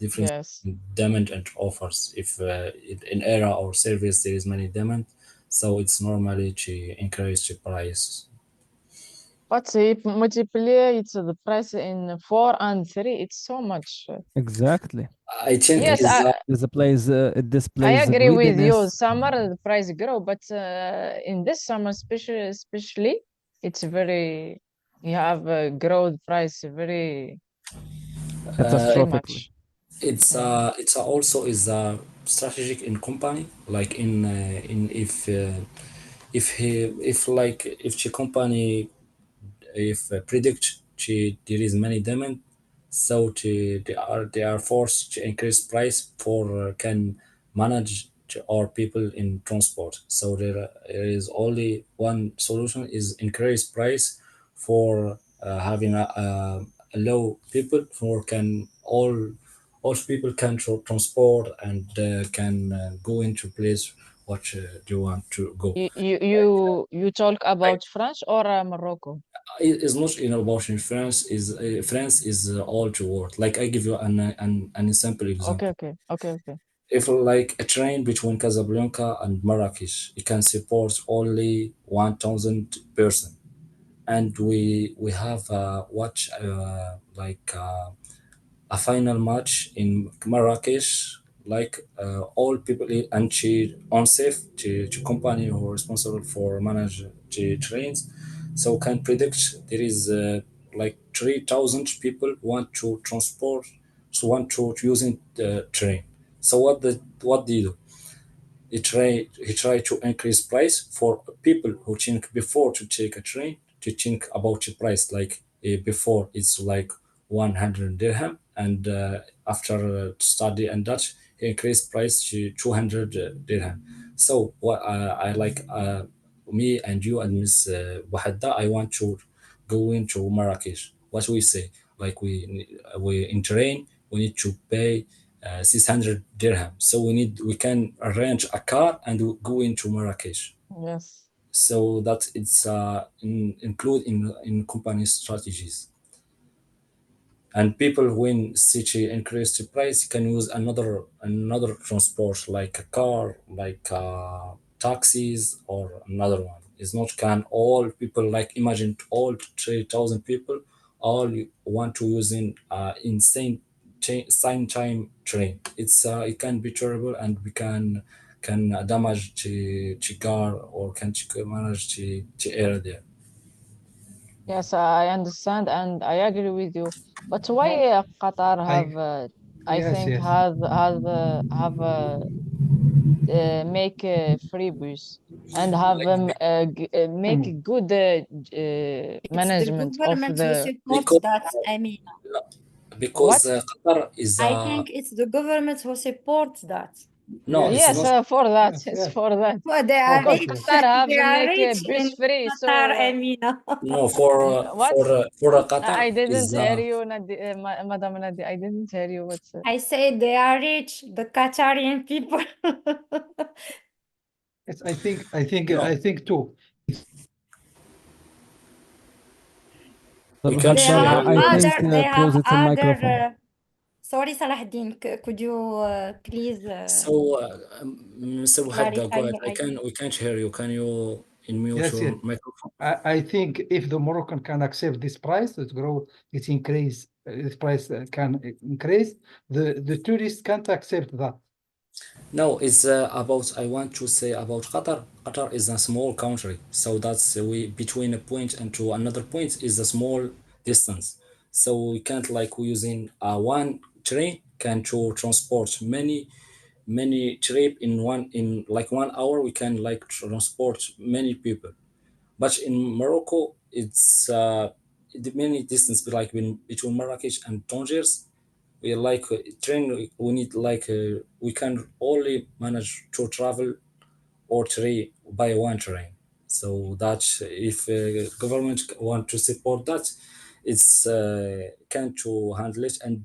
difference Yes. in demand and offers. If in area or service there is many demand, so it's normally to increase the price. But if multiply it's the price in 4 and 3, it's so much. Exactly. I think Yes, is This is a place. It I displays the agree with you. greediness. Summer the price grow, but in this summer, especially, it's very you have growth price very Catastrophically. much. Yeah. it's also is strategic in company, like in if he if like if the company if predict there is many demand, so they are forced to increase price for can manage our people in transport. So there is only one solution is increase price for having a low people for can all people can transport and can go into place what they want to go. You talk Like about France or Morocco? it's not about in France is all to world. Like I give you an simple Okay, example. okay, okay, okay. If like a train between Casablanca and Marrakesh, it can support only 1,000 person, and we have watch a final match in Marrakesh, like all people and she on safe to company who are responsible for manage the trains. So can predict there is like 3,000 people want to transport, so want to using the train. So what do you do? He try to increase price for people who think before to take a train to think about the price like before it's like 100 dirham and after study and that he increased price to 200 dirham. So what I like me and you and Miss Wahada, I want to go into Marrakesh. What we say, like we in train we need to pay 600 dirham. So we can arrange a car and we go into Marrakesh. Yes. So that it's include in company strategies. And people when city increase the price can use another transport like a car, like taxis or another one. It's not can all people like imagine all 3,000 people all want to using insane same time train. It can be terrible and we can damage the car or can manage the air there. Yes, I understand and I agree with you. But why No, Qatar I have, I yes, think, yes. make free bus and have Like make Mm. good It's the management of government who the supports because that, I mean. because what? Qatar is I think it's the government who supports that. no, Yes, it's Yes, not. for that, yes, it's yes. for that. Well, they For are Because that, rich. yes. Qatar have They are make rich bus in free, Qatar, so Amina. No, for what? Qatar I didn't is hear you, Madam Nadi. I didn't hear you. What's I say they are rich, the Qatarian people. Yes, I think no. I think too. We طب can't They Haddad, share have I your. other, think they have closer to the other. microphone. Sorry, Salahuddin, could you please So, Mr. Wahadda, clarify go ahead. your I idea? can. We can't hear you. Can you unmute Yes, yes. your microphone? I think if the Moroccan can accept this price, it increase, this price can increase, the tourists can't accept that. No, it's about. I want to say about Qatar. Qatar is a small country, so that's we between a point and to another point is a small distance. So we can't like we using one train can to transport many trip in in like 1 hour. We can like transport many people. But in Morocco, it's the many distance like between Marrakesh and Tangiers. We like train. We need like we can only manage to travel or three by one train. So that if government want to support that, it's can to handle it, and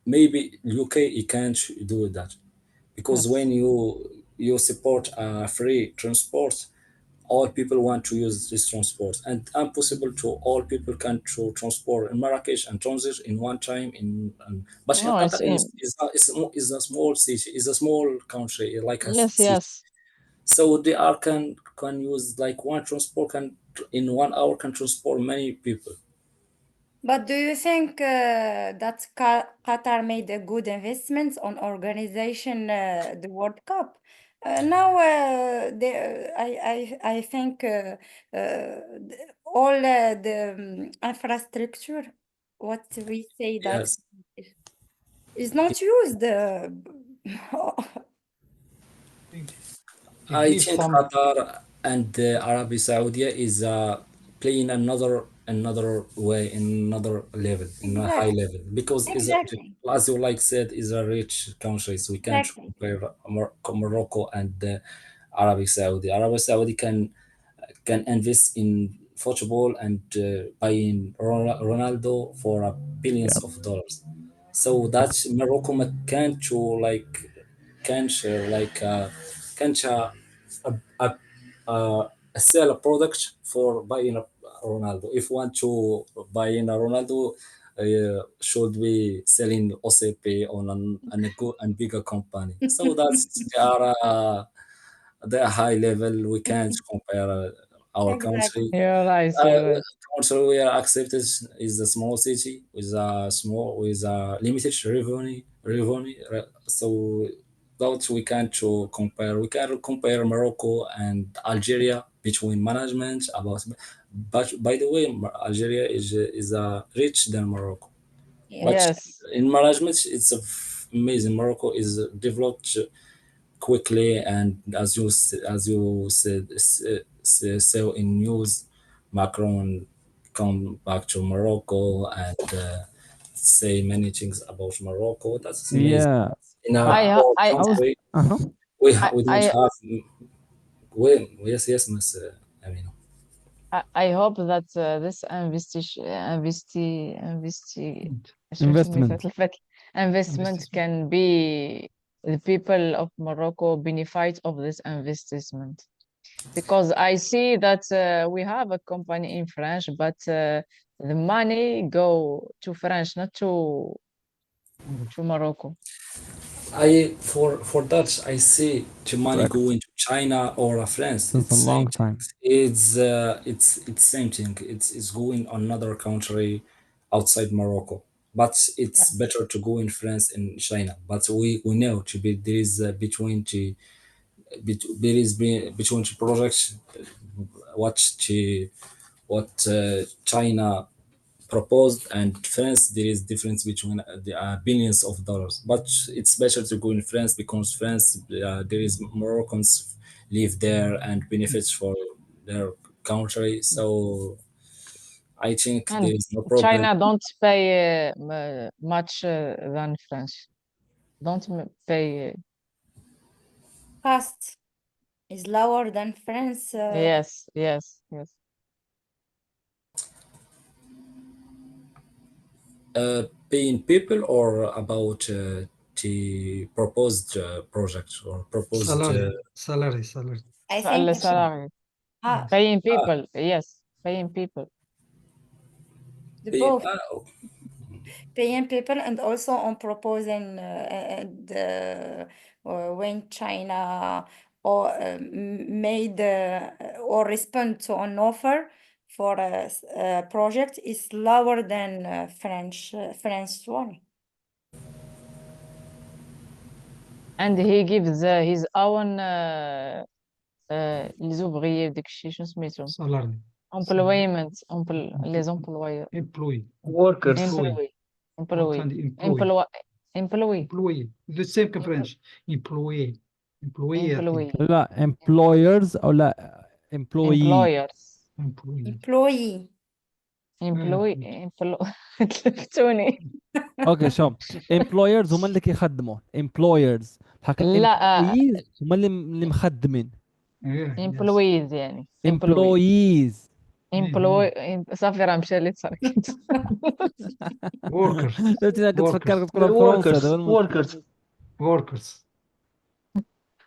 maybe UK it can't do that because yes? when you support free transport, all people want to use this transport and impossible to all people can to transport in Marrakesh and transit in one time but in No, it's Qatar in. is a small city, is a small country like a Yes, city. yes. So they are can can use like one transport can in 1 hour can transport many people. But do you think that Qatar made a good investments on organization the World Cup? Now, I think all the infrastructure, what we say that Yes, is not used. It I gives think some Qatar and Arabi Saudi is playing another way, in another level, in a high Exactly, level, because is a, exactly, as you like said, is a rich countries. We can't exactly. compare Morocco and Arabi Saudi. Arabi Saudi can invest in football and buying Ronaldo for billions Yep. of dollars. So that's Morocco can't to like can't like can't a, sell a product for buying a Ronaldo. If want to buy in a Ronaldo, should be selling OCP on a good and bigger company. So that's they are high level. We can't compare our Exactly. country. You're right. Uh, You're right. Country we are accepted is a small city with a limited revenue. So that we can't to compare. We can compare Morocco and Algeria between management about. But by the way, Algeria is rich than Morocco. But Yes. Yes. in management, it's amazing. Morocco is developed quickly, and as you said, saw in news, Macron come back to Morocco and say many things about Morocco. That's amazing. Yeah. In a I, I, ho- poor I was. country, Uh-huh. we don't I, have. Yes, Miss. I mean, I hope that this شو سميتها Investment. تلفت investment investment. can be the people of Morocco benefit of this investment, because I see that we have a company in France, but the money go to France, not to Morocco. I for that I see the money Correct. going to China or France. Since a It's same long thing. time. It's same thing. It's going another country outside Morocco. But it's Yes. better to go in France and China. But we know to be there is there is between the projects what what China proposed and France, there is difference between the billions of dollars. But it's better to go in France because France, there is Moroccans live there and benefits for their country. So I think there And is no problem. China don't pay much than France. Don't pay. Cost is lower than France. Yes, yes, yes. Paying people or about the proposed project or proposed. Salary. I think Salary. half Paying Ah, people. Yes, paying people. the pay, both paying people and also on proposing when China or made or respond to an offer for a project is lower than French one. And he gives his own les ouvriers وداك الشيء شنو سميتو Salary. employment les employeurs Employee. Workers. Employee. employee How employee can the employee? employee Employee. The same in French. Employee. Employee, I think. employee لا employers او لا employee. employers Employee. Employee. employee تلفتوني. اوكي شوف employers هما اللي كيخدموا employers بحال لا employees هما اللي مخدمين Yeah, yes. employees يعني employee employees. employ صافي راه مشى لي تسركت. Workers. فهمتي Workers. كتفكر تقولها بالفرنسي هذا هو المشكل. workers. Workers.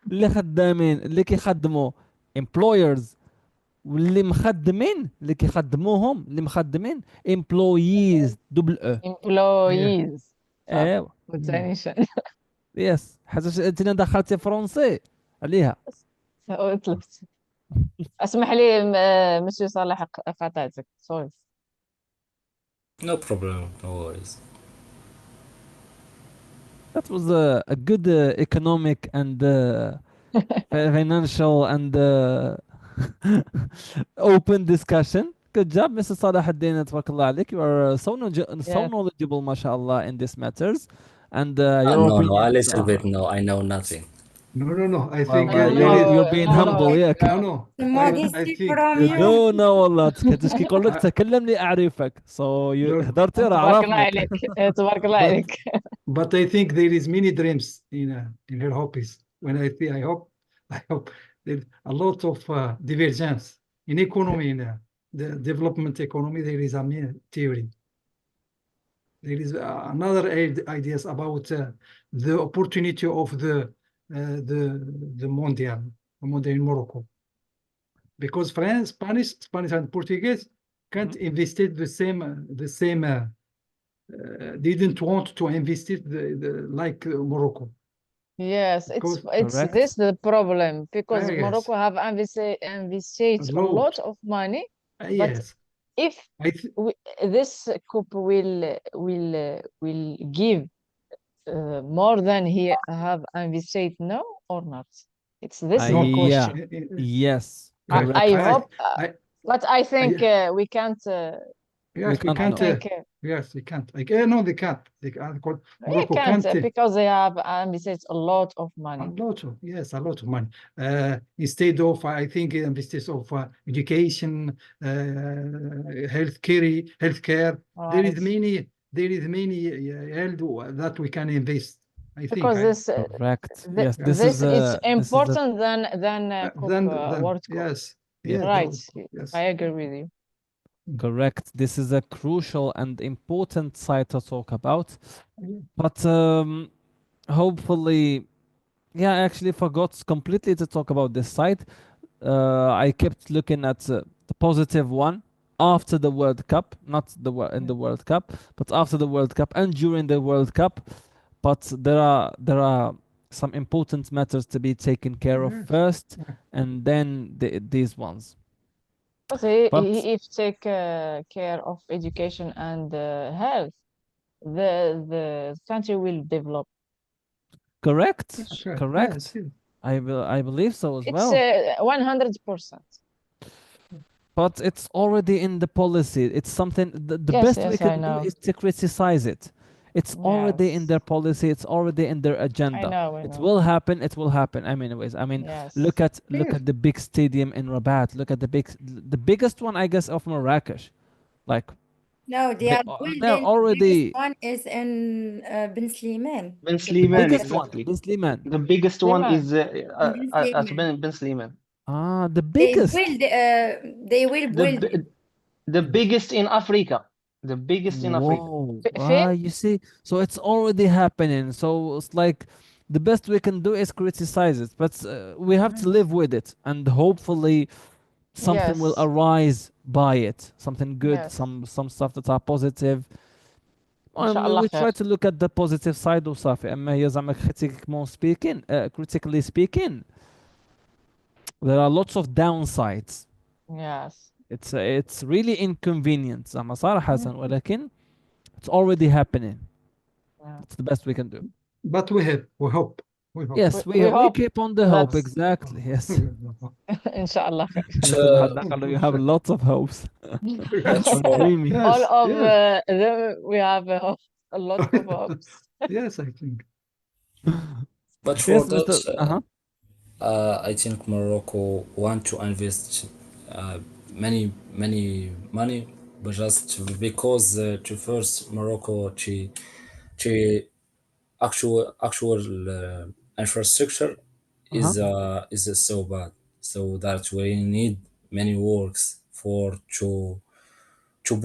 اللي خدامين اللي كيخدموا employers واللي مخدمين اللي كيخدموهم اللي مخدمين employees دبل او. Yeah. employees صافي ايوا ما Mm. تسالنيش. يس حيت انت دخلتي فرونسي عليها. تلفت. اسمح لي مسيو صالح قاطعتك سوري. No problem, no worries. That was a good economic and financial and open discussion. Good job, Mr. Salahuddin. Tabarakallah alaiك. You are so Yes. knowledgeable, mashallah, in these matters. And your No, no, a opinions little bit. No, I know nothing. No, no, no. I well, think there is. you're being No, no, humble, Okay. yeah. No, no. I Modesty think from You you. do know والله كي يقول لك I, تكلمني أعرفك so you no, هدرتي راه تبارك الله عرفنك. عليك. تبارك الله but عليك. I think there is many dreams in her hobbies. When I think, I hope there's a lot of divergence in economy, in the development economy. There is a theory. There is another ideas about the opportunity of the mondial in Morocco, because France, Spanish and Portuguese can't invest it the same. Didn't want to invest it like Morocco, Yes, because it's this Correct. the problem because yes, Morocco have invested a load, lot of money, but yes, if I th this coup will give more than he have invested now or not? It's this the no, Yeah. question. Yes. I Correct. hope, I, but I think I, we can't. We yes, we can't I can't. know. think Yes, they can't. Like, no, they can't. we Morocco can't can't. because they have invested a lot of A money. lot of, yes, a lot of money. Instead of, I think, instead of education, healthcare, Right. there is many health that we can invest. I think. Because this Correct. Yes. this it's This is a important than Cup Then World Cup. yes, yeah. yes, Right. I yes. agree with you. Correct. This is a crucial and important side to talk about. Yeah. But hopefully, yeah, I actually forgot completely to talk about this side. I kept looking at the positive one after the World Cup, not in the World Cup, but after the World Cup and during the World Cup. But there are some important matters to be taken care of Yes. first, and then these ones. But But if take care of education and health, the country will develop. correct, Okay. Yes. correct. I believe so as It's well. 100%. But it's already in the policy. It's something the Yes, best we yes, I can do know. is to criticize it. It's already in Yes, their policy. It's already in their I agenda. know, I It know. will happen. It will happen. I mean, anyways. I mean, Yes. look Yes. at the big stadium in Rabat. Look at the biggest one, I guess, of Marrakesh. Like No, they are they're building. The biggest already one is in Ben Sliman. Ben The the Sliman, biggest biggest one. exactly. Bin Sliman. The biggest one Liman. is in Ben at Sliman. Ben Sliman. Ah, the They biggest. will. They will The build it. b- the biggest in Africa. The biggest in Africa. Whoa. فين? You see, so it's already happening. So it's like the best we can do is criticize it, but we have to Yes. live with it, and hopefully something will Yes, arise by it. Something good, yes. some stuff that are positive. إن شاء الله We try خير. to look at the positive side وصافي. أما هي زعما critically speaking, there are lots of downsides. Yes. It's really inconvenient زعما صراحة Mm, ولكن it's already happening. yeah. It's the best we can do. But we hope. Yes, We we hope keep on the hope, that's exactly. Yes. إن شاء الله خير. Mr. Lahad Naqal, you have lots of hopes. But Or for dreaming. All Yes, of yes, them, we have a lot of hopes. yes, I think. for Yes, that, Mr. Uh-huh. I think Morocco want to invest uh, many money, but just because to first Morocco, she actual infrastructure Uh-huh. is so bad, so that we need many works for to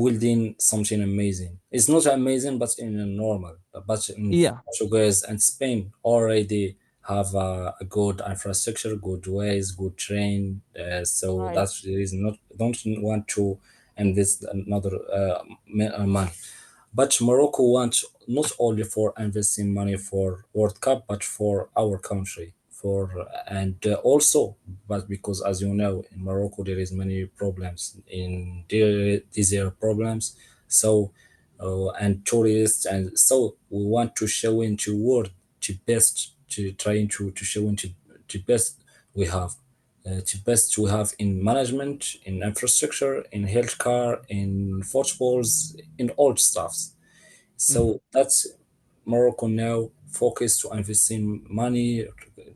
building something amazing. It's not amazing, but in a normal. But in Yeah, Portugal and Spain already have a good infrastructure, good ways, good train. So Right. that's the reason not don't want to invest another money. But Morocco wants not only for investing money for World Cup, but for our country, for and also, but because as you know, in Morocco there is many problems in these are problems. So and tourists, and so we want to show into world the best, to trying to show into the best we have, the best we have in management, in infrastructure, in healthcare, in footballs, in all stuffs. So that's Morocco now focused to invest in money,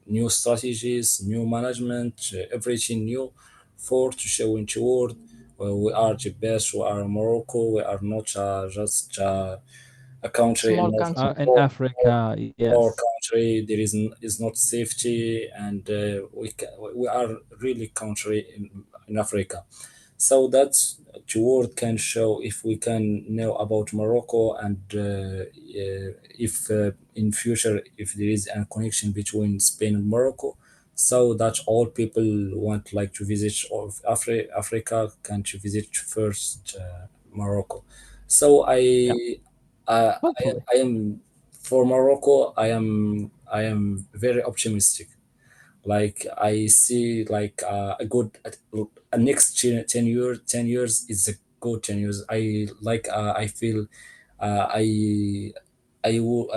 new strategies, new management, everything new for to show into world. We are the best. We are Morocco. We are not just a country in Small North country. In Africa, our yes. country. There is not safety, and we are really country in Africa. So that's the world can show if we can know about Morocco, and if in future if there is a connection between Spain and Morocco, so that all people want like to visit of Africa can to visit first Morocco. So Yep. Hopefully. I am for Morocco. I am very optimistic. Like I see like a good a next 10 years. 10 years is a good 10 years. I like I feel I I will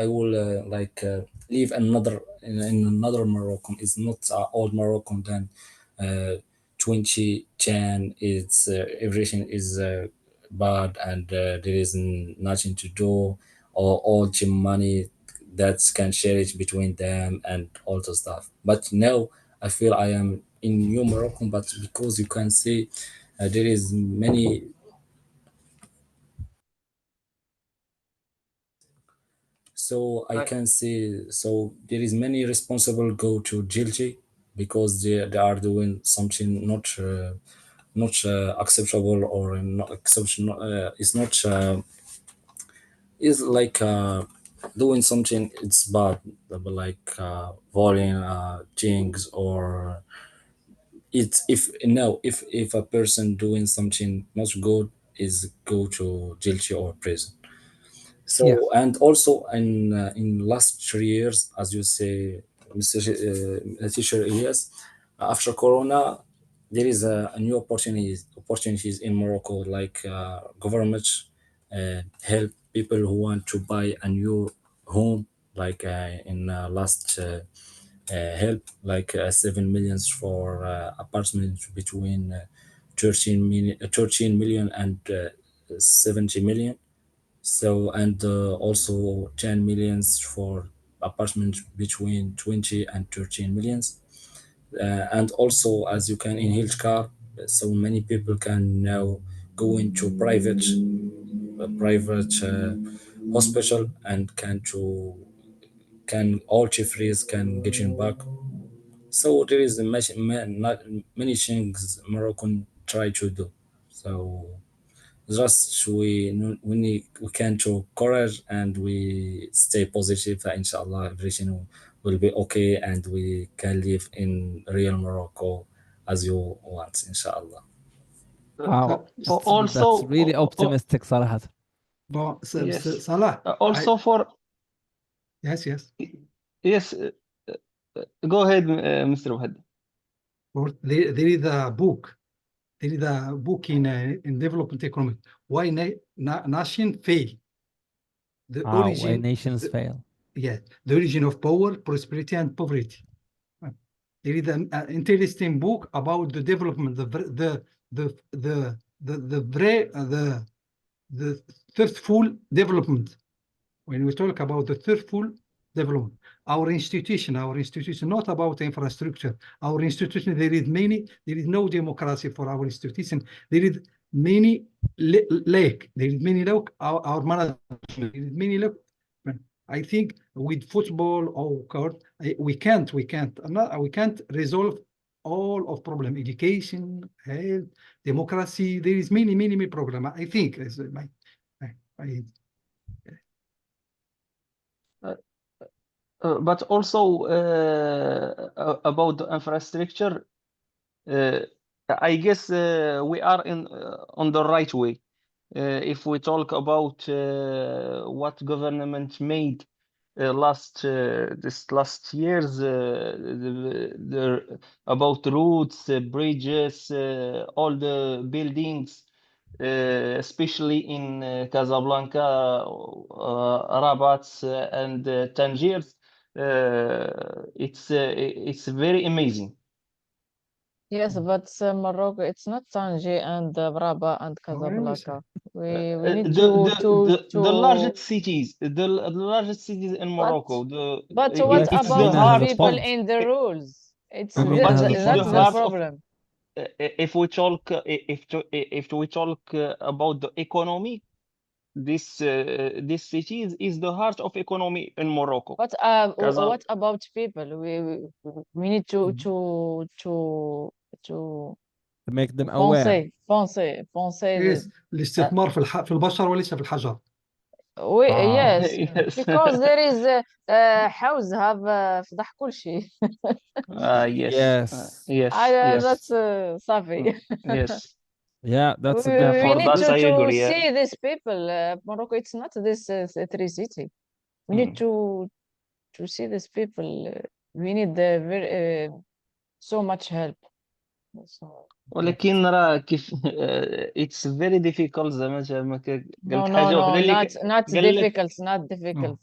live in another Moroccan. It's not old Moroccan than 2010. It's everything is bad, and there is nothing to do, or all the money that can share it between them and all the stuff. But now I feel I am in New Morocco, but because you can see there is many, so I I, can see, so there is many responsible go to guilty because they are doing something not acceptable, or not exceptional. It's not is like doing something it's bad, like voting things, or it's if no if a person doing something not good is go to jail or prison. So Yes. and also in last 3 years, as you say, Mr. Teacher Elias, after Corona, there is a new opportunities in Morocco, like government help people who want to buy a new home, like in last help like 7 millions for apartments between 13 million and 70 million. So and also 10 millions for apartments between 20 and 13 millions. And also, as you can in healthcare, so many people can now go into private hospital, and can all Jeffries can get in back. So there is not many things Moroccan try to do. So just we can show courage, and we stay positive that inshallah everything will be okay, and we can live in real Morocco as you want, inshallah. Wow. That's also, really optimistic, Salahat. Bon, yes, Salah, also for yes, yes. yes, go ahead, Mr. Wahid. There is a book. There is a book in development economics. Why nation fail? The Wow. Why origin, nations fail. yeah, the origin of power, prosperity, and poverty. There is an interesting book about the development, the truthful development. When we talk about the truthful development, our institution, not about infrastructure. Our institution, there is no democracy for our institution. There is many lack. There is many lack. Our management, there is many lack. I think with football or court, we can't resolve all of problem. Education, health, democracy. There is many problem. I think I But also about the infrastructure, uh, I guess we are in on the right way. If we talk about what government made this last years, about routes, bridges, all the buildings, especially in Casablanca, Rabat, and Tangier. It's very amazing. Yes, but Morocco, it's not Tangier and Rabat and Casablanca. We need The largest to. cities, the largest cities in Morocco. But what Yes, It's the about Amina the has a heart people of. point. in the rules? It's Amina has a It's point the that's here. the heart of. problem. If we talk, if we talk about the economy, this city is the heart of economy in Morocco. But Casa- what about people? We need to To make them aware. penser Yes, الاستثمار في البشر وليس في الحجر. Ah, yes, yes. because there is house have فضح كل شيء. Yes, yes. That's yes, صافي. yes. Yeah, that's a Yeah, good We for need point. that I to agree. Yeah. see these people. Morocco, it's not this three city. We need Mm. to see these people. We need so much help. So, ولكن راه كيف it's very difficult زعما no, قالت no, حاجة no, وهنا اللي not قال لك difficult, not difficult,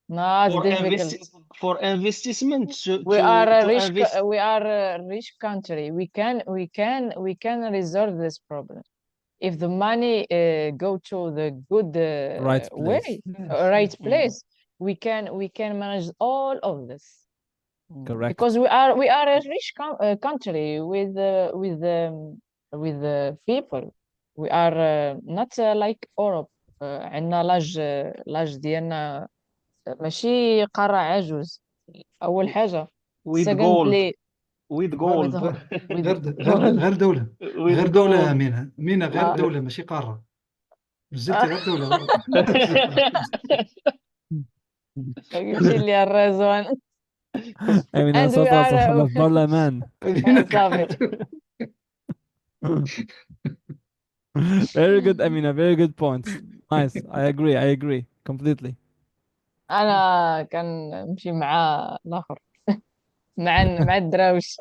not difficult. for investment We are a to invest. we are a rich country. We can resolve this problem if the money go to the good Right way, place. right Mm. place. We can manage all of this. Correct. Because we are a rich country with people. We are not like Europe. عندنا لاج ديالنا ماشي قارة عجوز أول حاجة. with gold secondly with with gold غير gold. غير دولة with غير دولة gold. أمينة غير آه. دولة ماشي قارة نزلتي غير دولة قلتي لي الرزوان. أمينة and we صوتها are صاحبة في برلمان. أمينة صافي. Very good, Amina. Very good points. Nice. I agree completely. أنا كنمشي مع الآخر. مع الدراوش.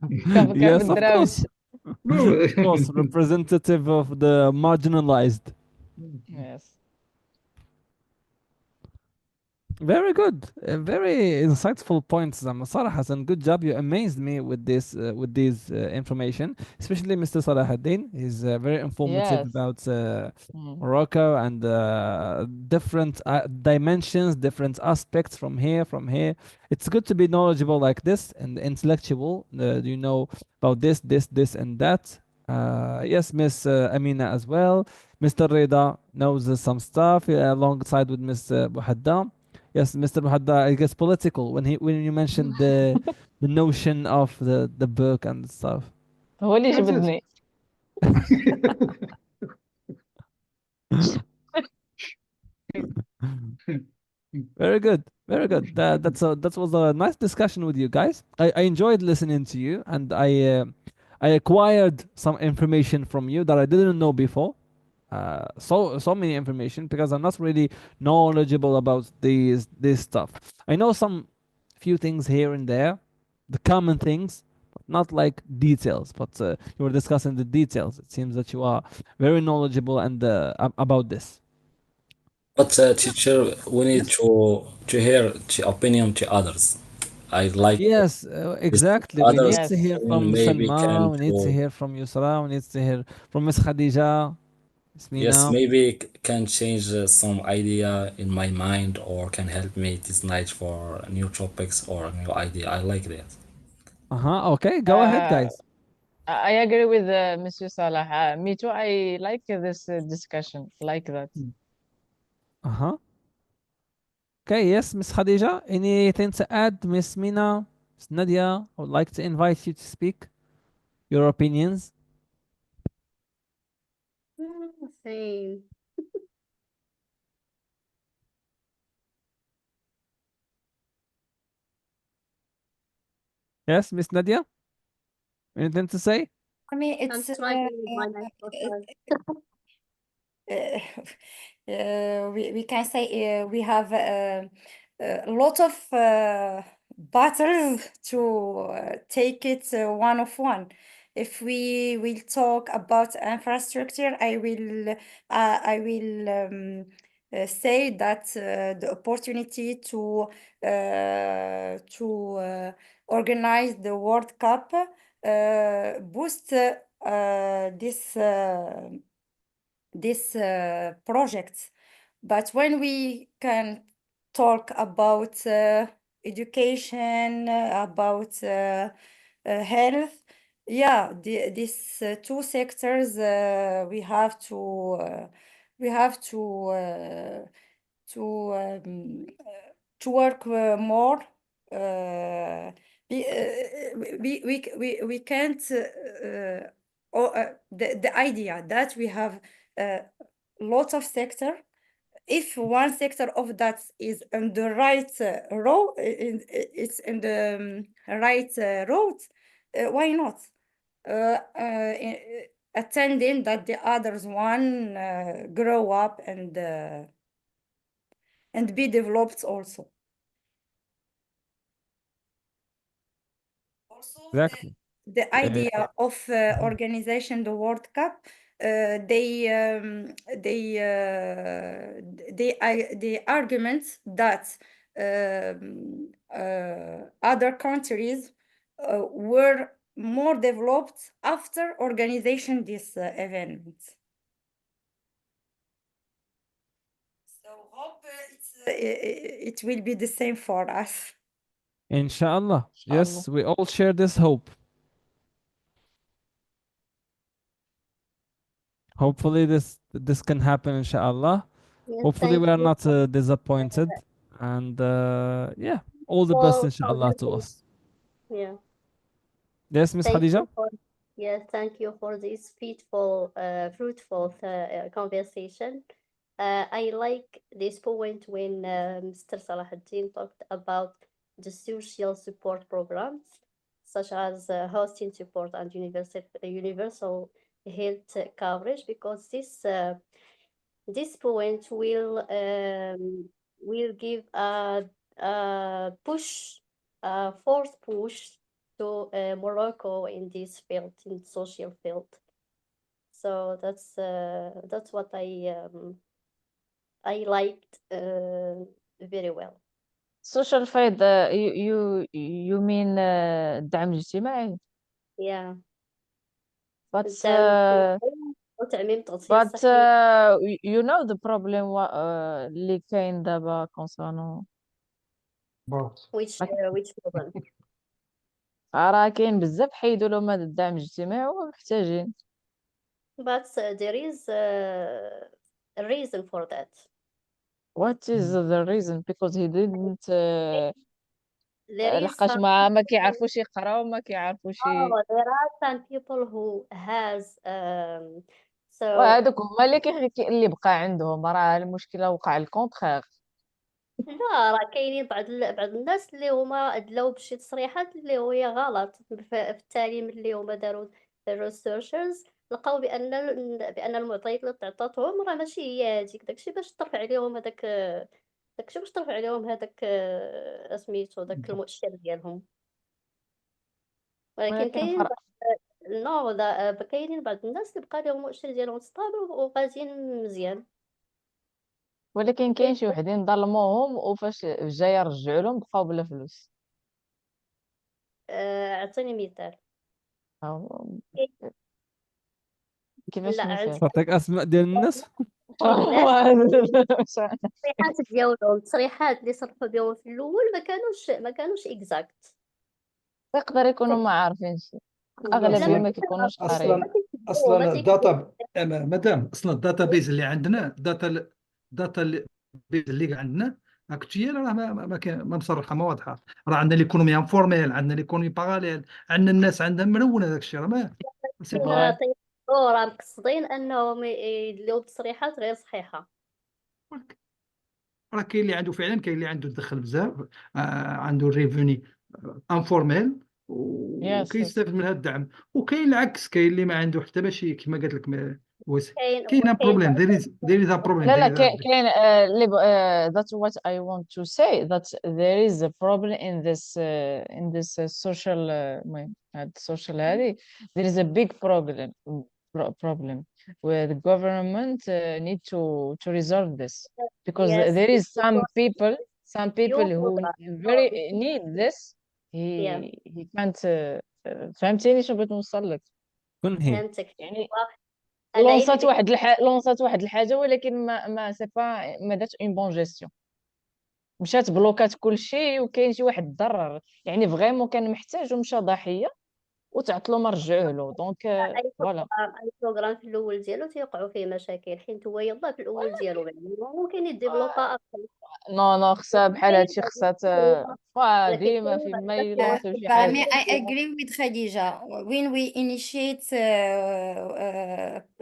كيف Yes, of الدراوش. course. Of course, representative of the marginalized. Yes. Very good. Very insightful points, Salah Hassan. Good job. You amazed me with these information, especially Mr. Salahuddin. He's very informative Yes. about Mm. Morocco and different dimensions, different aspects from here. It's good to be knowledgeable like this and intellectual. You know about this, and that. Yes, Miss Amina as well. Mr. Reda knows some stuff alongside with Miss Buhadda. Yes, Mr. Muhadda, I guess political when you mentioned the notion of the book and stuff. هو اللي جبدني. Very good, very good. That was a nice discussion with you guys. I enjoyed listening to you, and I acquired some information from you that I didn't know before. So many information because I'm not really knowledgeable about this stuff. I know some few things here and there, the common things, but not like details. But you were discussing the details. It seems that you are very knowledgeable and about this. But teacher, we need Yes. to hear the opinion to others. I like Yes, this exactly. We others' need to Yes. hear from opinion maybe Salma. can We need to to hear from Yusra. We need to hear from Miss Khadija, yes Ismina. maybe can change some idea in my mind or can help me this night for new topics or new idea. I like that. Okay, go ahead, Uh, guys. I agree with Monsieur Salah. Me too. I like this discussion like that. Uh huh. Okay, yes, Miss Khadija, anything to add? Miss Mina, Miss Nadia, I would like to invite you to speak your opinions. Same. Yes, Miss Nadia, anything to say? For me, I'm it's struggling with my life we can say we have a lot of battles to take it one of one. If we will talk about infrastructure, I will say that the opportunity to organize the World Cup boost this project. But when we can talk about education, about health, yeah, these two sectors we have to work more. We can't. The idea that we have lots of sector, if one sector of that is on the right road, it's in the right road, why not? Attending that the others one grow up and be developed also. Also, Exactly. the idea of organization the World Cup, the argument that other countries were more developed after organization this event. So hope it will be the same for us. Inshallah. Inshallah. Yes, we all share this hope. Hopefully this can happen, inshallah. Yes, Hopefully thank we are you not disappointed. And yeah, all the best, for inshallah, to this. us. Yeah. Yes, Miss Thank Khadija? you for yes, thank you for this fruitful conversation. I like this point when Mr. Salahuddin talked about the social support programs, such as hosting support and universal health coverage, because this point will give a push, a fourth push to Morocco in this field, in social field. So that's what I liked very well. social faid you mean الدعم الاجتماعي Yeah. but الدعم الاجتماعي وتأمين التغطية but الصحية. you know the problem اللي كاين دابا concernant Which problem? راه كاين بزاف حيدوا لهم هذا الدعم الاجتماعي ومحتاجين. But there is a reason for that. What is the reason? Because he didn't There is لحقاش some ما كيعرفوش يقراو ما كيعرفوش there are some people who has so وهذوك هما اللي بقى عندهم. راه المشكله وقع الكونتخيغ. لا راه كاينين بعض الناس اللي هما ادلوا بشي تصريحات اللي هي غلط في التالي ملي هما داروا الريسيرشرز لقاو بان المعطيات اللي تعطاتهم راه ماشي هي هذيك داكشي باش ترفع عليهم داكشي باش ترفع عليهم هذاك سميتو داك المؤشر ديالهم، ولكن ولكن كاينين نو كاينين بعض الناس اللي بقى لهم المؤشر ديالهم ستابل وغاديين مزيان. ولكن كاين شي وحدين ظلموهم وفاش جايه رجعوا لهم بقاو بلا فلوس. اعطيني مثال. أو- كاين- كيفاش لا مثال؟ تعطيك اسماء ديال الناس. التصريحات ديالهم التصريحات اللي صرفوا بهم في الاول ما كانوش اكزاكت. يقدر يكونوا ما عارفينش. اغلبيه ما كيكونوش قاريين. اصلا الداتا مدام اصلا الداتا بيز اللي عندنا داتا بيز اللي عندنا اكتويال راه ما مصرحه ما واضحه. راه عندنا ليكونومي انفورميل، عندنا ليكونومي باراليل، عندنا الناس عندها مرونه داك الشيء راه ما راه مقصدين انهم يديروا تصريحات غير صحيحه. راه كاين اللي عنده فعلا، كاين اللي عنده دخل بزاف عنده ريفوني انفورميل وكيستافد من هذا الدعم، وكاين العكس، كاين اللي ما عنده حتى ماشي كما قلت لك كاين كاين هو كاين problem. There is a problem. لا لا There is a كاين that's what I want to say, that there is a problem in this social المهم هاد social هذه. There is a big problem where the government need to resolve this, because yes there is because some people you who would very this is need this. yeah He can't فهمتيني شنو بغيت نوصل لك؟ شكون هي؟ فهمتك يعني انا اللي لونصات واحد الحاجه، ولكن ما سي با ما داتش اون بون جيستيون، مشات بلوكات كل شيء، وكاين شي واحد ضرر يعني فريمون كان محتاج ومشى ضحيه وتعطلوا ما رجعوه له. دونك فوالا. اي بروغرام في الاول ديالو تيوقعوا فيه مشاكل، حيت هو يلاه في الاول ديالو يعني ممكن يديفلوبا اكثر. نو خصها بحال هادشي، ولكن خصها ولكن ديما كاين فيما غير يلا تصير شي But حاجه. me, I agree with Khadija. When we initiate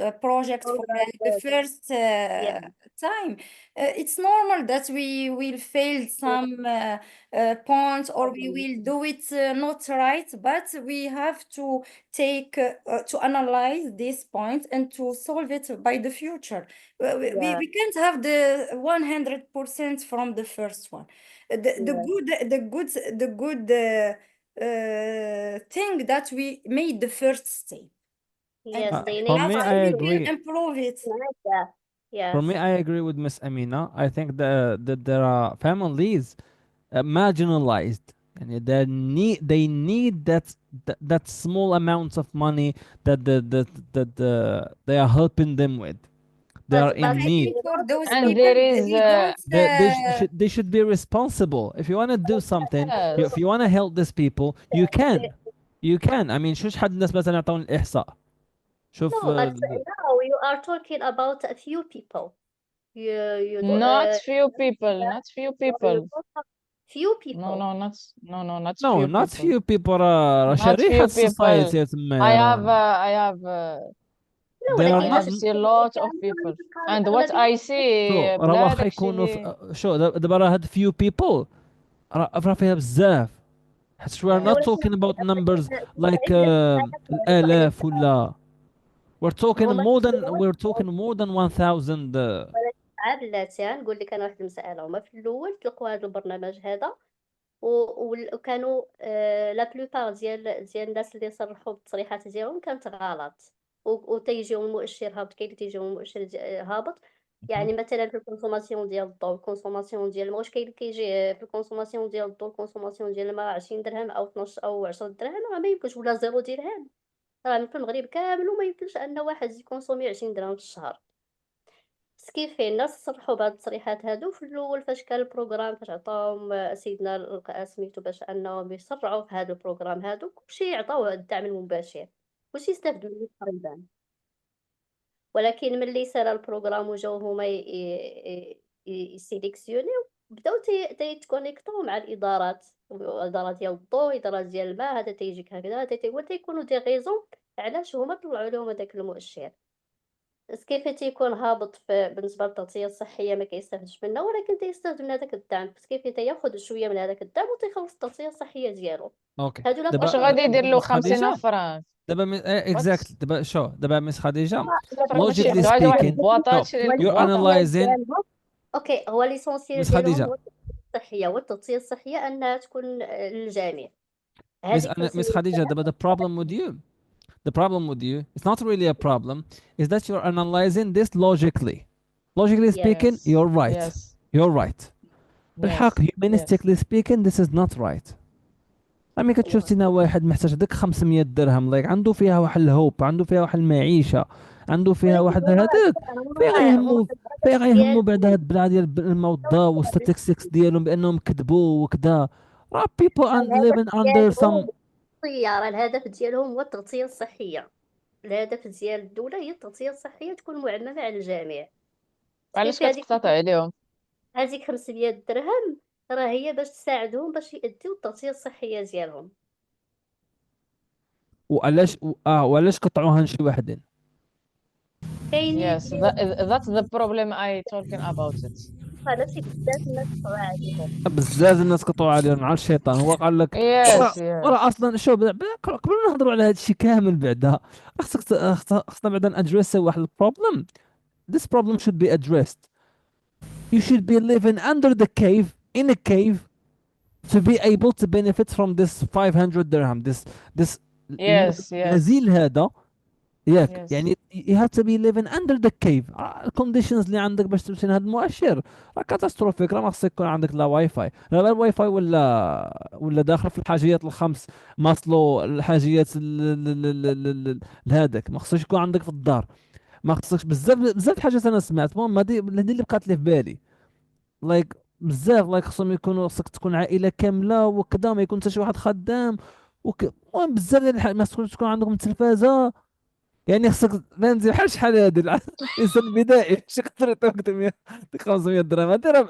a project for the first yeah time, it's normal that we will fail some points, or we will do it not right. But we have to take to analyze this point and to solve it by the future. yeah We can't have the 100% from the first one. yeah The good thing that we made the first step, and yes they For need me, after I time we to will agree. improve it. yeah For yes me, I agree with Miss Amina. I think that there are families marginalized, and they need that small amounts of money that they are helping them with. They are But in I need. think for those And people, there is they don't. They should be responsible. If you want to do something, if yes. you want to help these people, you can. You can. I mean, شوش حد الناس مثلا يعطون الإحصاء. شوف no but now you are talking about a few people you do Not few people, yeah, not few you people. don't have few No, people no, not no, not no, few not people. few people راه Not شريحة few people. السوسايتي تما راه. I have لا There are ولكن I not. have باش seen lots of كاملين people, and what الأغلبية I see راه بلا واخا داكشي يكونوا اللي دابا راه هاد few people راه فيها بزاف. حيت we are لا not yes. ولكن talking about numbers like مستعد واحد الآلاف ولا. هما We're talking more than 1000. ولكن عا بلاتي نقول لك انا واحد المسألة. هما في الاول تلقوا هذا البرنامج هذا وكانوا لا بلوبار ديال الناس اللي صرحوا بالتصريحات ديالهم كانت غلط وتيجيهم مؤشر هابط. كاين اللي تيجيهم مؤشر هابط، يعني مثلا في الكونسوماسيون ديال الضوء، الكونسوماسيون ديال الماء، واش كاين اللي كيجي في الكونسوماسيون ديال الضوء، الكونسوماسيون ديال الماء 20 درهم او 12 او 10 درهم، راه ما يمكنش، ولا 0 درهم. راه في المغرب كامل وما يمكنش ان واحد يكونسومي 20 درهم في الشهر. كيفاه الناس صرحوا بهاد التصريحات هادو في الاول فاش كان البروغرام، فاش عطاهم سيدنا سميتو باش انهم يسرعوا في هذا البروغرام هادو، كلشي عطاوه الدعم المباشر، كلشي استافد منه تقريبا. ولكن ملي سال البروغرام وجاو هما يسيليكسيونيو، بداو تيتكونيكطو مع الادارات، الاداره ديال الضوء، الاداره ديال الماء، هذا تيجيك هكذا، هذا وتيكونوا دي غيزون علاش هما طلعوا لهم هذاك المؤشر. كيف تيكون هابط بالنسبة للتغطية الصحية ما كيستافدش منها، ولكن تيستافد من هذاك الدعم، كيف تياخد شوية من هذاك الدعم وتيخلص التغطية الصحية ديالو. اوكي هادو لا واش دابا غادي يدير له مس 50 خديجة. الف فرنك؟ دابا وات اكزاكتلي. دابا مس خديجة. فرنك هادشي Logically غادي واحد speaking. البواطه، شوف. تشري لك You're بواطه. والإسونسيال analyzing. ديالهم اوكي، هو الإسونسيال مس ديالهم خديجة. هو التغطية الصحية، والتغطية الصحية أنها تكون للجميع. Miss هذيك Miss 500 Khadija, درهم. the problem with you, it's not really a problem, is that you're analyzing this logically. Logically Yes. speaking, Yes. you're right. Yes. You're right. بالحق, Yes. Yes. humanistically speaking, this is not right. ملي كتشوف سينا واحد محتاج ديك 500 درهم، لايك عنده فيها واحد الهوب، عنده فيها واحد المعيشه، عنده فيها ولكن واحد هما هذاك، فيها هما غيهمو فيها غيهمو بعد هاد ديالهم البلعه ديال الماء والضوء والستاتستكس ديالهم بانهم كذبوا وكذا. راه people and الهدف living under some. ديالهم الطيارة، الهدف ديالهم هو التغطية الصحية. الهدف ديال الدولة هي التغطية الصحية تكون معممة على الجميع. علاش كيف كتقتطع عليهم؟ هذيك 500 درهم راه هي باش تساعدهم باش يأديو التغطية الصحية ديالهم. وعلاش قطعوها لشي وحدين؟ كاينين Yes, that's the problem I talking about it. نفسي بزاف الناس طلع عليهم. بزاف الناس قطعوا عليه مع الشيطان، هو قال لك يس ورا يس اصلا شوف قبل ما نهضروا على هذا الشيء كامل بعدا خصنا بعدا ادريس واحد البروبلم. This problem should be addressed. You should be living under the cave, in a cave, to be able to benefit from this 500 dirham, this يس يس النزيل هذا. ياك يس يعني you have to be living under the cave. الكونديشنز اللي عندك باش تمشي لهذا المؤشر راه كاتاستروفيك. راه ما خصك يكون عندك لا واي فاي، لا الواي فاي ولا داخل في الحاجيات الخمس، ماسلو الحاجيات هذاك ما خصوش يكون عندك في الدار. ما خصكش بزاف بزاف الحاجات انا سمعت. المهم هذه اللي بقات لي في بالي. لايك بزاف لايك خصهم يكونوا، خصك تكون عائله كامله وكذا، ما يكون حتى شي واحد خدام المهم بزاف ديال الحاجات. ما خصكش تكون عندكم تلفازه. يعني خصك فهمتي بحال شحال هادي الانسان البدائي شي يقدر يعطيك 300 500 درهم. هادي راه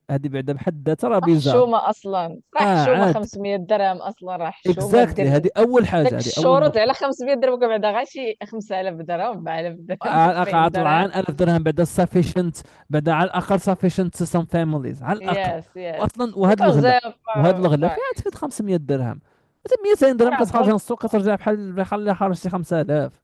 هادي بعدا بحد ذاتها راه بيزار. حشومة أصلا، راه حشومة عاد 500 درهم أصلا، راه حشومة اكزاكتلي، دير هادي اول داك حاجه، هادي اول الشروط نقطه. على 500 درهم، بعدا غير شي 5000 درهم 4000 درهم على الاقل 2000 طلعان درهم. 1000 درهم بعدا sufficient. بعدا على الاقل sufficient to some families على الاقل. يس يس واصلا وهذا because الغلا، وهذا الغلا باي فيها تفيد 500 درهم. مثلا 200 درهم راه كتخرج من بون السوق كترجع بحال خلي خارج شي 5000.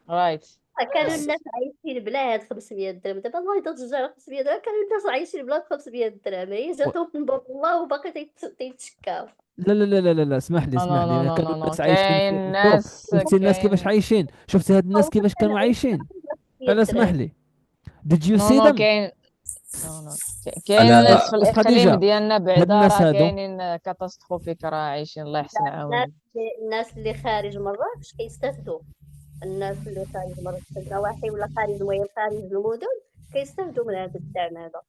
رايت. كانوا الناس عايشين بلا هاد 500 درهم، دابا الله يضر ترجع 500 درهم. كانوا الناس عايشين بلا 500 درهم، هي جاتهم من باب الله وباقي تيتشكاو. لا لا لا لا لا لا، اسمح لي نو نو اسمح نو لي، نو كانوا نو نو، الناس عايشين كاين في شوف. ناس، شفتي الناس كاين كيفاش عايشين، شفتي هاد الناس هما كيفاش كانوا كانوا عايشين عايشين. بلا 500 لا لا اسمح درهم. لي. did you نو see نو them. كاين نو نو كاين انا ناس في بس الإقليم خديجة، ديالنا هاد بعدا الناس راه هادو كاينين كاتاستروفيك، راه عايشين الله لا، يحسن عاونهم. الناس اللي خارج مراكش كيستافدوا. الناس اللي خارج مراكش في النواحي ولا خارج المهم خارج المدن كيستافدوا من هذا الدعم هذا.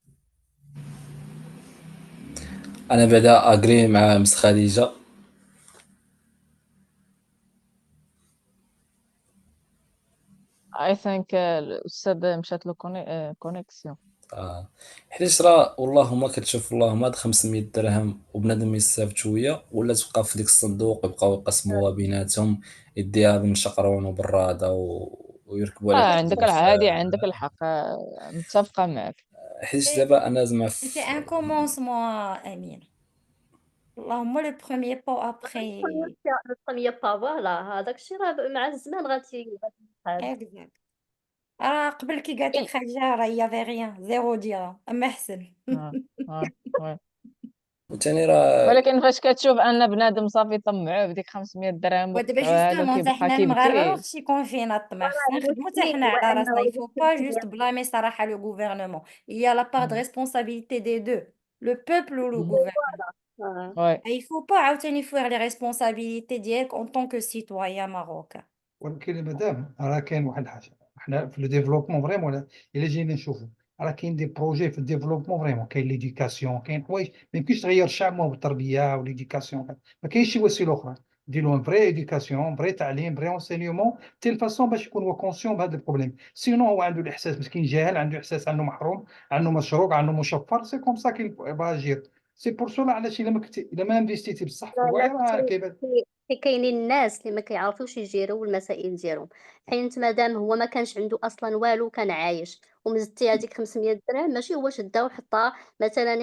انا بعدا اجري مع مس خديجه. اي ثينك الأستاذ مشات له كونيكسيون. حيت راه والله ما كتشوف والله هاد 500 درهم وبنادم يستافد شويه، ولا تبقى في ديك الصندوق يبقاو يقسموها بيناتهم، يديها بن شقرون وبراده ويركبوا عليها عندك فلوس. هادي عندك الحق، متفقة معك. حيت دابا انا زعما C'est un commencement, Amine. اللهم le premier pas البروميير après. البروميير با فوالا هذاك الشيء راه مع الزمان غادي. Exact. راه قبل كي قالت لك خرجة راه يافي غيان، زيرو درهم، أما أحسن. آه، وي. وثاني راه ولكن فاش كتشوف ان بنادم صافي طمعوه بديك 500 درهم ودابا وقطعوا هذا جوستومون حتى كيبقى حنا المغاربة كيبكي. ماشي يكون فينا الطمع، خصنا نخدمو حتى المشكل حنا هو على راسنا. انه il faut pas juste blâmer صراحة le gouvernement. Il y a la part de responsabilité des deux, le peuple ou le gouvernement. وي Il faut pas عاوتاني faire les responsabilités ديالك en tant que citoyen marocain. ولكن مدام راه كاين واحد الحاجه، حنا في لو ديفلوبمون فريمون الا جينا نشوفوا راه كاين دي بروجي في الديفلوبمون فريمون، كاين ليديكاسيون، كاين حوايج ما يمكنش تغير الشعب ما هو بالتربيه وليديكاسيون، ما كاينش شي وسيله اخرى. دير لهم فري ايديكاسيون، فري تعليم، فري انسينيومون تيل فاسون باش يكون هو كونسيون بهذا البروبليم. سينو هو عنده الاحساس مسكين جاهل، عنده احساس انه محروم، عنده مسروق، عنده مشفر. سي كوم سا كيل باجير. سي بور سولا علاش الا ما انفيستيتي بصح في لا لا الوعي راه كيبان. كاينين الناس اللي ما كيعرفوش يجيروا المسائل ديالهم. حيت مادام هو ما كانش عنده اصلا والو كان عايش ومزتي هذيك 500 درهم ماشي هو شدها وحطها مثلا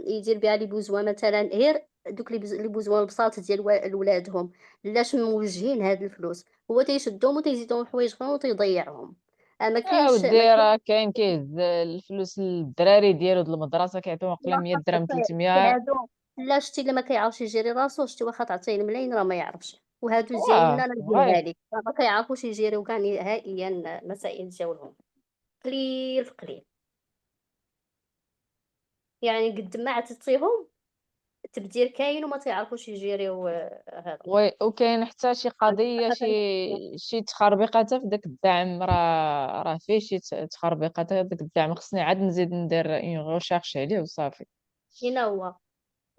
يدير بها لي بوزوا مثلا غير دوك لي بوزوا البساط ديال ولادهم. لاش موجهين هاد الفلوس هو تيشدهم وتيزيدهم حوايج اخرين وتيضيعهم. ما كاينش ودي ما كاين. راه كاين كيهز الفلوس للدراري ديالو د المدرسه كيعطيهم قلا 100 درهم في 300. هادو لا شتي اللي ما كيعرفش يجيري راسو شتي واخا تعطيه الملايين راه ما يعرفش. وهادو ديالنا انا واي نديرها لك راه ما كيعرفوش يجيريو كاع نهائيا المسائل ديالهم. قليل في قليل يعني قد ما عطيتيهم التبديل كاين وما تيعرفوش يجيريو هذا. وي وكاين حتى شي قضيه شي تخربيقات في داك الدعم، راه فيه شي تخربيقات داك الدعم. خصني عاد نزيد ندير اون ريشيرش عليه وصافي. هنا هو.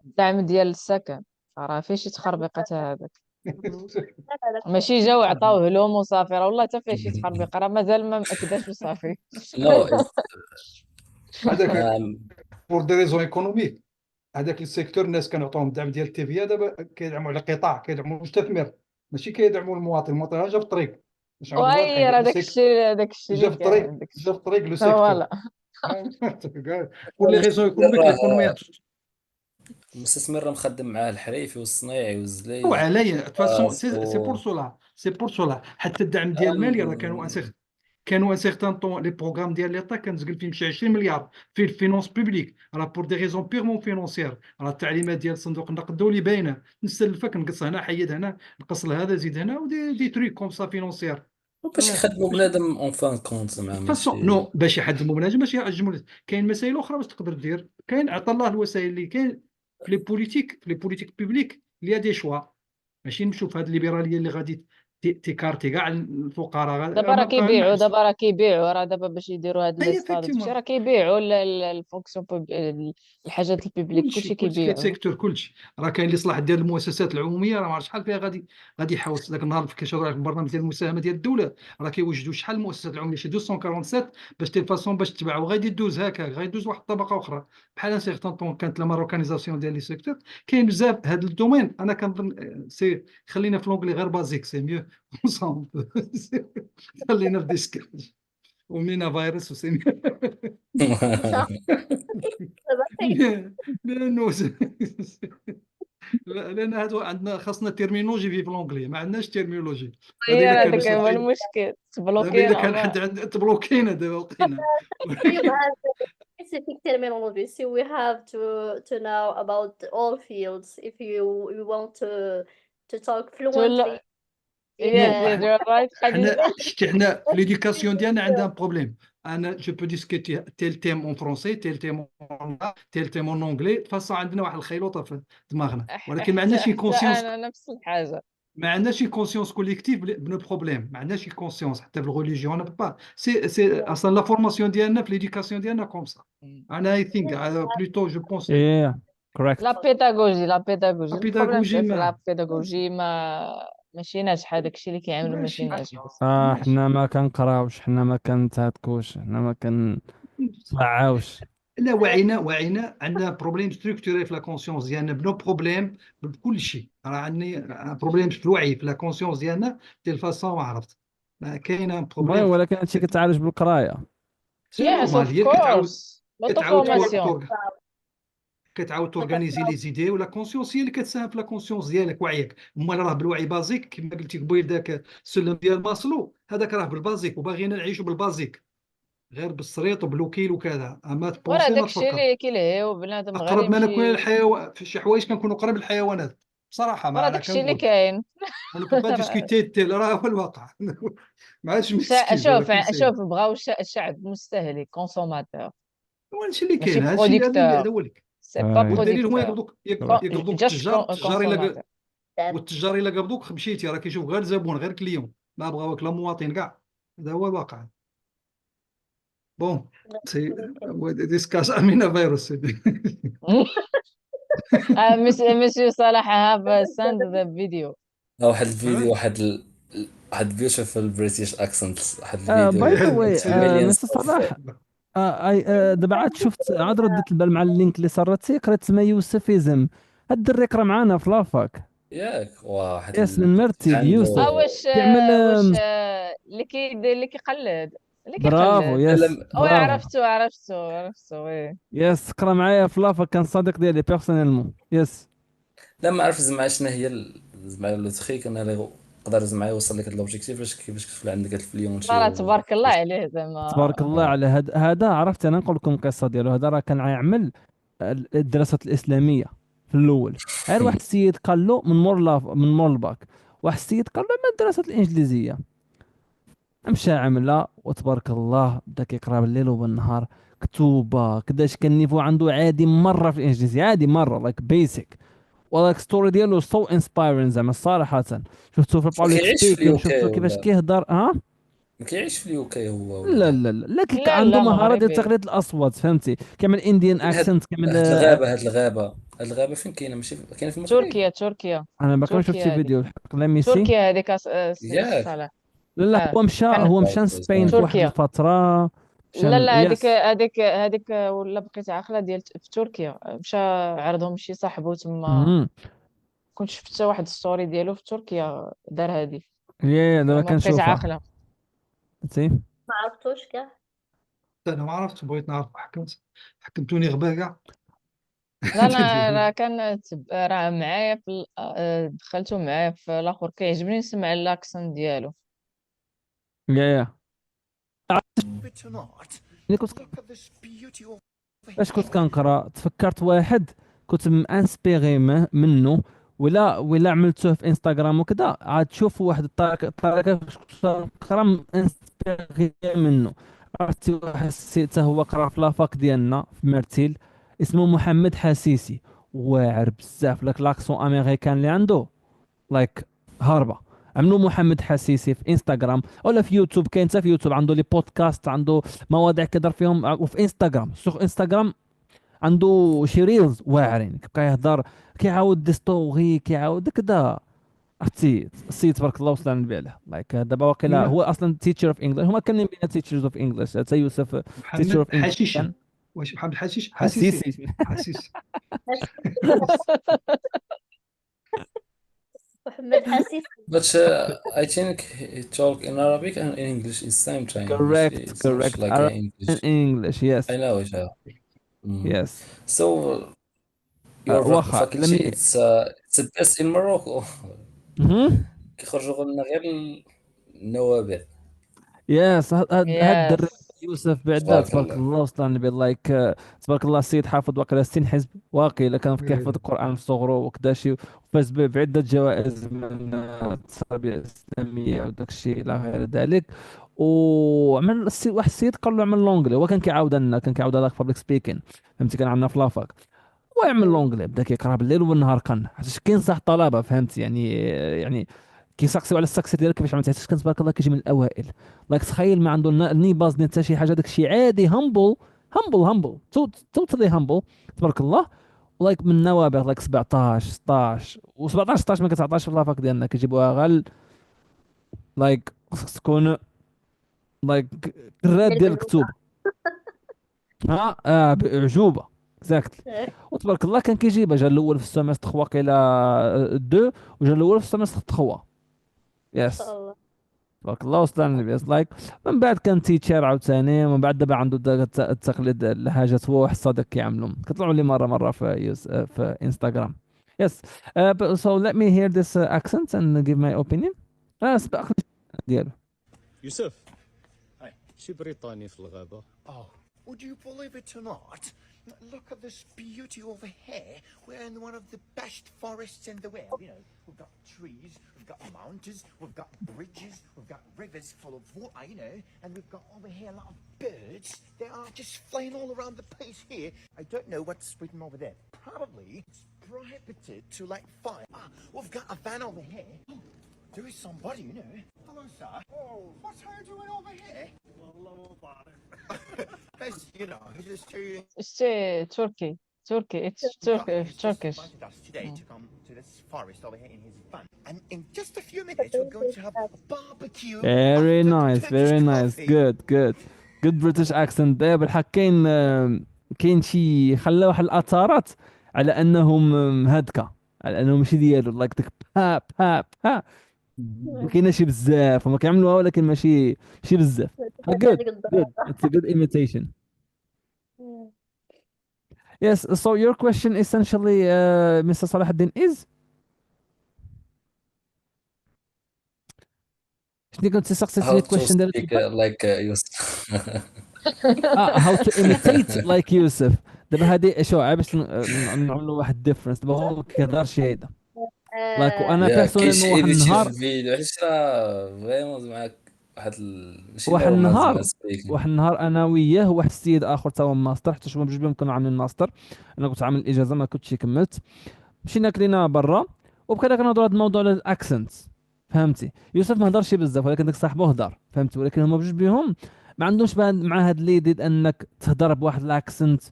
الدعم ديال السكن راه فيه شي تخربيقات هذاك، لا لا لا ماشي جاو عطاوه لهم وصافي، راه والله حتى فيه شي تخربيق، راه مازال ما مأكداش وصافي. نو هذاك بور دي ريزون ايكونوميك. هذاك السيكتور الناس كانوا الدعم ديال التيفيا، دابا كيدعموا على قطاع، كيدعموا المستثمر، ماشي كيدعموا المواطن. المواطن جا في الطريق باش نعاودوا وي واضحين. راه داكشي جا اللي في الطريق، كاين جا في الطريق لو سيكتور. فوالا. pour les raisons économiques المستثمر راه l'économie المستثمر راه مخدم معاه الحريفي والصنايعي والزلايج عليا de toute façon والباس سي بور سولا حتى الدعم ديال المالي راه كانوا ان سيغتان طون لي بروغرام ديال ليطا كان زقل فيهم شي 20 مليار في الفينونس بوبليك راه بور دي ريزون بيغمون فينونسيير راه التعليمات ديال صندوق النقد الدولي باينه نستلفك نقص هنا حيد هنا نقص لهذا زيد هنا ودي تريك كوم سا فينونسيير باش يخدموا بنادم اون فان كونت زعما فاسون ماشي. نو باش يحجموا بنادم باش يعجموا كاين مسائل اخرى باش تقدر دير كاين عطى الله الوسائل اللي كاين في لي بوليتيك بوبليك اللي هي دي شوا ماشي نمشيو في هذه الليبراليه اللي غادي تيكارتي كاع الفقراء دابا راه ما بقى كيبيعوا الناس دابا راه كيبيعوا راه دابا باش يديروا هاد لي هي ستاد وداكشي افكتيفمون راه كيبيعوا الفونكسيون الحاجات البوبليك كلشي كلشي كلشي كاين كيبيعوا. سيكتور كلشي راه كاين الاصلاح ديال المؤسسات العموميه راه ما عرفت شحال فيها غادي يحوس ذاك النهار كيشهروا على البرنامج ديال المساهمه ديال الدوله راه كيوجدوا شحال المؤسسات العموميه شي 247 باش تي فاسون باش تباع وغادي دوز هكا غادي دوز واحد الطبقه اخرى بحال ان سيغتان طون كانت لا ماروكانيزاسيون ديال لي سيكتور كاين بزاف هذا الدومين انا كنظن سي خلينا في لونجلي غير بازيك سي ميو خلينا في ديسكاج ومنين فيروس وسي ميو لانه لان هادو عندنا خاصنا تيرمينولوجي في لونجلي ما عندناش تيرمينولوجي هذا هي الا راه كان داك هو وصل المشكل دابا الا تبلوكينا كان ما حد عند تبلوكينا دابا لقينا We have specific terminology, so we have to know about all fields if you want to talk fluently تقول in يس نو يس يو رايت حنا خديجه. شتي حنا في ليديكاسيون ديالنا عندنا ان بروبليم انا جو بو ديسكوتي تيل تيم اون فرونسي تيل تيم اون اونجلي فاصون عندنا واحد الخيلوطه في دماغنا ولكن ما عندناش شي حتى كونسيونس انا نفس الحاجه. ما عندناش شي كونسيونس كوليكتيف بنو بروبليم ما عندناش شي كونسيونس حتى في الريليجيون انا با سي اصلا لا فورماسيون ديالنا في ليديكاسيون ديالنا كوم سا انا اي ثينك بلوتو جو بونس yeah لا correct. بيداغوجي لا بيداغوجي البروبليم بيداغوجي في ما لا بيداغوجي ماشي ناجحه داكشي اللي كيعملوا ماشي ماشي ناجح. ماشي حنا ما كنقراوش، حنا ما كنتهاتكوش، حنا ما كنطلعاوش. لا وعينا عندنا بروبليم ستركتوري في لا كونسيونس ديالنا بنو بروبليم بكل شيء راه عندي بروبليم في الوعي في لا كونسيونس ديالنا ديال فاسون ما عرفت كاين وي، بروبليم ولكن هادشي كتعالج بالقرايه. سي يس نورمال اوف هي كورس لوتو كتعاود فورماسيون. كتعاود تورغانيزي لي زيدي ولا كونسيونس هي اللي كتساهم في لا كونسيونس ديالك وعيك امال راه بالوعي بازيك كما قلتي قبيل ذاك السلم ديال ماسلو هذاك راه بالبازيك وباغينا نعيشوا بالبازيك غير بالسريط وبالوكيل وكذا اما وراه تبونسي ما داكشي تفكر اللي كيلهيو بنادم غير اقرب ما نكون يمشي. للحيوان في شي حوايج كنكونوا قريب للحيوانات بصراحه ما وراه انا داكشي اللي كنقول كاين. انا بو با ديسكوتي تيل راه هو الواقع ما عادش مكسكيز شوف ولكن سي شوف بغاو الشعب مستهلك كونسوماتور هادشي اللي ماشي كاين بروديكتور. هذا هو اللي كاين سي با اي والدليل هما بروديكتور يقبضوك جاست التجار الا كونسوماتور. والتجار الا قبضوك مشيتي راه كيشوف غير زبون غير كليون ما بغاوك لا مواطن كاع هذا هو الواقع بون سي ديسكاس امينا فيروس مسيو صلاح هاف ساند ذا فيديو. واحد الفيديو واحد بيوتيفول بريتيش اكسنت واحد باي ذا الفيديو واي، مليونز مستر اوف. صلاح، دابا عاد شفت، عاد رديت البال مع اللينك اللي سرتي، قريت تما يوسفيزم. هاد الدري قرا معانا في لافاك. ياك واحد ياس من مرتي عنده. يوسف كيعمل واش اللي كيقلد اللي برافو، كيقلد. يس وي برافو. عرفتو وي. يس قرا معايا في لافاك، كان صديق ديالي بيرسونيلمون. يس لا ما عرف زعما شنو هي زعما لو تخيك انا اللي يقدر زعما يوصل لك هاد لوبجيكتيف كيفاش كتولي عندك هاد الفليونسي راه تبارك الله عليه زعما. تبارك الله على هذا. عرفت انا نقول لكم القصه ديالو. هذا راه كان يعمل الدراسات الاسلاميه في الاول. غير واحد السيد قال له من مور الباك، واحد السيد قال له عمل الدراسات الانجليزيه. مشى عملها وتبارك الله بدا كيقرا بالليل وبالنهار، كتوبه كداش كان النيفو عنده عادي مره في الانجليزي، عادي مره لايك بيسك. والله ستوري ديالو سو انسبايرين زعما صراحه. شفتو في ما البابليك كيعيش في سبيكين، اليوكي شفتو كيفاش ولا كيهضر. ما كيعيش في اليوكي هو لا ولا؟ لا لا لا لا عنده لا مهارة ديال مغربي. تقليد الأصوات، فهمتي؟ كيعمل انديان وين اكسنت، كيعمل هاد الغابه فين كاينه؟ ماشي كاينه في المغرب؟ تركيا. انا باقي ما شفت شي تركيا هذيك. فيديو الحق، لا ميسي. تركيا هذيك ياك صالح. لا لا، اه كان هو مشى سبين في واحد تركيا. الفترة. لا مشى لا يس. هذيك ولا بقيت عاقله ديال في تركيا مشى عرضهم شي صاحبو تما. امم كنت شفت واحد الستوري ديالو في تركيا دار هادي. يا دابا ما بقيت كنشوفها. عاقله. فهمتي؟ ما عرفتوش كاع. انا ما عرفت، بغيت نعرف، حكمتوني غبا كاع. لا انا راه كان راه معايا في دخلته معايا في الاخر، كيعجبني نسمع الاكسنت ديالو. يا يا ملي كنت فاش كنت كنقرا تفكرت واحد كنت مانسبيغي منه، ولا عملته في انستغرام وكذا عاد تشوف واحد الطريقه باش كنت كنقرا مانسبيغي منه. عرفتي واحد السي حتى هو قرا في لافاك ديالنا في مرتيل، اسمه محمد حسيسي، واعر بزاف لك لاكسون امريكان اللي عنده، لايك هاربه. عملوا محمد حسيسي في انستغرام ولا في يوتيوب، كاين حتى في يوتيوب عنده لي بودكاست، عنده مواضيع كيهضر فيهم، وفي انستغرام سوغ انستغرام عنده شي ريلز واعرين كيبقى يهضر، كيعاود دي ستوري، كيعاود كذا. عرفتي السيد تبارك الله وصل النبي عليه لايك دابا واقيلا لا، هو اصلا تيتشر اوف انجلش، هما كاملين بينا تيتشرز اوف انجلش، حتى يوسف تيتشر محمد اوف انجلش حشيشي. كان. واش محمد حسيسي؟ حسيسي حسيس. محمد حسيس. But I think he talk in Arabic and in English is same time. correct It's not correct like in Arabic and English. English, I yes know it. Mm. yes. So your واخا faculty لمي. it's the best in Morocco. مهم. كيخرجوا لنا غير النوابغ. يس هاد الدري ياس. يوسف بعدا تبارك تبارك الله. الله وصل النبي لايك تبارك الله السيد حافظ واقيلا 60 حزب، واقيلا كان كيحفظ القرآن في صغره وكذا شي، وفاز بعدة جوائز من التربية الإسلامية وداك الشيء إلى غير ذلك. وعمل واحد السيد قال له عمل لونجلي، هو كان كيعاود لنا، كان كيعاود هذاك بابليك سبيكين، فهمتي، كان عندنا في لافاك ويعمل لونجلي، بدا كيقرا بالليل والنهار كان حيت كينصح طلبه، فهمت يعني كيسقسيو على السكسي ديالك كيفاش عملتي، حيت كان تبارك الله كيجي من الاوائل. لايك تخيل ما عنده ني باز ني حتى شي حاجه، داك الشيء عادي، همبل توتالي همبل تبارك الله. لايك من نوابغ لايك 17 16 و17 16 ما كتعطاش في لافاك ديالنا، كيجيبوها غير لايك خصك تكون لايك كراد ديال الكتوبه. ها بعجوبه اكزاكتلي. وتبارك الله كان كيجيبها، جا الاول في السيمستر واقيلا دو، وجا الاول في السيمستر 3. ما شاء يس الله. تبارك الله وصل على النبي لايك. من بعد كان تيتشر عاوتاني، ومن بعد دابا عنده داك التقليد الحاجات، هو واحد الصديق كيعملوا كيطلعوا لي مره في في انستغرام. يس so let me hear this accent and give my opinion. سباق ديالو. يوسف، هاي شي بريطاني في الغابة. Oh, would you believe it or not? Look at this beauty over here. We're in one of the best forests in the world. You know, we've got trees, we've got mountains, we've got bridges, we've got rivers full of water, you know, and we've got over here a lot of birds. They are just flying all around the place here. I don't know what's written over there. Probably it's prohibited to light fire. Ah, we've got a van over here. There is somebody, you know. Hello, sir. Oh, what are you doing over here? Best, you know, just to شتي تركي اتس he's just Turkish. invited us today to come to this forest over here in his van. And in just a few minutes, we're going to have a barbecue very after nice Turkish very nice coffee. good British accent ده بالحق. كاين شي خلى واحد الاثارات على انهم مهدكه، على انهم ماشي ديالو لايك ديك با ما كايناش بزاف، هما كيعملوها ولكن ماشي شي بزاف. good هذيك good الضربة. it's a good imitation. Yes, so your question essentially Mr. Salahuddin is شنو كنت سقسيتني How to الكويشن ديالك speak قبل؟ like Yusuf. how to imitate like يوسف. دابا هادي شو باش نعملوا واحد ديفرنس، دابا هو ما كيهضرش هيدا لايك، وانا يا كاين بيرسونيلمون شي واحد ايديتي في النهار، الفيديو، علاش راه فريمون معاك واحد ماشي نورمال زعما سبيكين. واحد النهار انا وياه وواحد السيد اخر تا هو ماستر، حتى هما بجوج بهم كانوا عاملين ماستر، انا كنت عامل الاجازه ما كنتش كملت، مشينا كلينا برا وبقينا كنهضروا هذا الموضوع على الاكسنت. فهمتي يوسف ما هضرش بزاف ولكن داك صاحبه هضر، فهمتي، ولكن هما بجوج بهم ما عندهمش مع هاد ليدي انك تهضر بواحد الاكسنت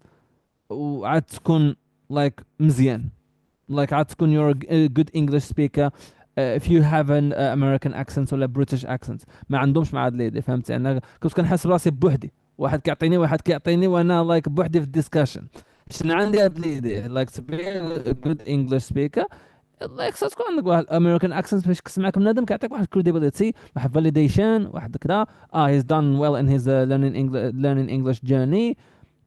وعاد تكون لايك مزيان، like عاد تكون you're a good English speaker if you have an American accent ولا British accent. ما عندهمش مع هاد ليدي، فهمتي. انا كنت كنحس براسي بوحدي، واحد كيعطيني وانا بوحدي في الديسكشن، باش انا عندي هاد ليدي like to be a good English speaker لايك خصها تكون عندك واحد الامريكان اكسنت باش تسمعك بنادم كيعطيك واحد كريديبيليتي، واحد فاليديشن، واحد كذا. هيز دان ويل ان هيز ليرنين انجلش جيرني.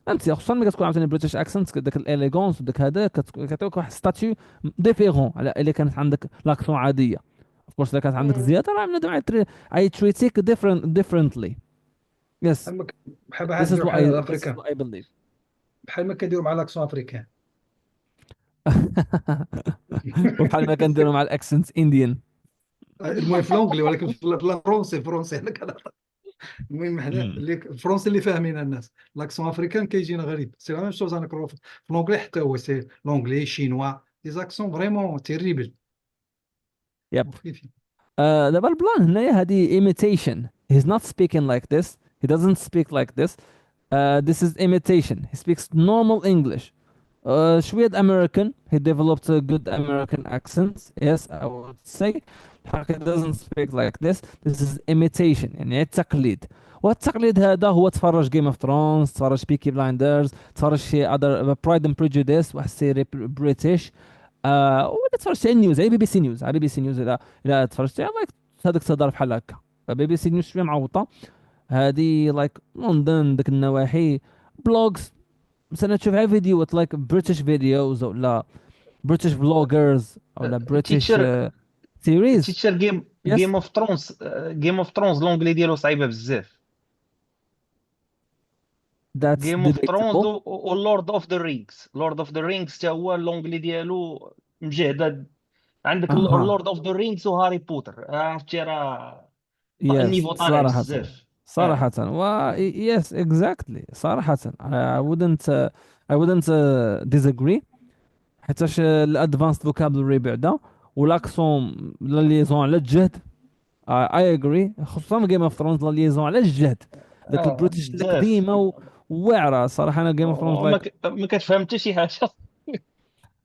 فهمتي؟ خصوصا ملي كتكون عاوتاني بريتش اكسنت، داك الاليغونس وداك هذا كتعطيك واحد ستاتيو ديفيرون على الا كانت عندك لاكسون عاديه. اوف كورس الا كانت عندك Mm. زياده راه بنادم اي تريتيك differently. Yes, بحال ما بحال this is نديرو what بحال I this is الافريكان، what I believe. بحال ما كنديرو مع لاكسون افريكان. وبحال ما كنديروا مع الاكسنت انديان. المهم في لونجلي، ولكن في الفرونسي انا كنهضر. المهم حنا اللي الفرونسي اللي فاهمين الناس، لاكسون افريكان كيجينا غريب. سي لا ميم شوز انا كنروح في لونجلي حتى هو، سي لونجلي شينوا دي زاكسون فريمون تيريبل يب. مخيفين. دابا البلان هنايا هادي imitation. He's not speaking like this. He doesn't speak like this. This is imitation. He speaks normal English. شوية American. He developed a good American accent. Yes, I would say. الحق he doesn't speak like this. This is imitation. يعني التقليد. والتقليد هذا هو تفرج Game of Thrones، تفرج Peaky Blinders، تفرج شي other Pride and Prejudice، واحد السيري بريتش. ولا تفرجت على النيوز، على بي بي سي نيوز، على بي بي سي نيوز. الا تفرجت على لايك هذاك تهضر بحال هكا. بي بي سي نيوز شويه معوطه. هذه لايك لندن ديك النواحي. بلوجز مثلا تشوف على فيديوهات لايك بريتش فيديوز، ولا بريتش فلوجرز، ولا بريتش تيتشر سيريز. تيتشر جيم يس، اوف ترونز. جيم اوف ترونز لونجلي ديالو صعيبه بزاف. ذاتس جيم اوف ترونز ديبيتابل. ولورد اوف ذا رينجز. لورد اوف ذا رينجز حتى هو اللونجلي ديالو مجهد. عندك اها. لورد اوف ذا رينجز وهاري بوتر، عرفتي راه يس النيفو طالع صراحة. بزاف. صراحة و يس اكزاكتلي صراحة. I wouldn't disagree. حيتاش الادفانسد فوكابلري بعدا، ولاكسون لا ليزون على الجهد. اي اجري، خصوصا جيم اوف ثرونز لا ليزون على الجهد. ذاك البريتش بزاف. القديمه وواعره صراحه. انا جيم اوف ثرونز لايك ما كتفهم حتى شي حاجه.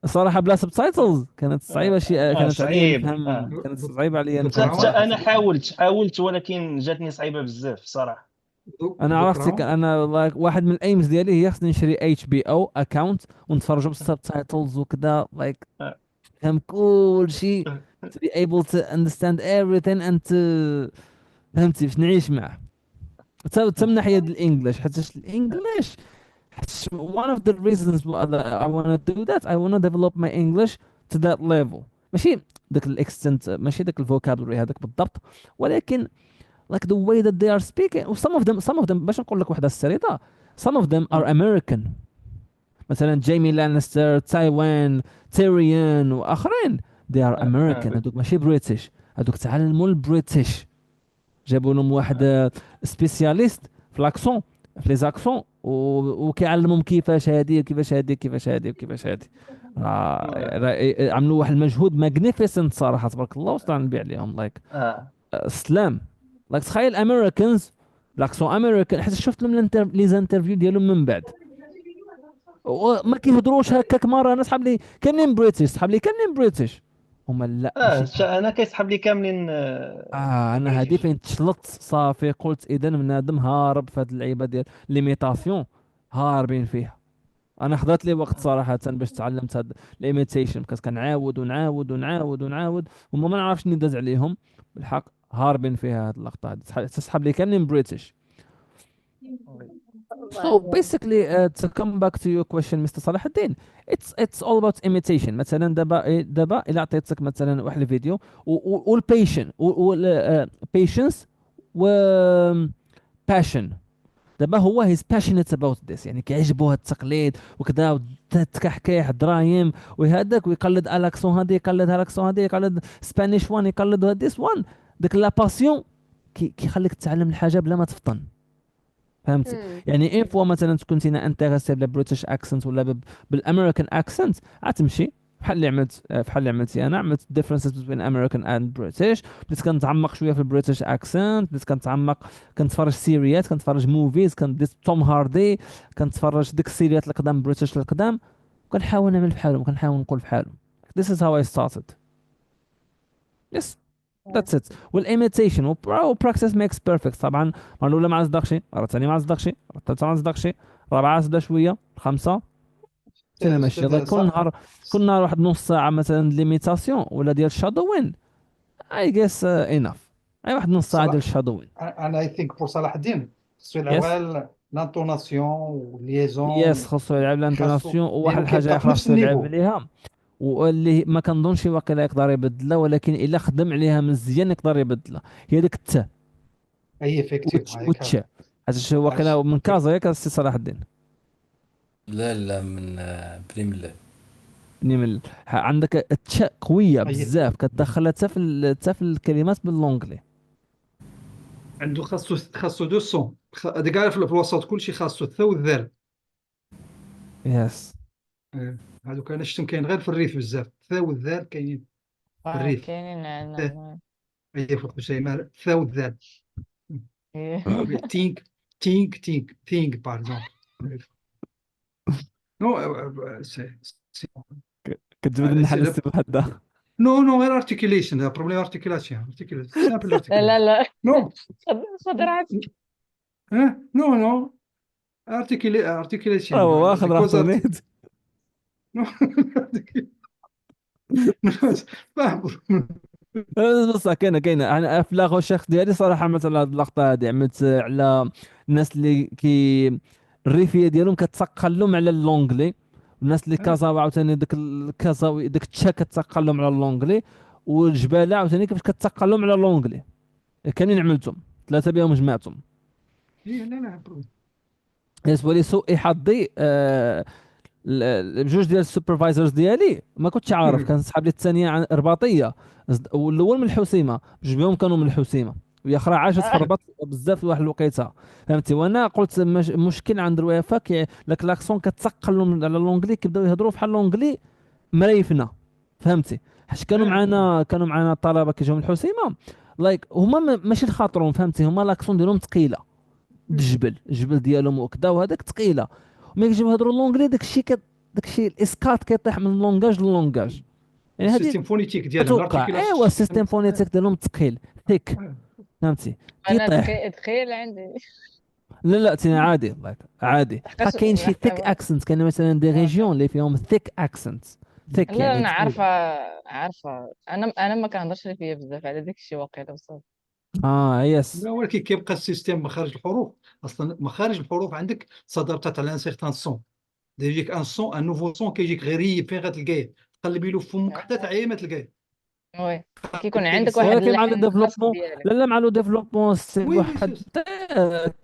صراحه بلا سبتايتلز كانت صعيبه، شي كانت عليا صعيب. نفهم، كانت صعيبه عليا ذا نفهم حتى كراون، صراحه. انا حاولت ولكن جاتني صعيبه بزاف صراحه. انا ذا عرفتي كراون. انا لايك واحد من الايمز ديالي هي خصني نشري اتش بي او اكونت ونتفرجوا بالسبتايتلز وكذا لايك فهم كل شيء to be able to understand everything and to فهمتي باش نعيش معه. حتى من ناحيه الانجليش، حيت الانجليش one of the reasons that I want to do that. I want to develop my English to that level. ماشي داك الاكستنت، ماشي داك الفوكابلري هذاك بالضبط، ولكن like the way that they are speaking. و some of them باش نقول لك واحده السريطه. some of them are American. مثلا جيمي لانستر، تايوان، تيريان واخرين. they are American. هذوك ماشي بريتش. هذوك تعلموا البريتش، جابوا لهم واحد سبيسياليست في لاكسون، في لي زاكسون، وكيعلمهم كيفاش هادي كيفاش هادي كيفاش هادي وكيفاش هادي. عملوا واحد المجهود ماغنيفيسنت صراحه، تبارك الله وسط نبيع عليهم لايك سلام. لايك تخيل امريكانز لاكسون امريكان، حيت شفت لهم لي زانترفيو ديالهم من بعد، وما كيهضروش هكاك. مره انا صحاب لي كاملين بريتش، صحاب لي كاملين بريتش، هما لا ماشي. انا كيسحب لي كاملين انا هادي بريتيش. فين تشلط صافي، قلت اذا بنادم هارب في هاد اللعيبه ديال ليميتاسيون، هاربين فيها. انا خدات لي وقت صراحه باش تعلمت هاد ليميتيشن، كنت كنعاود ونعاود ونعاود ونعاود، وما ما نعرفش نداز عليهم بالحق. هاربين فيها هاد اللقطه هادي، تسحب لي كاملين بريتش. So basically, to come back to your question, Mr. صلاح الدين, it's all about imitation. مثلا دابا إلا عطيتك مثلا واحد الفيديو والبيشن patience و passion. دابا هو he's passionate about this، يعني كيعجبو هاد التقليد وكذا، وتكحكيح درايم وهذاك، ويقلد الاكسون هادي، يقلد الاكسون هادي، يقلد سبانيش وان، يقلد هاديس وان. داك لا باسيون كيخليك تتعلم الحاجه بلا ما تفطن. فهمتي؟ Mm. يعني ان فوا مثلا كنتينا انتريسي بالبريتش اكسنت ولا بالامريكان اكسنت، غتمشي بحال اللي عملتي انا. عملت differences between American and British. بديت كنتعمق شويه في البريتش اكسنت، بديت كنتعمق، كنتفرج سيريات، كنتفرج موفيز، كنديت توم هاردي، كنتفرج ديك السيريات القدام بريتش القدام، وكنحاول نعمل بحالهم، وكنحاول نقول بحالهم. This is how I started. Yes. That's it. والimitation practice makes perfect طبعا. مرة الأولى ما عصدقش، مرة الثانية ما عصدقش، مرة الثالثة ما عصدقش، الرابعة عصدق شوية، الخامسة سينا ماشي أستاذ لايك كل نهار واحد نص ساعه مثلا ليميتاسيون ولا ديال شادوين. اي جيس انف. اي واحد نص ساعه ديال صلاح. شادوين. أنا أي ثينك بور صلاح الدين خصو يس. يلعب لانتوناسيون يس والليزون. خاصو يلعب خاصو لانتوناسيون، وواحد لأنه الحاجه كيبقى في اخرى نفس خاصو يلعب النيفو. عليها، واللي ما كنظنش واقيلا يقدر يبدلها، ولكن الا خدم عليها مزيان يقدر يبدلها. هي ديك التا أي افكتيف هايك وتش. حيت واقيلا من كازا ياك السي صلاح الدين. لا لا، من بريمير. يعني عندك التش قويه أي بزاف، كتدخلها حتى في الكلمات باللونجلي. عنده خاصو دو سون هذا كاع في الوسط كلشي خاصو الثاء والذال. يس. هذوك انا شفتهم كاين غير في الريف بزاف، الثاء والذال كاينين في الريف. كاينين الثاء عندنا. هي في الخشيمة الثاء والذال. إيه. تينك تينك تينك تينك باغ اكزومبل. نو كتجبد النحل السي هذا. نو غير ارتيكيليشن بروبليم ارتيكيلاسيون سامبل لا لا ارتيكيليشن. لا. نو خذ راحتك. نو ارتيكيليشن هو واخد بيكوز راحته نيت. بصح كاينه انا في لاغو الشيخ ديالي صراحه، مثلا هاد اللقطه هادي عملت على الناس اللي الريفيه ديالهم كتسقل لهم على اللونجلي، والناس اللي كازا عاوتاني ديك الكازاوي ديك التشا كتسقل لهم على اللونجلي، والجباله عاوتاني كيفاش كتسقل لهم على اللونجلي. كاملين عملتهم ثلاثه بهم جمعتهم. لا لا بالنسبه لي سوء حظي بجوج ديال السوبرفايزرز ديالي ما كنتش عارف، كان صحاب لي الثانيه رباطيه، والاول من الحسيمه، بجوج بهم كانوا من الحسيمه، وهي اخرى عاشت في الرباط بزاف في واحد الوقيته. فهمتي؟ وانا قلت مشكل عند الوفاء لك لاكسون كتسقل لهم على اللونجلي، كيبداو يهضروا بحال اللونجلي مريفنا. فهمتي؟ حيت كانوا معنا طلبه كيجيو من الحسيمه، لايك هما ماشي لخاطرهم، فهمتي؟ هما لاكسون ديالهم ثقيله، الجبل ديالهم وكذا، وهذاك ثقيله. وملي كيجيو يهضروا اللونجلي داكشي الاسكات كيطيح من اللونجاج للونجاج. يعني هذه السيستم فونيتيك ديالهم اتوقع ايوا الارتيكيلاسيون. السيستم فونيتيك ديالهم ثقيل ثيك. فهمتي؟ انا كيطيح. تخيل عندي. لا لا تينا عادي عادي. بحال لحقاش كاين شي ثيك اكسنت، كاين مثلا دي ريجيون اللي فيهم ثيك اكسنت، ثيك لا يعني انا ثقيله. عارفه انا ما كنهضرش فيا بزاف على داك الشيء واقيلا بصح. يس. لا ولكن كيبقى السيستم مخارج الحروف. اصلا مخارج الحروف عندك صدرت على ان سيغتان سون، يجيك ان سون ان نوفو سون كيجيك غريب فين غتلقاه، تقلبي له في فمك حتى تعيا ما تلقاه. وي كيكون عندك واحد السون ولكن مع لو اللحن خاص ديفلوبمون، ديالك. لا مع لو ديفلوبمون سي وي وي واحد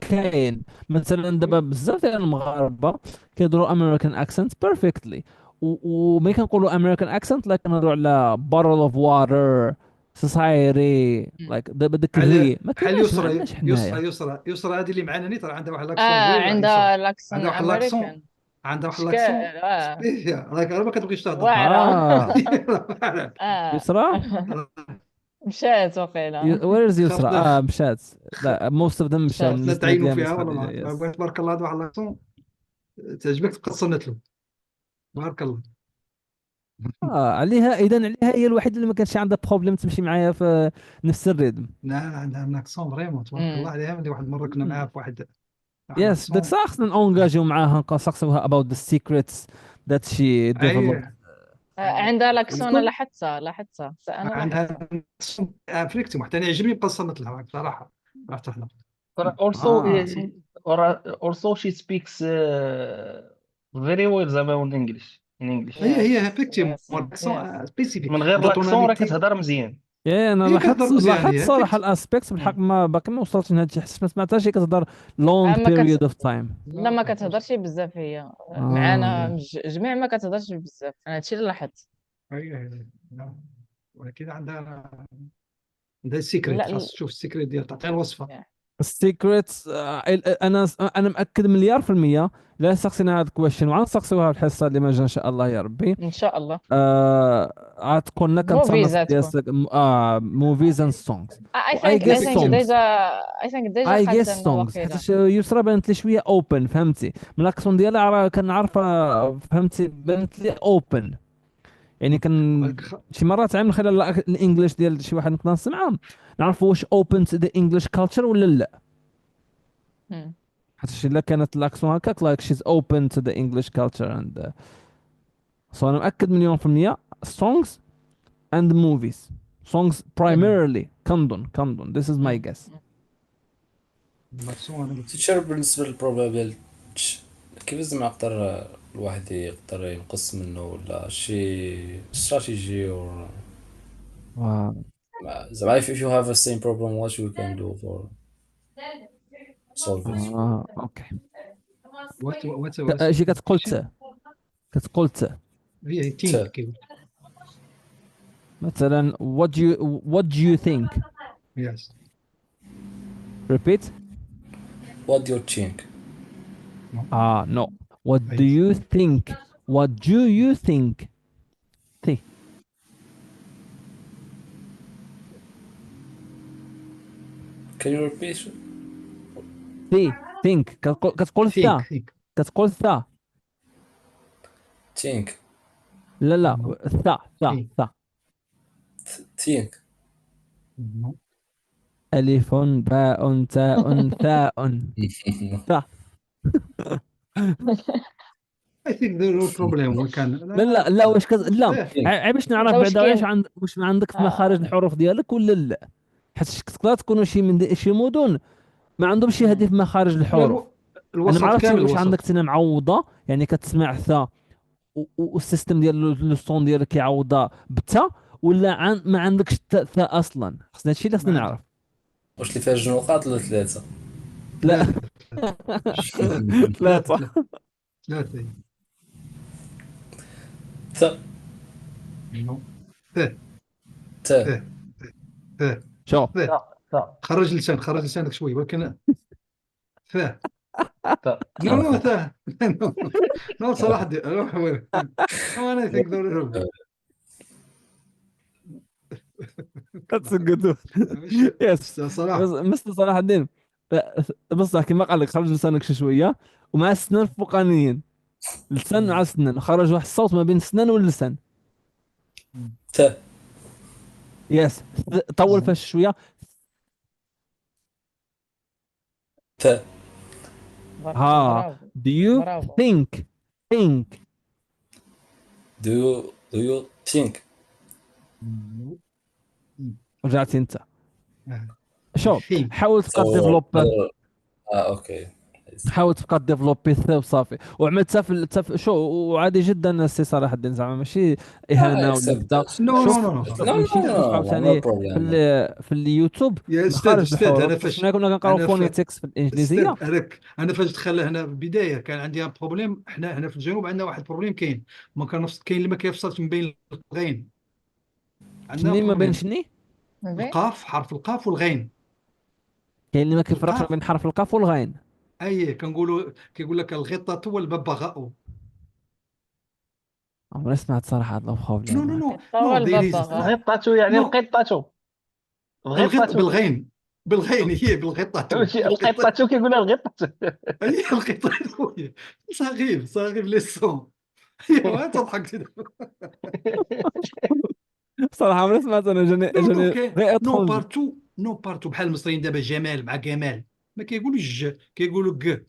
كاين مثلا دابا بزاف ديال المغاربه كيهضروا امريكان اكسنت بيرفكتلي، وملي كنقولوا امريكان اكسنت لا كنهضروا على بارل اوف واتر سوسايتي، لايك دابا داك الري على ما بحال كايناش، ما يسرى عندناش حنايا. يسرى هذه اللي معنا نيت راه عندها واحد لاكسون زوين، راه يسرى عندها لاكسن عندها واحد لاكسون، امريكان. عندها واحد لاكسون شكال سبيسيال، راك ما كتبغيش تهضر. واعره. اه يسرى. مشات وقيلا. وير از يسرى؟ خاف مشات. لا موست اوف ذم مشاو من مشات. لا الناس اللي تعينوا قال لي فيها ولا صحابي ما يس. تبارك الله، هذا واحد لاكسون تعجبك تبقى تصنت له. بارك الله. عليها هي الوحيده اللي ما كانش عندها بروبليم تمشي معايا في نفس الريتم. لا عندها لاكسون فريمون تبارك الله عليها. ملي واحد المره كنا معاها في واحد يس داك لاكسون. الساعه خصنا نونجاجيو معاها، نسقسوها about the secrets that she developed. اي عندها لاكسون. شكون؟ لاحظتها انا عندها لاحظتها. افريكتي حتى انا يعجبني نبقى نصنت لها بصراحه. راح تحضر. But also also she speaks very well زعما in English. هي يس افكتيف يس يس. لاكسون سبيسيفيك من غير بدا لاكسون راه توناليتي. كتهضر مزيان. ايه انا هي كتهضر مزيان لاحظت هي صراحه افكتيف. الاسبيكتس بالحق ما باقي ما وصلتش لهذا الشيء، حسيت ما سمعتهاش هي كتهضر long ما period of time. لا ما كتهضرش بزاف هي. معانا اه جميع ما كتهضرش بزاف. انا هادشي اللي لاحظت. ولكن عندها السيكريت، لا خاص تشوف السيكريت ديال تعطيها الوصفه. السيكريتس. انا مأكد مليار في المية. لا سقسينا هذا الكويشن وغنسقسيوها في الحصه اللي ما جا ان شاء الله يا ربي. ان شاء الله. غتكون لنا كنتصنت موفيز هتكون. موفيز اند سونغز. اي واي ثينك جيس سونغز. ديجا اي قالت جيس لنا سونغز واقيلا. حيت يسرا بانت لي شويه اوبن، فهمتي؟ من الاكسون ديالها كنعرفها، فهمتي؟ بانت لي اوبن، يعني شي مرات عام من خلال الانجليش ديال شي واحد نقدر نسمعها نعرف واش اوبن تو ذا انجليش كالتشر ولا لا. مم. حتى الا كانت الاكسون هكاك لايك شيز اوبن تو ذا انجليش كالتشر اند سو انا مأكد مليون في المية songs and movies. songs primarily كندون this is my guess. تيتشر بالنسبة للبروبابيل كيف زعما يقدر الواحد يقدر ينقص منه ولا شي استراتيجي و واو. زعما if you have the same problem what you can do for solve it. اوكي. what شي كتقول question? كتقول هي ت think كيقول. مثلا what do you think. Yes. repeat. what do you think. no. what do Yes. you think. what do you think. تي can you repeat. think كتقول ثا. think كتقول ثا. think لا no ثا. think no ألف باء تاء ثاء. ثا. I think there is no problem we can لا واش لا think باش نعرف لا واش بعدا واش كاين واش ما عندك في مخارج الحروف ديالك ولا لا. حيت تقدر تكونوا شي مدن ما عندهمش هذه في مخارج لا الحروف. انا ما الوسط عرفتش كامل واش عندك الوسط تنا معوضه يعني كتسمع ثا والسيستم ديال لو سون ديالك كيعوضها بتا ولا ما عندكش ثا اصلا. خصنا هادشي اللي خصنا ما عندك نعرف. واش اللي فيها جوج نقاط ولا ثلاثة. لا ثلاثة ثلاثه. ثلاثة ت no ث ت ث ث شوف ث ثا خرج لسانك شوي ولكن ث ثا no ث no صلاح الدين روح وين no I think there That's a good one. يس صلاح مستر صلاح الدين. بصح كما قال لك خرج لسانك شي شويه ومع السنان الفوقانيين اللسان مع السنان خرج واحد الصوت ما بين السنان واللسان. ت يس طول فيها شويه. ت ها برافو do you برافو think do you think. رجعتي انت. I شوف think حاول تبقى so ديفلوب. اوكي حاول تبقى ديفلوبي وصافي وعملتها شو وعادي جدا السي صلاح الدين زعما ماشي اهانه ولا accept كذا. that. no no شوف no no no مشي no شوف no no عاوتاني problem. في اليوتيوب يا مخارج استاذ الحروف انا باش فاش كنا كنقراو انا فونيتكس في الانجليزيه. استاذ انا فاش دخل هنا في البدايه كان عندي بروبليم. احنا هنا في الجنوب عندنا واحد البروبليم كاين ما كنفصل كاين اللي ما كيفصلش من بين الغين. عندنا شني ما بين بروبليم شني القاف حرف القاف والغين. كاين اللي ما كيفرقش ما القاف بين حرف القاف والغين. اي كنقولوا كيقول لك الغطة والببغاء. عمري سمعت صراحه هذا نو نو البروبليم. نو القطة نو والببغاء الغطاتو يعني نو القطاتو بالغين هي بالغطة القطاتو كيقولها الغطاتو. هي الغطة خويا صغير لي سون. ايوا تضحك صراحه عمري سمعت انا جاني غير اترونجي. نو بارتو بحال المصريين دابا جمال مع جمال ما كيقولوش كيقولوا ك.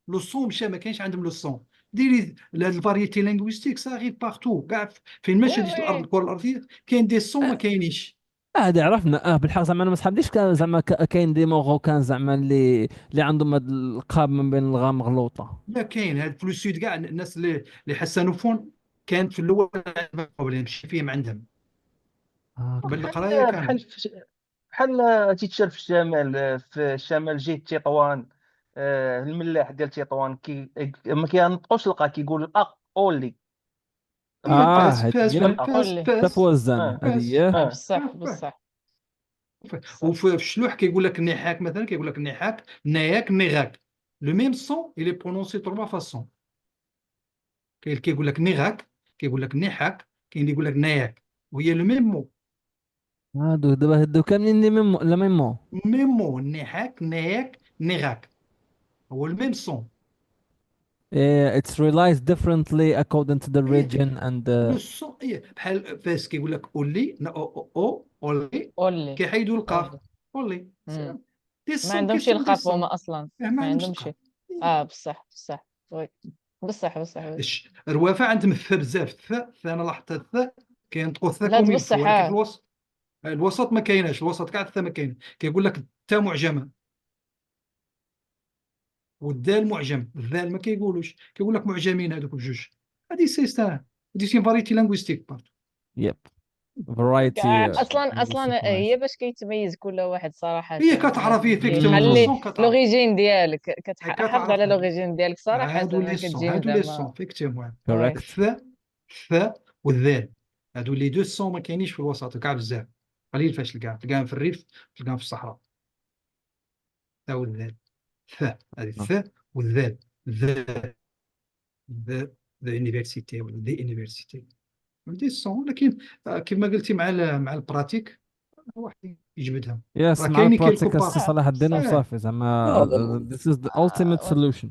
لو سون مشى ما كاينش عندهم لو سون. ديري هاد الفاريتي لينغويستيك صافي بارتو كاع فين ما وي شديت الارض وي الكره الارضيه كاين دي سون ما كاينينش. هذه عرفنا بالحق زعما انا ما صحابليش كان زعما كاين دي موروكان زعما اللي عندهم هاد القاب من بين الغا مغلوطه. لا كاين هاد في السود كاع الناس اللي حسانوفون كانت في الاول بروبليم مشي فيهم عندهم بل اوكي. القرايه بحال كامل. بحال تيتشر في الشمال جهه تطوان. الملاح ديال تطوان ما كينطقوش القا كيقول اولي هي ما فاس هذه فاس هي فاس قولي حتى في فاس وزن اه هذه فاس هي. اه بصح بصح بصح وفي الشلوح كيقول لك النحاك مثلا كيقول لك النحاك نياك نيغاك لو ميم سون il est prononcé trois façons. كاين اللي كيقول لك نيغاك كيقول لك نحاك كاين اللي يقول لك نياك وهي لو ميم مو. هادو دابا هادو كاملين لي ميمو لا ميمو. ميم مو نحاك نياك نيغاك هو الميم سون. It's realized differently according to the ايه region and لو سون ايه بحال فاس كيقول لك اولي اولي قولي كيحيدوا القاف قولي اولي دي ما سون عندهمش كيسموا دي القاف سون هما اصلا ما ما عندهمش عندهمش القاف. بصح وي بصح بصح الروافع عندهم الثاء بزاف. الثاء انا لاحظت الثاء كينطقوا الثاء لا كوم يلفو، بصح ولكن في الوسط ما كايناش. الوسط كاع الثاء ما كاين. كيقول لك التاء معجمه والدال معجم، الذال ما كيقولوش، كيقول لك معجمين هذوك بجوج. هذه سي فاريتي لانغويستيك بارت. يب فرايتي اصلا هي باش كيتميز كل واحد صراحه. هي كتعرف هي فيك شحال لي فونسون كتعرف. لوريجين ديالك كتحافظ على كتعرف لوريجين ديالك صراحه، هادو ما لي سون، كتجي هادو لي زعما. سون فيكتيمون. وي كوريكت. الثاء والذال، هادو لي دو سون ما كاينينش في الوسط كاع بزاف. قليل فاش تلقاهم في الريف، تلقاهم في الصحراء. الثاء والذال، الثاء هذه الثاء والذال. ذا ذا ذا يونيفرسيتي ولا دي يونيفرسيتي دي سون. ولكن كما قلتي مع البراتيك واحد يجبدها. يس راه مع كاين كيلكو البراتيك بار. صلاح الدين وصافي No, زعما this is the ultimate solution.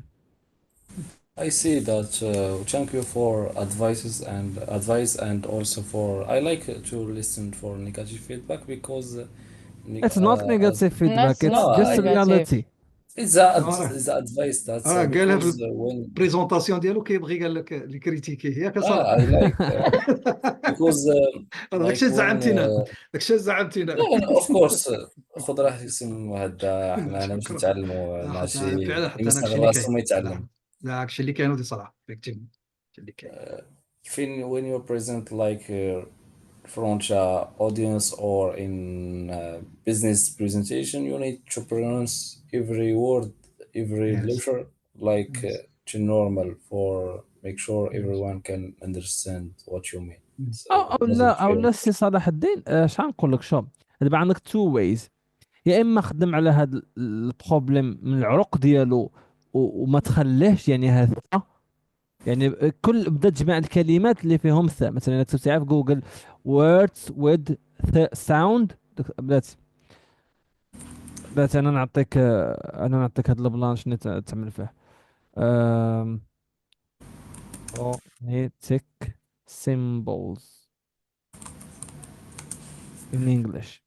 I see that. Thank you for advice and also for I like to listen for negative feedback because It's not negative feedback, That's it's not no, just negative. reality. it's the advice that راه قالها because في when البريزونطاسيون ديالو كيبغي قال لك اللي كريتيكي ياك I صراحه. like because راه like داكشي when زعمتينا، داكشي زعمتينا. no, of course خذ راحتك اسم هذا احنا باش شكرا. نتعلموا ماشي فعلا حتى انا يمسخ داكشي اللي راسو كاين. ما لا يتعلم. لا، داكشي اللي كاين ودي صراحه فيكتيم اللي كاين. فين when you present like front audience or in business presentation you need to pronounce every word, every يس letter like يس to normal for make sure يس everyone can understand what you mean. So او لازم لا او تفهم. لا سي صلاح الدين، شحال نقول لك شوف، دابا عندك تو ويز. يا اما خدم على هذا البروبليم من العروق ديالو وما تخليهش يعني هذا، يعني كل بدا تجمع الكلمات اللي فيهم ثاء. مثلا الا كتبتيها في جوجل words with sound، بلاتي انا نعطيك هاد البلان شنو تعمل فيه. phonetic symbols in English.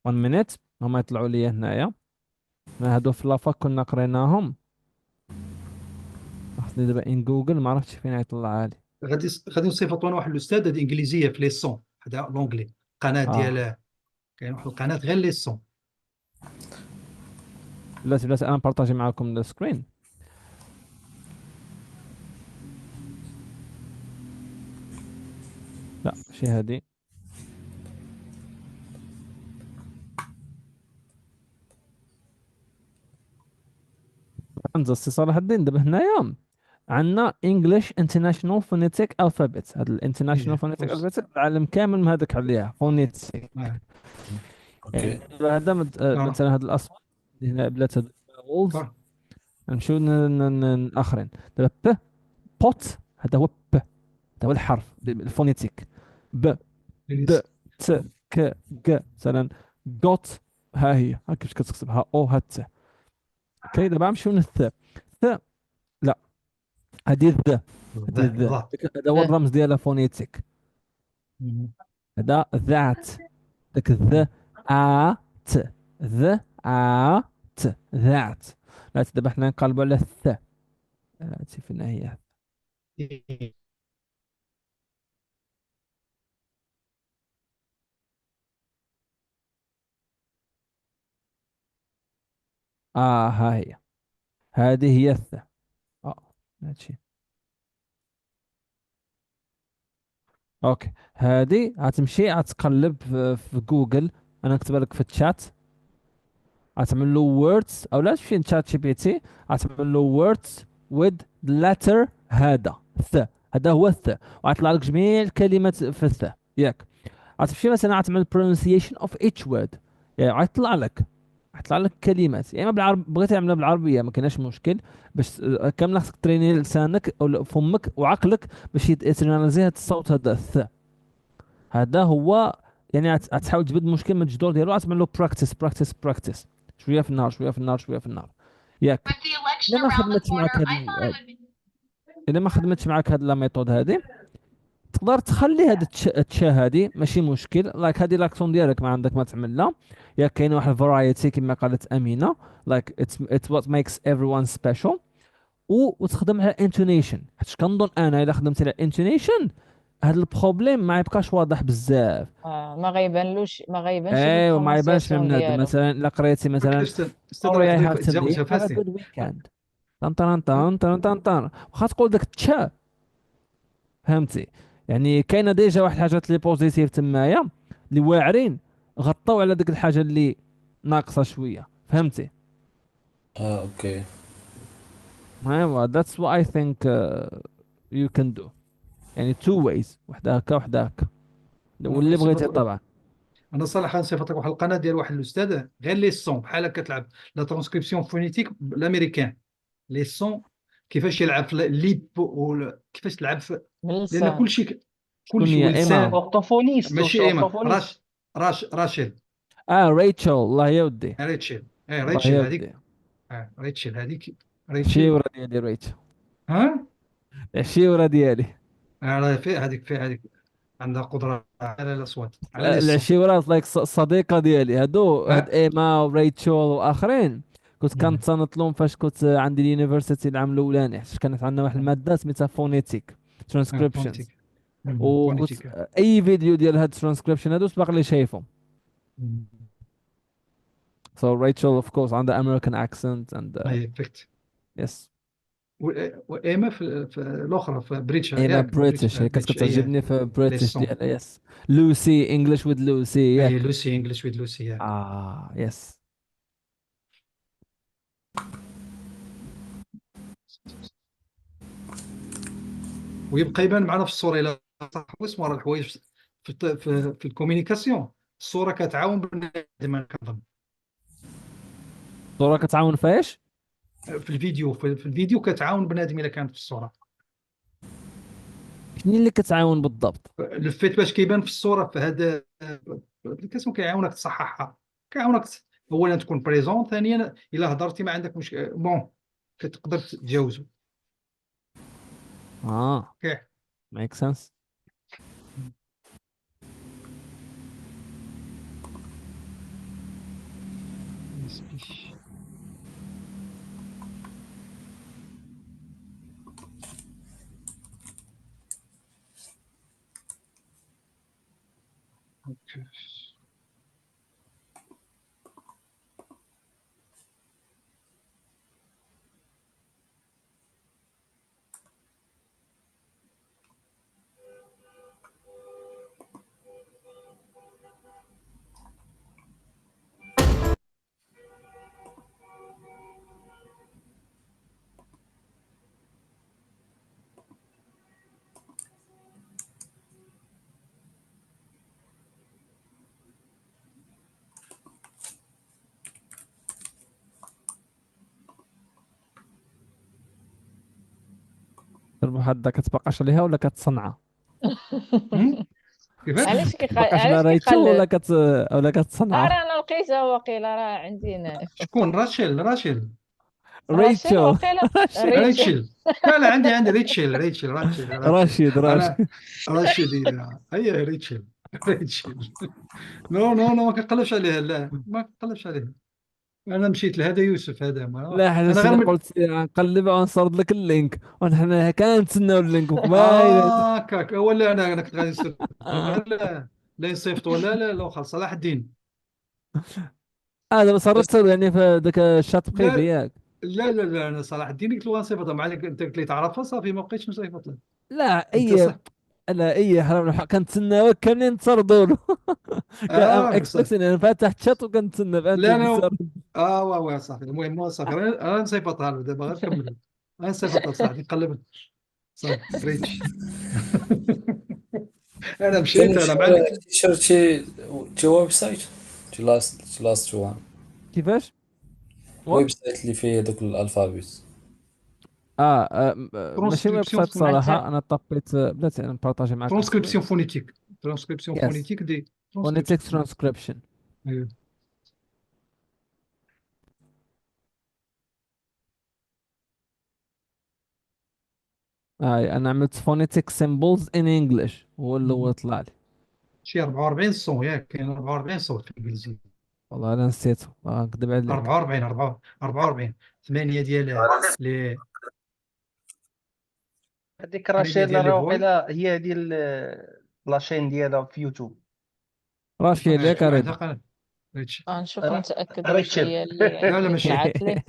1 minute هما يطلعوا لي هنايا. هادو في لافاك كنا قريناهم. خصني دابا ان جوجل ما عرفتش فين يطلع لي. غادي نصيفطوا واحد الاستاذ هذه انجليزيه في لي سون، هذا لونجلي، القناه اه ديال كاين واحد القناه غير لي سون. بلاتي انا بارطاجي معكم السكرين. لا ماشي هادي. عند السي صلاح الدين دابا هنايا عندنا English International Phonetic Alphabet. هذا الانترناشونال فونيتيك الفابت العالم كامل مهدك عليها فونيتيك. يعني Okay. هذا مثلا هذا الاصوات اللي هنا بلات هاد الفاولز. نمشيو الاخرين دابا بوت، هذا هو هذا هو الحرف الفونيتيك. د ت ك ج مثلا. جوت ها هي ها كيفاش كتكتبها او ها ت. اوكي دابا نمشيو للث. ث لا هذه هذا هو الرمز ديالها فونيتيك. هذا ذات داك ت ذ ت ذات. لا دابا حنا نقلبوا على الث. هاتي فين هي. ها هي، هذه هي الث. هادشي اوكي. هذه غتمشي غتقلب في جوجل. انا نكتبها لك في الشات. غتعمل له ووردز او لا تمشي لشات جي بي تي غتعمل له ووردز with letter هذا ث. هذا هو الث وغيطلع لك جميع الكلمات في الث ياك. غتمشي مثلا غتعمل pronunciation of each word، يعني غيطلع لك كلمات. يا اما بالعرب بغيتي تعملها بالعربيه ما كايناش مشكل، باش كامل خصك تريني لسانك او فمك وعقلك باش يتريناليزي هذا الصوت هذا الث. هذا هو يعني غتحاول تجبد المشكل من الجذور ديالو. غتعمل له براكتيس شويه في النهار شويه في النهار شويه في النهار ياك. الا ما خدمتش معك الا ما خدمتش معك هاد لا ميثود هادي تقدر تخلي هاد التشا هادي ماشي مشكل. لايك هادي لاكسون ديالك ما عندك ما تعمل لا ياك. كاين واحد الفرايتي كما قالت امينه لايك اتس وات ميكس everyone special. وتخدم على الانتونيشن، حيت كنظن انا الا خدمت على الانتونيشن هاد البروبليم ما يبقاش واضح بزاف. ما غيبانش في ايوا ما يبانش من البرونسياسيون بنادم. ديالو. مثلا الا قريتي فكرة مثلا أستاذ sorry راه I تقدر have to تزوجها leave have a فاسي. good weekend طن طن طن طن طن طن، واخا تقول داك تشا، فهمتي؟ يعني كاينه ديجا واحد الحاجات اللي بوزيتيف تمايا اللي واعرين غطاو على ديك الحاجه اللي ناقصه شويه، فهمتي؟ اوكي. ايوا that's what I think you can do. يعني two ways، وحده هكا وحده هكا، واللي بغيتي نصيفط طبعا. انا صراحه نصيفط لك واحد القناه ديال واحد الاستاذ غير لي سون بحال هكا تلعب لا ترانسكريبسيون فونيتيك الامريكان، لي سون كيفاش يلعب في الليب كيفاش تلعب في، لان باللسان. شكون كل شيء هي ايما؟ ولسان. اورتوفونيست ماشي ايما، اورتوفونيست. راشيل. اه ريتشل، الله يا ودي. ريتشيل الله يا ريتشيل ودي. هذيك. ريتشيل هذيك. ريتشيل. الشيورة ديالي ريتشل، ها. الشيورة ديالي. راه في هذيك عندها قدره على الاصوات على لي سون. العشيورات لايك الصديقة ديالي هادو، هاد ها. ايما وريتشل واخرين، كنت كنتصنت لهم فاش كنت عندي اليونيفرسيتي العام الاولاني، حيت كانت عندنا واحد المادة سميتها فونيتيك ترانسكريبشنز، فونيتيك. وكنت فونيتيك. اي فيديو ديال هاد الترانسكريبشن هادو سبق لي شايفهم. So Rachel of course عندها American accent and اي فيكت. yes. وايما في الاخرى في بريتش ايما ياك بريتش بريتش، هي كانت بريتش اي. كتعجبني في لي بريتش سون. ديالها، يس. لوسي انجلش وذ لوسي اي ياك. لوسي انجلش ويز لوسي ياك. اه يس. ويبقى يبان معنا في الصوره الى صح اسمه راه الحوايج في الكوميونيكاسيون الصوره كتعاون بنادم كنظن. الصورة كتعاون فاش؟ في الفيديو في الفيديو كتعاون بنادم الا كانت في الصوره. شنو اللي كتعاون بالضبط؟ الفيت باش كيبان في الصوره في هذا الابليكاسيون كيعاونك تصححها، كيعاونك اولا تكون بريزون، ثانيا الا هضرتي ما عندك مشكل بون كتقدر تتجاوزو. اه كيف. ميك سنس. الوحدة كتبقاش عليها ولا كتصنعها؟ كيفاش. كتبقاش على علاش رايتشو كيقلب؟ ولا راه كتصنعها؟ انا لقيتها واقيلا، راه عندي هنا. شكون راشيل. راشيل ريتشل. واقيلا. راشيل. ريتشل. ريتشل. لا لا عندي راشيل. راشد راشد. انا راشد. هي ريتشل. ريتشل. نو ما كنقلبش عليها، لا ما كنقلبش عليها. انا مشيت لهذا يوسف هذا ما لا انا حاجة غير اللي من. قلت نقلبها ونسرد لك اللينك، ونحن كنتسناو اللينك وقبايله. كاك ولا انا كنت غادي نصيفط. لا لا يصيفط ولا لا خلص صلاح الدين. هذا سردت يعني في ذاك الشات بخيفي لا ياك. لا انا صلاح الدين قلت له غنصيفطها مع انت قلت لي تعرفها صافي ما بقيتش نصيفط لك. لا انت اي، صح. لا اي حرام كنتسناوك كاملين تسردوا له. كان صح. اكسبكتين انا فاتح شات وكنتسنى فهمت لا انا. تسرد. صافي المهم صافي انا نصيفطها له دابا غير كمل. انا نصيفطها لصلاح الدين قلب. صافي ريتش. انا Can you مشيت انا مع share شي ويب سايت لاست وان، كيفاش؟ ويب وات؟ سايت اللي فيه دوك الالفابيت. ماشي ويب ترانسكريبسيون سايت صراحة، انا طبيت بلاتي انا نبارطاجي معاك السكرين. ترانسكريبسيون فونيتيك. ترانسكريبسيون يس، فونيتيك دي فونيتك ترانسكريبسيون. ترانسكريبشن. أيوه. انا عملت فونيتك سيمبلز ان انجلش، هو اللي هو طلع لي. شي 44 صوت ياك، كاين 44 صوت في الانجليزي. والله انا نسيته، نكذب عليك. 44 44 8 ديال هذيك القريبه راشيل ديال لي راه فوي. وقيلا هي ديال لاشين ديالها في يوتيوب. رشيد ياك شي واحد رضا. اخر ريتش. غنشوف نتأكد واش ريتشل. هي اللي لا لا عندي ماشي طلعت لي.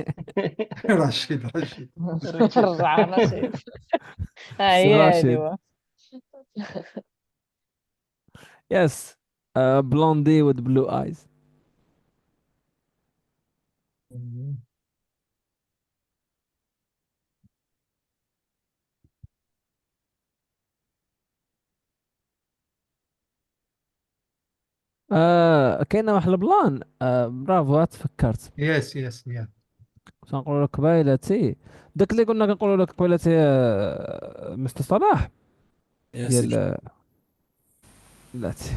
رشيد. ريتشل. رجعنا شي. ها سي هي هادي راشد. وا. يس. بلوندي with blue eyes. كاينه واحد البلان. برافو تفكرت. يس يس يا. باش نقول لك قبيلتي. داك اللي كنا كنقولوا لك قبيلتي مستر صلاح. Yes, ديال بلاتي.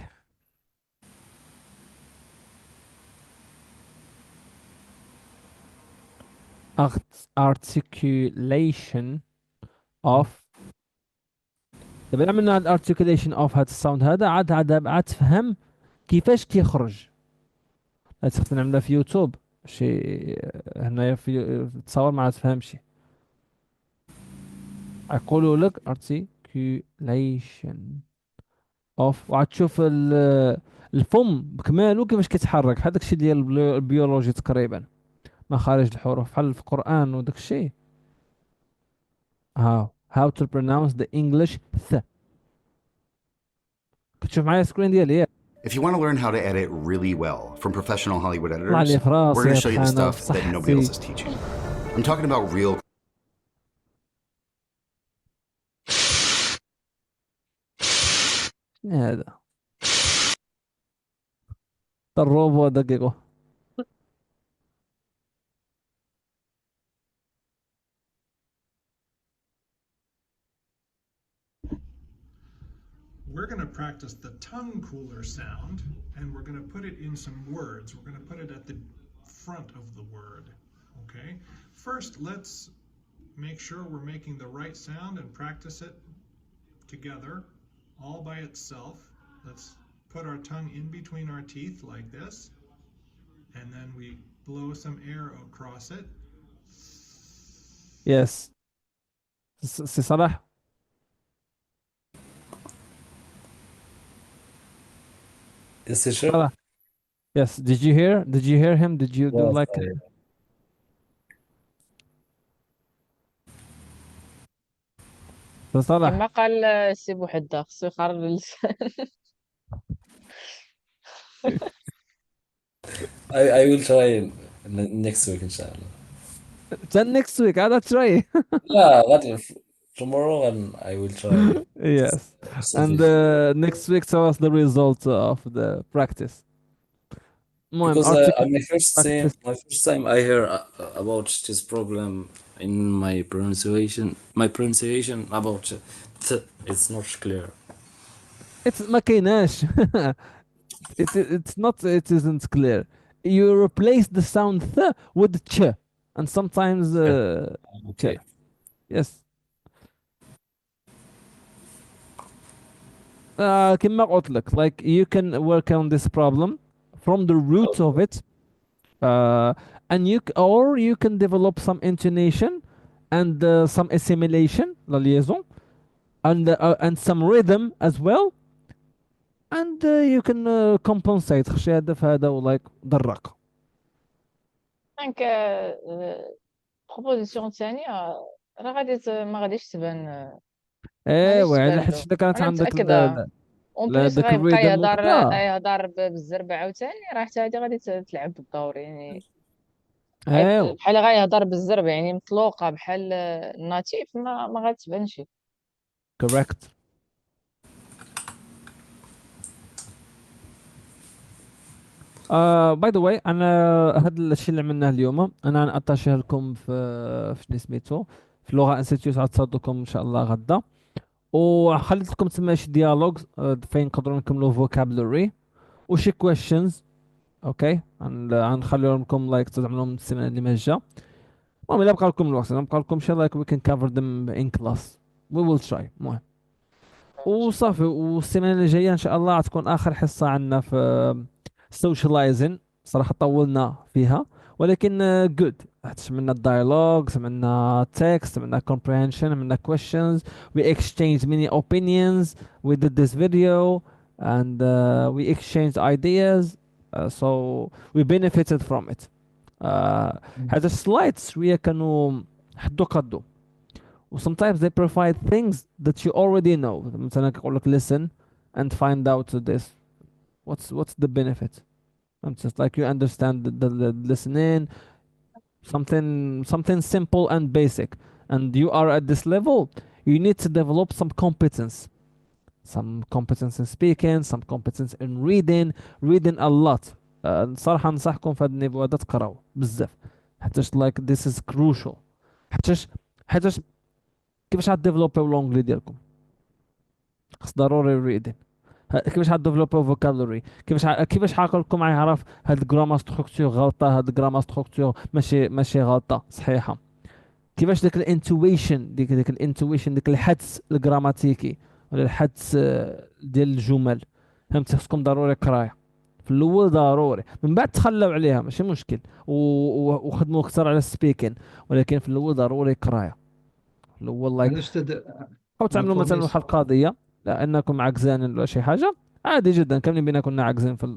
articulation of. دابا إلا عملنا الارتيكوليشن اوف هذا الساوند هذا عاد تفهم كيفاش كيخرج. تقدر نعملها في يوتيوب. شي هنايا في تصور ما تفهمش. يقولوا لك articulation اوف وعتشوف الفم بكمالو كيفاش كيتحرك. بحال داكشي ديال البيولوجي تقريبا. مخارج الحروف بحال في القرآن وداك الشيء. how to pronounce the English كتشوف معايا السكرين ديالي ياك. If you want to learn how to edit really well from professional Hollywood طلع editors, لي في we're راسي going to يا show you the طحانة stuff that nobody else بصحتي. is teaching. I'm talking about real شنو هذا الروبو دقيقة. We're going to practice the tongue cooler sound, and we're going to put it in some words. We're going to put it at the front of the word, okay? First, let's make sure we're making the right sound and practice it together, all by itself. Let's put our tongue in between our teeth like this, and then we blow some air across it. Yes. سي صلاح. yes, teacher. صلاح. Yes. Did you hear? Did you hear him? Did you do Yes, like صلاح. كما قال سي بوحدة خصو يخرج اللسان. I will try next week, inshallah. Then next week I'll try. Yeah, what if tomorrow and I will try. Yes. And next week tell us the results of the practice. المهم Because article my practice. first time I hear about this problem in my pronunciation about it's not clear. It's ما كايناش. It's not. It isn't clear. You replace the sound th with ch, and sometimes ch. Okay. Yes. كما قلت لك, like you can work on this problem from the root of it, and or you can develop some intonation and some assimilation, la liaison, and some rhythm as well, and you can compensate خشي هذا في هذا ولايك ضرق. دونك بروبوزيسيون الثانية راه ما غاديش تبان ما غاديش ايوا يعني تبان حيت له. إذا كانت انا عندك متأكدة اون بليس داك غيبقى الريدم وكذا. يهضر بالزربة عاوتاني، راه حتى هادي غادي تلعب بالدور يعني. ايوا بحال غيهضر بالزربة يعني مطلوقة بحال الناتيف ما غاتبانش. كوريكت. باي ذا واي انا هذا الشيء اللي عملناه اليوم انا غنأتاشيه لكم في شنو سميتو في لغه انستيتيوت غتصادوكم ان شاء الله غدا، وخليت لكم تما شي ديالوج فين نقدروا نكملوا فوكابولري وشي كويشنز. اوكي غنخليهم لكم لايك تعملوهم السيمانه اللي ما جا. المهم الا بقى لكم الوقت الا بقى لكم شي لايك وي كان كفر ذم ان كلاس وي ويل تراي. المهم وصافي، والسيمانه اللي جايه ان شاء الله غتكون اخر حصه عندنا في socializing. صراحه طولنا فيها ولكن جود عملنا dialogues, عملنا text, عملنا comprehension, عملنا questions. We exchanged many opinions. We did this video and we exchanged ideas. So we benefited from it. هذا السلايدز شوية كانوا حدو قدو. و sometimes they provide things that you already know. مثلا يقول لك listen and find out this. What's the benefit? I'm just like you understand the listening, something simple and basic, and you are at this level. You need to develop some competence in speaking, some competence in reading a lot. صراحة ننصحكم في هذا النيفو هذا تقراو بزاف حتىش like this is crucial. حتىش كيفاش ديفلوبيو لونجلي ديالكم؟ خص ضروري reading. كيفاش ديفلوبيو فوكابولري؟ كيفاش عقلكم يعرف هاد الجرامر ستركتور غلطة، هاد الجرامر ستركتور ماشي غلطة صحيحة؟ كيفاش ديك الانتويشن ديك الحدس الجراماتيكي ولا الحدس ديال الجمل؟ فهمتي؟ خصكم ضروري قرايه في الاول ضروري، من بعد تخلوا عليها ماشي مشكل وخدموا اكثر على السبيكين، ولكن في الاول ضروري قرايه في الاول لايك. Understood. او تعملوا For me, مثلا واحد القضيه لانكم عجزانين ولا شي حاجه، عادي جدا كاملين بينا كنا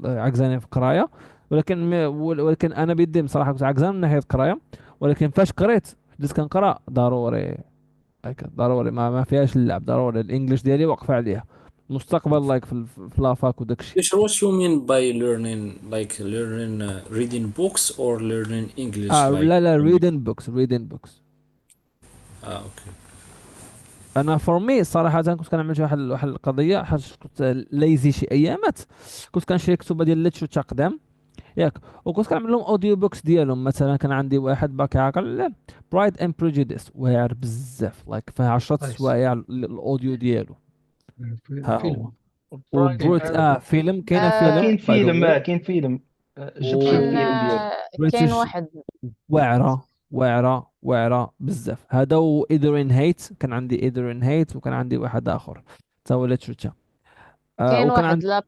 عجزانين في القرايه، ولكن انا بيدي بصراحه كنت عجزان من ناحيه القرايه، ولكن فاش قريت بديت كنقرا ضروري هكا ضروري ما فيهاش اللعب، ضروري الانجليش ديالي واقفه عليها مستقبل لايك في لافاك وداك الشيء. What you mean by learning, like learning reading books or learning English, like لا لا reading books. okay. انا فور مي صراحه كنت كنعمل شي واحد القضيه، حيت كنت ليزي شي ايامات، كنت كنشري كتب ديال ليتشوتشا قدام ياك، وكنت كنعمل لهم اوديو بوكس ديالهم. مثلا كان عندي واحد باقي عاقل برايد اند بريجوديس، واعر بزاف لايك فيها 10 nice. سوايع الاوديو ديالو. ها هو Film. برايد وبروت Film. فيلم، كاينه فيلم كاين باي ذا فيلم واي. كاين فيلم جبت و كاين الفيلم ديالو. كاين بريتش واحد. واعره بزاف. هذا وايذرين هيت، كان عندي ايذرين هيت، وكان عندي واحد اخر تا هو ليتشوتشا. كاين وكان واحد عندي لاب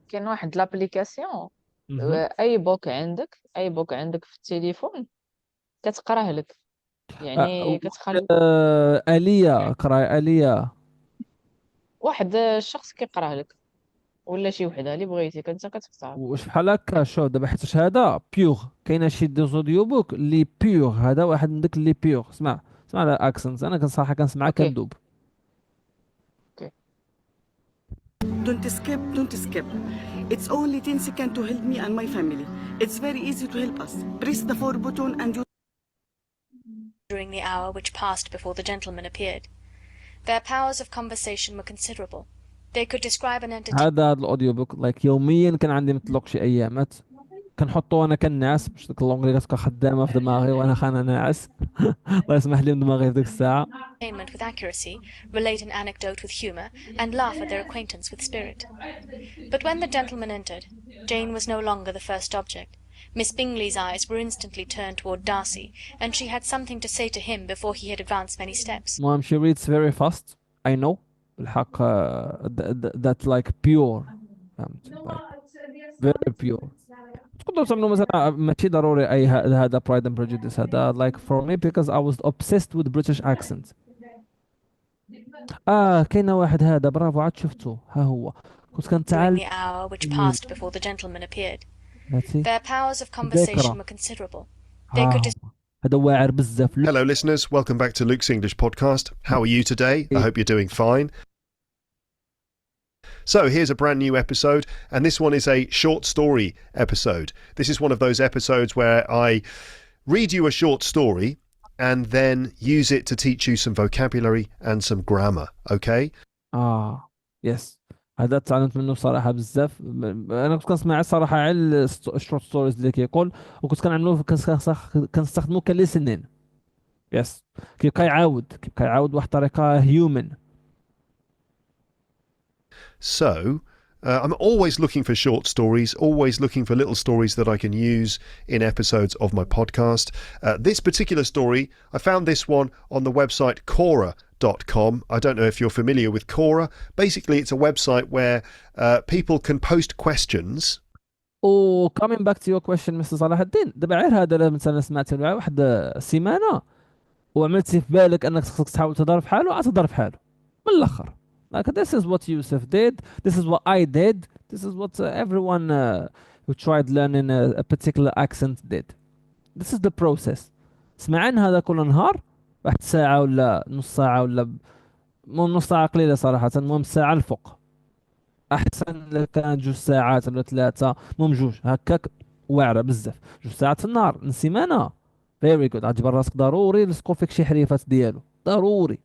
كاين واحد لابليكاسيون. مهم. اي بوك عندك في التليفون كتقراه لك، يعني واحد كتخلي آلية قراية آلية. واحد الشخص كيقراه لك، ولا شي وحده اللي بغيتي انت كتختار. واش بحال هكا؟ شوف دابا حيت هذا بيوغ، كاينه شي اوديو بوك اللي بيوغ، هذا واحد من داك اللي بيوغ. اسمع على اكسنت، انا صراحه كنسمعها اوكي كندوب. اوكي. Don't skip. It's only 10 seconds to help me and my family. It's very easy to help us. Press the 4 button and you during the hour which passed before the gentleman appeared. Their powers of conversation were considerable. They could describe an entertainment. هذا الاوديو بوك لايك يوميا كان عندي مطلق شي ايامات كنحطو وانا كنعس باش ديك اللونغلي كتبقى خدامه في دماغي وانا خانا ناعس. الله يسمح لي من دماغي في ديك الساعه. With accuracy, relate an anecdote with humor, and laugh at their acquaintance with spirit. But when the gentleman entered, Jane was no longer the first object. Miss Bingley's eyes were instantly turned toward Darcy, and she had something to say to him before he had advanced many steps. المهم she reads very fast. I know الحق that like pure. فهمت like very pure. تقدروا تعملوا مثلا ماشي ضروري اي هذا برايد اند بريجوديس، هذا like for me because I was obsessed with British accent. كاينه واحد هذا برافو عاد شفتو، ها هو كنت During كنتعلم the hour which passed before the gentleman appeared. هاتي Their powers of conversation ذاكرة. were considerable. They could هذا واعر بزاف. Hello, listeners. Welcome back to Luke's English podcast. How are you today? I hope you're doing fine. So, here's a brand new episode, and this one is a short story episode. This is one of those episodes where I read you a short story and then use it to teach you some vocabulary and some grammar, okay? يس هذا تعلمت منه صراحه بزاف. انا كنت كنسمع صراحه على الشورت ستوريز اللي كيقول، وكنت كنعملو كنستخدمو كليسنين. يس كيبقى يعاود واحد الطريقه هيومن. So, I'm always looking for short stories, always looking for little stories that I can use in episodes of my podcast. This particular story, I found this one on the website Quora.com. I don't know if you're familiar with Quora. Basically, it's a website where people can post questions و coming back to your question مستر صلاح الدين، دابا غير هذا مثلا سمعتي له واحد السيمانه وعملتي في بالك انك خصك تحاول تهضر في حاله، غتهضر في حاله من الاخر. Like this is what Yusuf did, this is what I did, this is what everyone who tried learning a particular accent did. This is the process. سمعان هذا كل نهار واحد ساعة ولا نص ساعة ولا مو نص ساعة قليلة صراحة، المهم ساعة الفوق أحسن لو كانت 2 ساعات ولا 3، المهم 2 هكاك واعرة بزاف. 2 ساعات في النهار السيمانة فيري جود، غتجبر راسك ضروري يلصقوا فيك شي حريفات ديالو ضروري.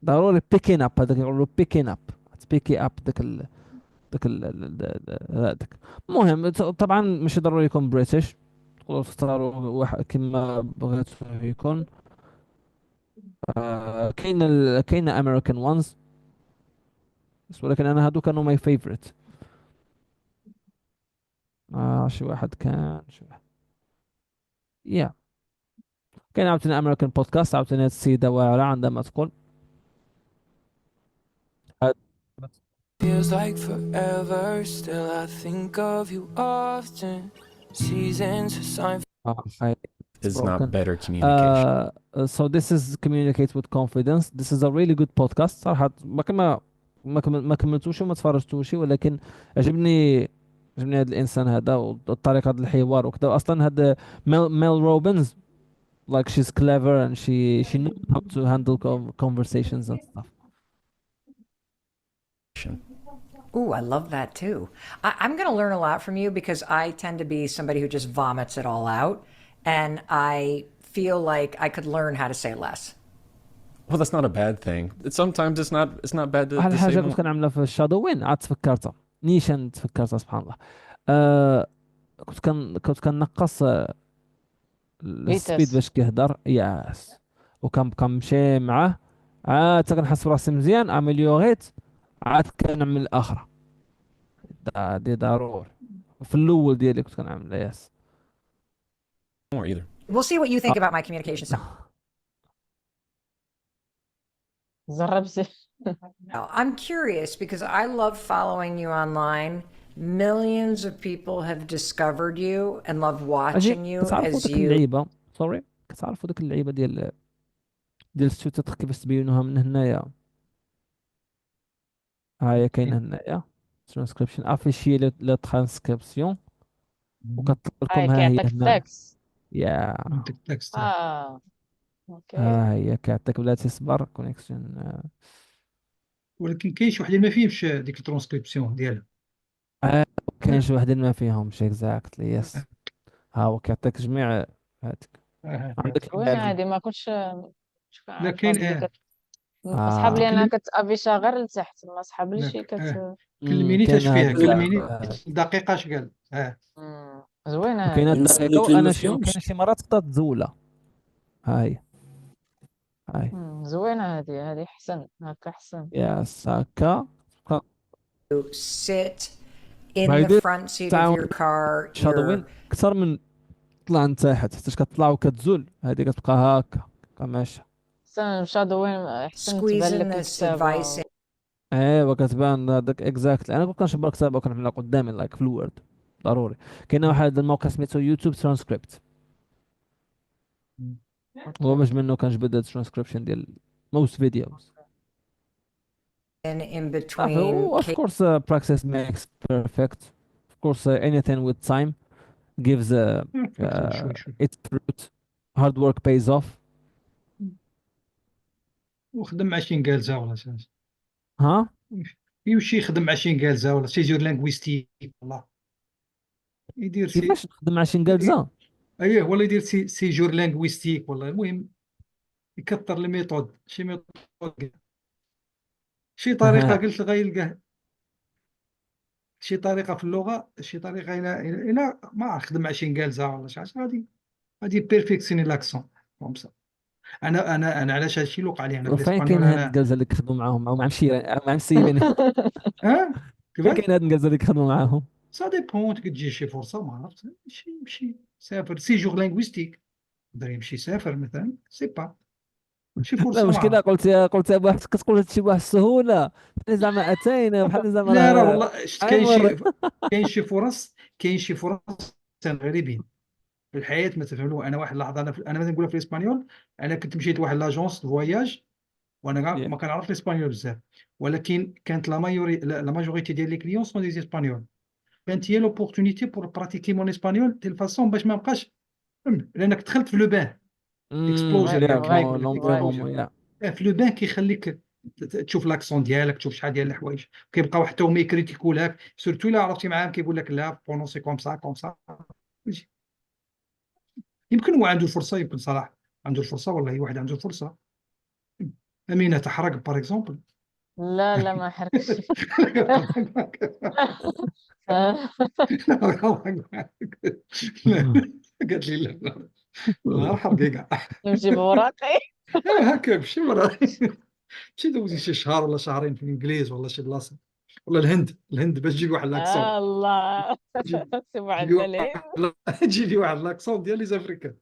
ضروري بيكين اب، هذاك يقولوا بيكين اب، تبيكي اب هذاك. المهم طبعا ماشي ضروري يكون بريتش، تقدروا تختاروا واحد كما بغيتوا يكون. كاين امريكان وانز، بس ولكن انا هادو كانوا ماي فيفورت. شي واحد كان شي واحد يا كاين عاوتاني امريكان بودكاست، عاوتاني هاد السيدة واعرة عندما تقول Feels like forever, still I think of you often. Seasons, a sign. hi, it's Is broken. not better communication. So this is communicate with confidence. This is a really good podcast صراحة. ما كملتوش وما تفرجتوش، ولكن عجبني هذا الانسان هذا وطريقة هذا الحوار وكذا. اصلا هذا ميل روبنز like she's clever and she knows how to handle conversations and stuff. Ooh, I love that too. I'm going to learn a lot from you because I tend to be somebody who just vomits it all out. And I feel like I could learn how to say less. Well, that's not a bad thing. Sometimes it's not bad واحد to say الحاجة كنت more. كنعملها في الشادوين عاد تفكرتها نيشان، تفكرتها سبحان الله. كنت كنقص السبيد فيتاس. باش كيهضر ياس، وكنبقى مشي معاه عاد حتى كنحس براسي مزيان اميليوريت، عاد كنعمل الاخرى. هادي ضروري في الاول ديالي كنت كنعمل ياس. More either. We'll see what you think about my communication style. جربتي؟ I'm curious because I love following you online. Millions of people have discovered you and love watching you كتعرفوا as ديك you. اللعيبه سوري، كتعرفوا ديك اللعيبه ديال السوتات كيفاش تبينوها من هنايا. ها هي كاينه هنايا ترانسكريبشن افيشي لا ترانسكريبسيون، وكتطلع لكم ها هي كيعطيك هنا. التكست. يا اوكي. ها هي كيعطيك بلاتي صبر كونيكسيون. ولكن كاين شي وحدين ما فيهمش ديك الترانسكريبسيون ديالها. كاين شي وحدين ما فيهمش اكزاكتلي يس. ها هو كيعطيك جميع هاتك عندك وين هادي ما كنتش لا عارفة كاين أصلي صحاب لي انا كتافيشا غير لتحت، ما صحابليش كل مينيت اش كاين فيها، كل هاد مينيت دقيقه اش قال. زوينه وكاينه هادي. الدقيقه وانا كاين شي مرات تقدر تزولها. ها هي زوينه هادي حسن هكا حسن. يس هكا sit in the هايدي front seat of تعاون your car. شادوين اكثر من طلع لتحت حيت كتطلع وكتزول، هذه كتبقى هكا ماشيه. حسن شادوين احسن تبان Squeezing لك this advice الكتابه. ايوا كتبان هذاك اكزاكتلي. انا كنت كنشبر كتابه وكنعملها قدامي لايك في الوورد ضروري. كاين واحد الموقع سميتو يوتيوب ترانسكريبت، هو باش منه كنجبد الترانسكريبشن ديال موست فيديوز. in صافي between. of course practice makes perfect. Of course anything with time gives its fruit. Hard work pays off. وخدم مع شي انجلزه ولا شي. ها يمشي يخدم مع شي انجلزه ولا سيجور لينغويستيك والله يدير كيفاش نخدم مع شي انجلزه. اييه ولا يدير سيجور لينغويستيك والله. المهم يكثر الميثود، شي ميثود شي طريقه قلت غيلقاه، شي طريقه في اللغه، شي طريقه الى ما خدم مع شي انجلزه ولا شي حاجه غادي بيرفيكسيوني لاكسون كومسا. انا علاش هادشي اللي وقع لي انا في وفين الاسبانيول كاين هاد انا. الجلزه اللي كيخدموا معاهم مع مسيرين ها فين كيفاش كاين هاد الجلزه اللي كيخدموا معاهم. سا ديبون كتجي شي فرصه ما عرفت يمشي سافر سيجور لينغويستيك يقدر يمشي يسافر مثلا سي با ماشي لا فرصه المشكله معها. قلت بواحد كتقول هادشي بواحد السهوله، بحال زعما اتينا بحال زعما لا راه والله شفت عمر. كاين شي فرص غريبين في الحياه ما تفهموا. انا واحد اللحظه انا مثلا نقولها في الاسبانيول. انا كنت مشيت لواحد لاجونس فواياج، وانا Yeah. ما كنعرف الاسبانيول بزاف، ولكن كانت لا ماجوريتي ديال لي كليون سون دي اسبانيول. كانت هي لوبورتونيتي بور براتيكي مون اسبانيول ديال فاسون باش ما نبقاش لانك دخلت في لو بان اكسبلوجر يا كما بون يقول لك لونفيرومون اكسبلوجر. يا. في لو بان كيخليك تشوف لاكسون ديالك، تشوف شحال ديال الحوايج. كيبقاو حتى هما يكريتيكو لك، سورتو الا عرفتي معاهم كيقول لك لا برونونسي كوم سا كوم سا. يمكن هو عنده الفرصه، يمكن صراحه عنده الفرصه، والله واحد عنده الفرصه. امينه تحرق باغ اكزومبل. لا لا ما حركش. قالت لي لا نهار حرقي كاع. نمشي بوراقي. هكا مشي مرة مشي دوزي شي شهر ولا شهرين في الانجليز ولا شي بلاصه، ولا الهند باش تجيب واحد لاكسون. الله. تجيب سيبو تجيبي عندنا العلم. تجيبي واحد لاكسون ديال لي زافريكان.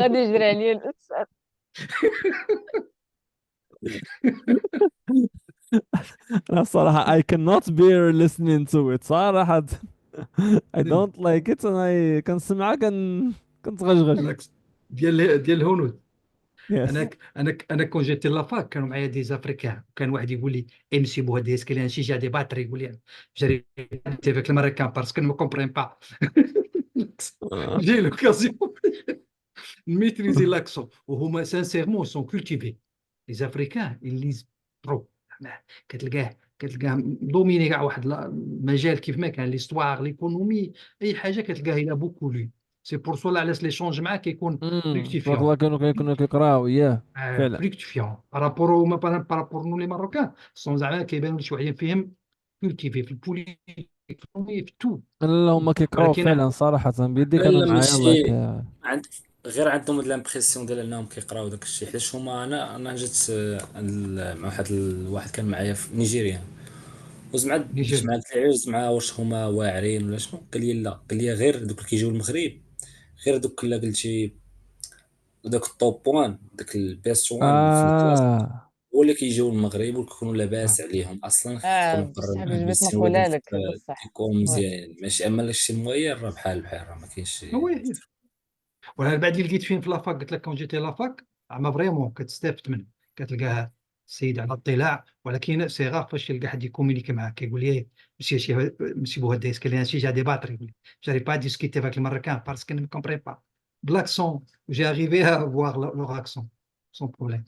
غادي يجري عليا الاستاذ. لا الصراحة I cannot bear listening to it صراحة. I don't like it أنا كنسمعها كنتغجغج. لاكس ديال الهنود. Yes. انا كون جيت لافاك كانوا معايا دي زافريكان، كان واحد يقول لي امسي بو هادي اسكلي شي جا دي باتري يقول لي جري تيفيك الماريكان باسكو ما كومبرين با. جي لوكازيون ميتريزي لاكسون وهما سانسيرمون سون كولتيفي. لي زافريكان الليز برو، كتلقاه دوميني كاع واحد المجال كيف ما كان ليستواغ ليكونومي، اي حاجه كتلقاه الى بوكو لو. سي بور سو علاش لي شونج معاه كيكون تبارك فريكتيفيون. الله كانوا كيقراو اياه فعلا. فريكتيفيون بارابور ما بارابور نو لي ماروكان سون زعما كيبانوا شي وحدين فيهم كولتيفي في البوليتيك في الإيكونومي، في تو. لا هما كيقراو ولكن فعلا صراحة بيدي لا كانوا لا معايا الله ماشي يك. عند غير عندهم هاد لامبرسيون ديال انهم كيقراو داك الشيء، حيت هما انا جيت مع واحد كان معايا في نيجيريا، وزعما درت نيجيريا. معاه قلت له علاش مع واش هما واعرين ولا شنو، قال لي لا، قال لي غير دوك اللي كيجيو المغرب، غير دوك الا قلتي داك الطوب وان داك البيست وان في الكلاس اه هو اللي كيجيو المغرب وكيكونوا لاباس عليهم اصلا، كتكون بصح مقرر جبت مستوى نقولها ديالك لك بصح. تيكون مزيان، ماشي اما لا شتي المغير راه بحال راه ما كاينش هو ولا بعد اللي لقيت فين في لافاك قلت لك كون جيتي لافاك زعما فريمون كتستافد منه. كتلقاه السيد على اطلاع، ولكن سي غاف فاش يلقى حد يكومونيكي معاك كيقول لي مسي بو هدا اسكي شي جا ديباتري يقول لي جاري با ديسكوتي فاك المريكان باسكو ne me comprends pas بلاكسون. جي arrivé à voir leur accent sans problème.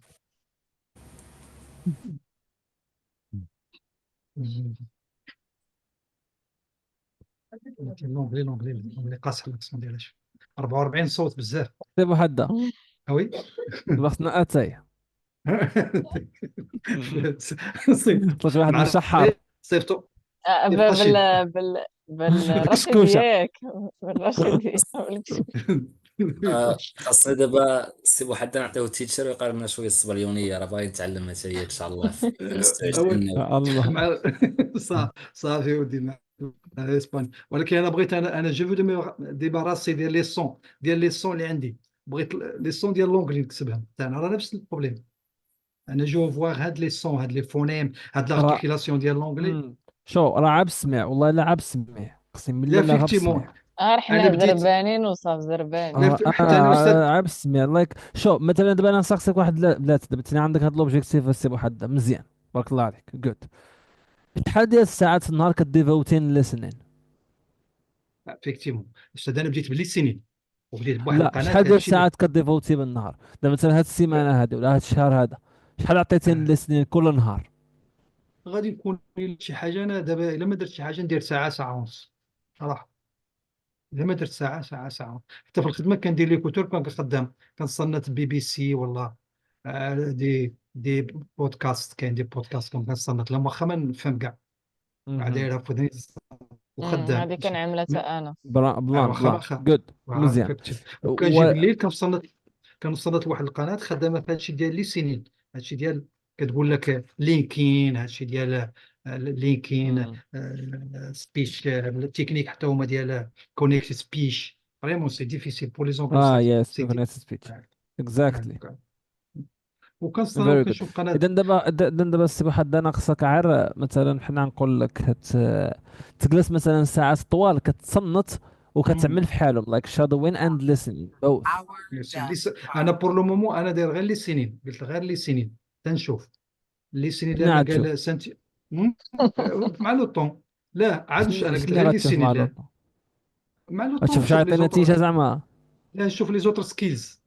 لونجلي قاصح الاكسون ديالها 44 صوت بزاف. سيبو حدا وي. خصنا اتاي. صيفط طلعت واحد مع مشحر. صيفطو رشيد. بالرشيدية بالكشكوشة. ياك. بالرشيدية. خاصني دابا سي بوحد نعطيو تيتشر ويقرا لنا شويه الصبريونيه، راه باغي نتعلمها حتى هي ان شاء الله في المستقبل أول الناوي. الله. مع صافي ودي مع اسبانيا. ولكن انا بغيت انا جو ديباراسي ديال لي سون اللي عندي. بغيت لي سون ديال لونجلي نكتبهم تاعنا راه نفس البروبليم. انا جو فواغ هاد لي سون هاد لي فونيم هاد راه لارتيكيلاسيون ديال لونجلي. شو راه عاب السمع والله لا عاب السمع اقسم بالله لا لا غاب فيكتيمون السمع. حنا انا بديت. زربانين وصاف زربانين. لا حتى انا استاذ. عاب السمع لايك شو مثلا دابا انا نسقسيك واحد بلاتي دابا تينا عندك هاد لوبجيكتيف السي واحد مزيان بارك الله عليك جود. شحال ديال الساعات في النهار كديفوتين ليسنين؟ فيكتيمون استاذ انا بديت بلي سنين وبديت بواحد لا القناه شحال ديال هادشي الساعات كديفوتي بالنهار؟ دابا مثلا هاد السيمانه هادي ولا هاد الشهر هذا شحال عطيتين ليسنين كل نهار؟ غادي نكون شي حاجه. انا دابا الا ما درت شي حاجه ندير ساعه ساعه ونص صراحه. الا ما درت ساعه ساعه ساعه ونص. حتى في الخدمه كندير لي كتر كون خدام كنصنت بي بي سي ولا دي بودكاست. كاين دي بودكاست كنصنت لهم واخا ما نفهم كاع مهم. دايره في ودني وخدام. هذه كنعملها حتى انا. بلان واخا بلان واخا جود مزيان. فهمت. وكنجي بالليل كنصنت لواحد القناه خدامه في هادشي ديال لي سنين. هادشي ديال كتقول لك لينكين هادشي ديال لينكين مم. سبيش التكنيك حتى هما ديال كونيكت سبيش فريمون سي ديفيسيل بور لي Ah, زونغلوساكسون yes, سي دي. cognitive speech. Exactly. وكنصنعوا Very good. كنشوف قناه. إذا دابا السي حدا ناقصك عر مثلا حنا نقول لك تجلس مثلا ساعات طوال كتصنت وكتعمل في حالهم like shadowing and listening both. انا بور لو مومون انا داير غير لي سنين، قلت غير لي سنين تنشوف لي سنين شنو لان غتشوف؟ قال سنتي. مم؟ مع لو طون. لا عاد شنو انا قلت شنو غير اللي لي غتشوف سنين، مع لا لوطو؟ مع لو طون غتشوف شي نشوف لي عيطي نتيجة زوتر. زعما؟ لا نشوف لي زوتر سكيلز،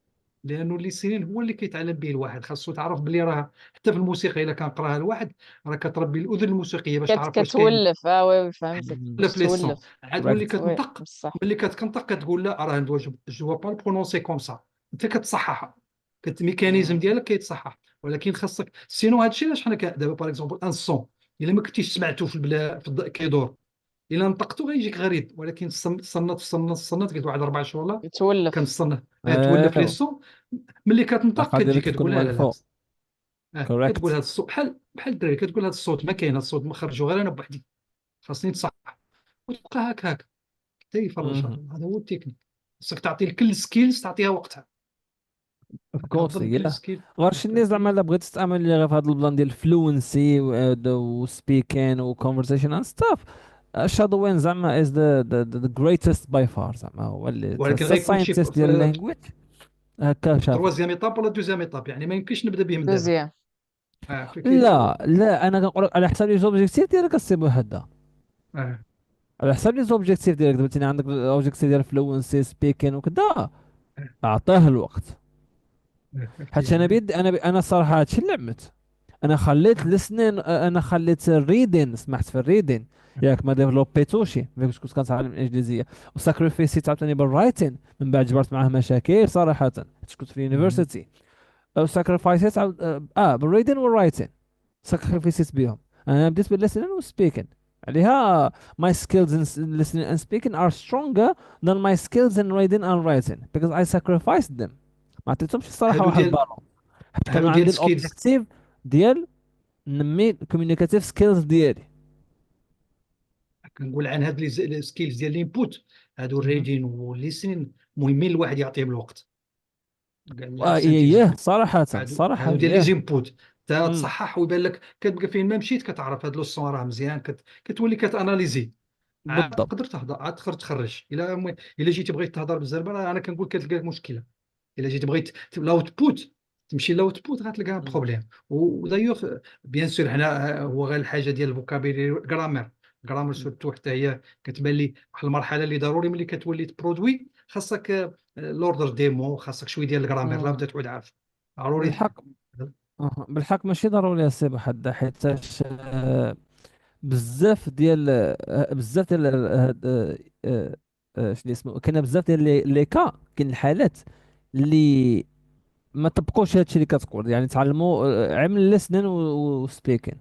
لانه اللي سنين هو اللي كيتعلم به الواحد. خاصو تعرف بلي راه حتى في الموسيقى الا كان قراها الواحد راه كتربي الاذن الموسيقيه باش تعرف واش كاين كتولف وي فهمتك لا باش في لي سون. تولف. عاد ولي correct. وي كتنطق، بصح. ملي كتنطق كتقول لا راه جو با برونونسي كوم سا، انت كتصححها، الميكانيزم ديالك كيتصحح. ولكن خاصك سينو هادشي علاش حنا دابا باغ اكزومبل ان سون الا ما كنتيش سمعتو في البلا كيدور، الا نطقتو غيجيك غريب. ولكن صنت قلت واحد 4 شهور لا تولف. كنصنت تولف لي ايوا سون. ملي كتنطق الطاقة كتجي ديالك تكون كتقول لا لا لا. والفوق. كتقول correct. هذا الصوت بحال الدراري، كتقول هذا الصوت ما كاين، هذا الصوت مخرجو غير انا بوحدي، خاصني نصحح. وتبقى هاك حتى يفرجها. Mhm. هذا هو التكنيك. خصك تعطي لكل سكيلز تعطيها وقتها، Of course كتهضر بكل yeah. سكيل. غير شني زعما الا بغيت تستعمل لي غير في هذا البلان ديال فلوينسي و speaking و conversation and stuff. shadowing زعما is the greatest by far زعما هو اللي ولكن the غيكون شي scientist ديال اللانجويج هكا شافو. تروازيام ايطاب ولا دوزيام ايطاب، يعني ما يمكنش نبدا به من دابا. دوزيام. لا لا انا كنقول لك على حسب لي زوبجيكتيف ديالك السي هدا، اه على حسب لي زوبجيكتيف ديالك. دابا تينا عندك اوبجيكتيف ديال فلوينسي سبيكين وكذا، اعطيه الوقت. حيت انا بيد انا الصراحه هادشي اللي عملت. انا خليت لسنين، انا خليت الريدين، سمحت في الريدين ياك ما ديفلوبيتوشي فيك كنت كنتعلم الانجليزيه. وساكريفيسي تعطيني بالرايتين من بعد جبرت معاه مشاكل صراحه حيت كنت في اليونيفرسيتي. ساكريفايسيت بالريدين والرايتين ساكريفيسيت بيهم. انا بديت بالليسنين والسبيكين عليها. my skills in listening and speaking are stronger than my skills in reading and writing because I sacrificed them. ما عطيتهمش الصراحه هادو واحد ديال البالون حيت هادو كانوا ديال عندي سكيلز. الاوبجيكتيف ديال نمي الكوميونيكاتيف سكيلز ديالي. كنقول عن هاد لي سكيلز ديال الانبوت، هادو مهم. الريدين والليسنين مهمين الواحد يعطيهم الوقت. قال لا ايه سانتيزي. صراحه هادو صراحه ديال لي ايه. زينبوت تا امم تصحح ويبان لك كتبقى فين ما مشيت كتعرف هاد لو سون راه مزيان، كتولي كتاناليزي. عاد بالضبط. تقدر تهضر، عاد تقدر تخرج. الا جيتي بغيت تهضر بزاف انا كنقول كتلقى لك مشكله. الا جيت بغيت لاوتبوت تمشي لاوتبوت غتلقاها مم. بروبليم. ودايوغ بيان سور حنا هو غير الحاجه ديال الفوكابيلي جرامير. جرامر مم. سورتو حتى هي كتبان لي واحد المرحله اللي ضروري ملي كتولي تبرودوي خاصك لوردر ديمو، خاصك شويه ديال الجرامير لا بدا تعود عارف ضروري. بالحق. بالحق ماشي ضروري السي حدا حيتاش بزاف ديال شنو اسمه كاين بزاف ديال لي كا كاين الحالات اللي ما طبقوش هادشي اللي كتقول يعني تعلموا عمل لسنن وسبيكين.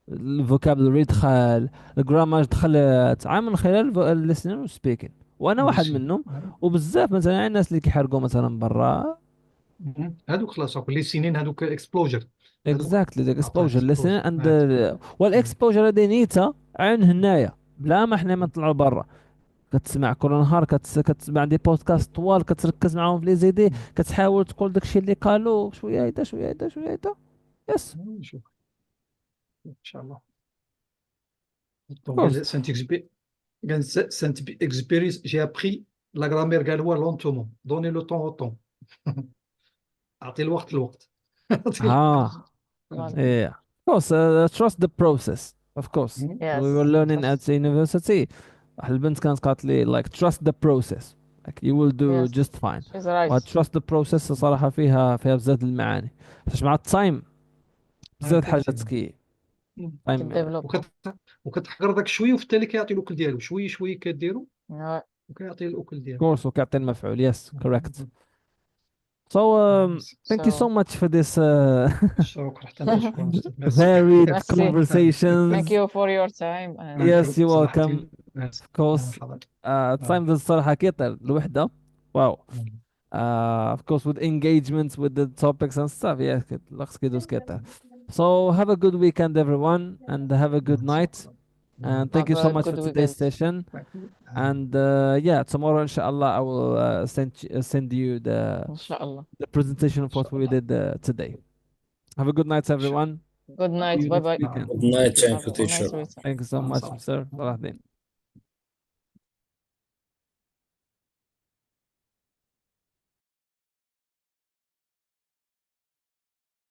الفوكابلري دخل، الجراماج دخلت عام من خلال الليسنين والسبيكين وانا واحد ليسن. منهم. وبزاف مثلا الناس اللي كيحرقوا مثلا برا. هادوك خلاص لي سنين هادوك اكسبلوجر. هادوك اكزاكتلي ذاك عطاه اكسبوجر ليسن اكسبلوجر. اند والاكسبوجر هذه نيتها عين هنايا بلا ما حنا ما نطلعوا برا. كتسمع كل نهار كتسمع دي بودكاست طوال كتركز معاهم في لي زيدي كتحاول تقول داكشي اللي قالوا شويه هيدا شويه هيدا شويه هيدا. يس. نشوف ان شاء الله. دونك كورس. قال سانت اكزبيرينس جي ابري لا غرامير قال هو لونتومون دوني لو طون او طون. اعطي الوقت اعطي الوقت. ها. Yeah. Of course, trust the process. Of course. We were يس learning at تراست. the university. واحد البنت كانت قالت لي like trust the process. Like you will do يس just fine. شيز رايت. و trust the process صراحة فيها بزاف د المعاني. باش مع التايم بزاف د الحاجات تايم. كديفلوب. وكتحقر داك شويه وفي التالي كيعطي الاكل ديالو شويه شويه كديرو وكيعطي الاكل ديالو. كورس وكيعطي المفعول. Yes, correct. So thank you so So much for this شكرا حتى انت شكرا استاذ ميرسي. varied merci. Thank conversations. you for your time and Yes, you're welcome. صلحتي. Of course. مرحبا. التايم الصراحة كيطير الوحدة. واو. Of course with engagements with the topics and stuff. Yeah, خصك يدوز كيطير. So have a good weekend everyone and have a good night. And thank Have you so a much for good today's weekend. session. And yeah, tomorrow, inshallah, I will send you Inshallah. the presentation of what we did today. Have a good night, everyone. Good See night. you Bye next bye. weekend. Good night. Thank Have you, a nice teacher. weekend. Thank you so much, sir. Salah Din.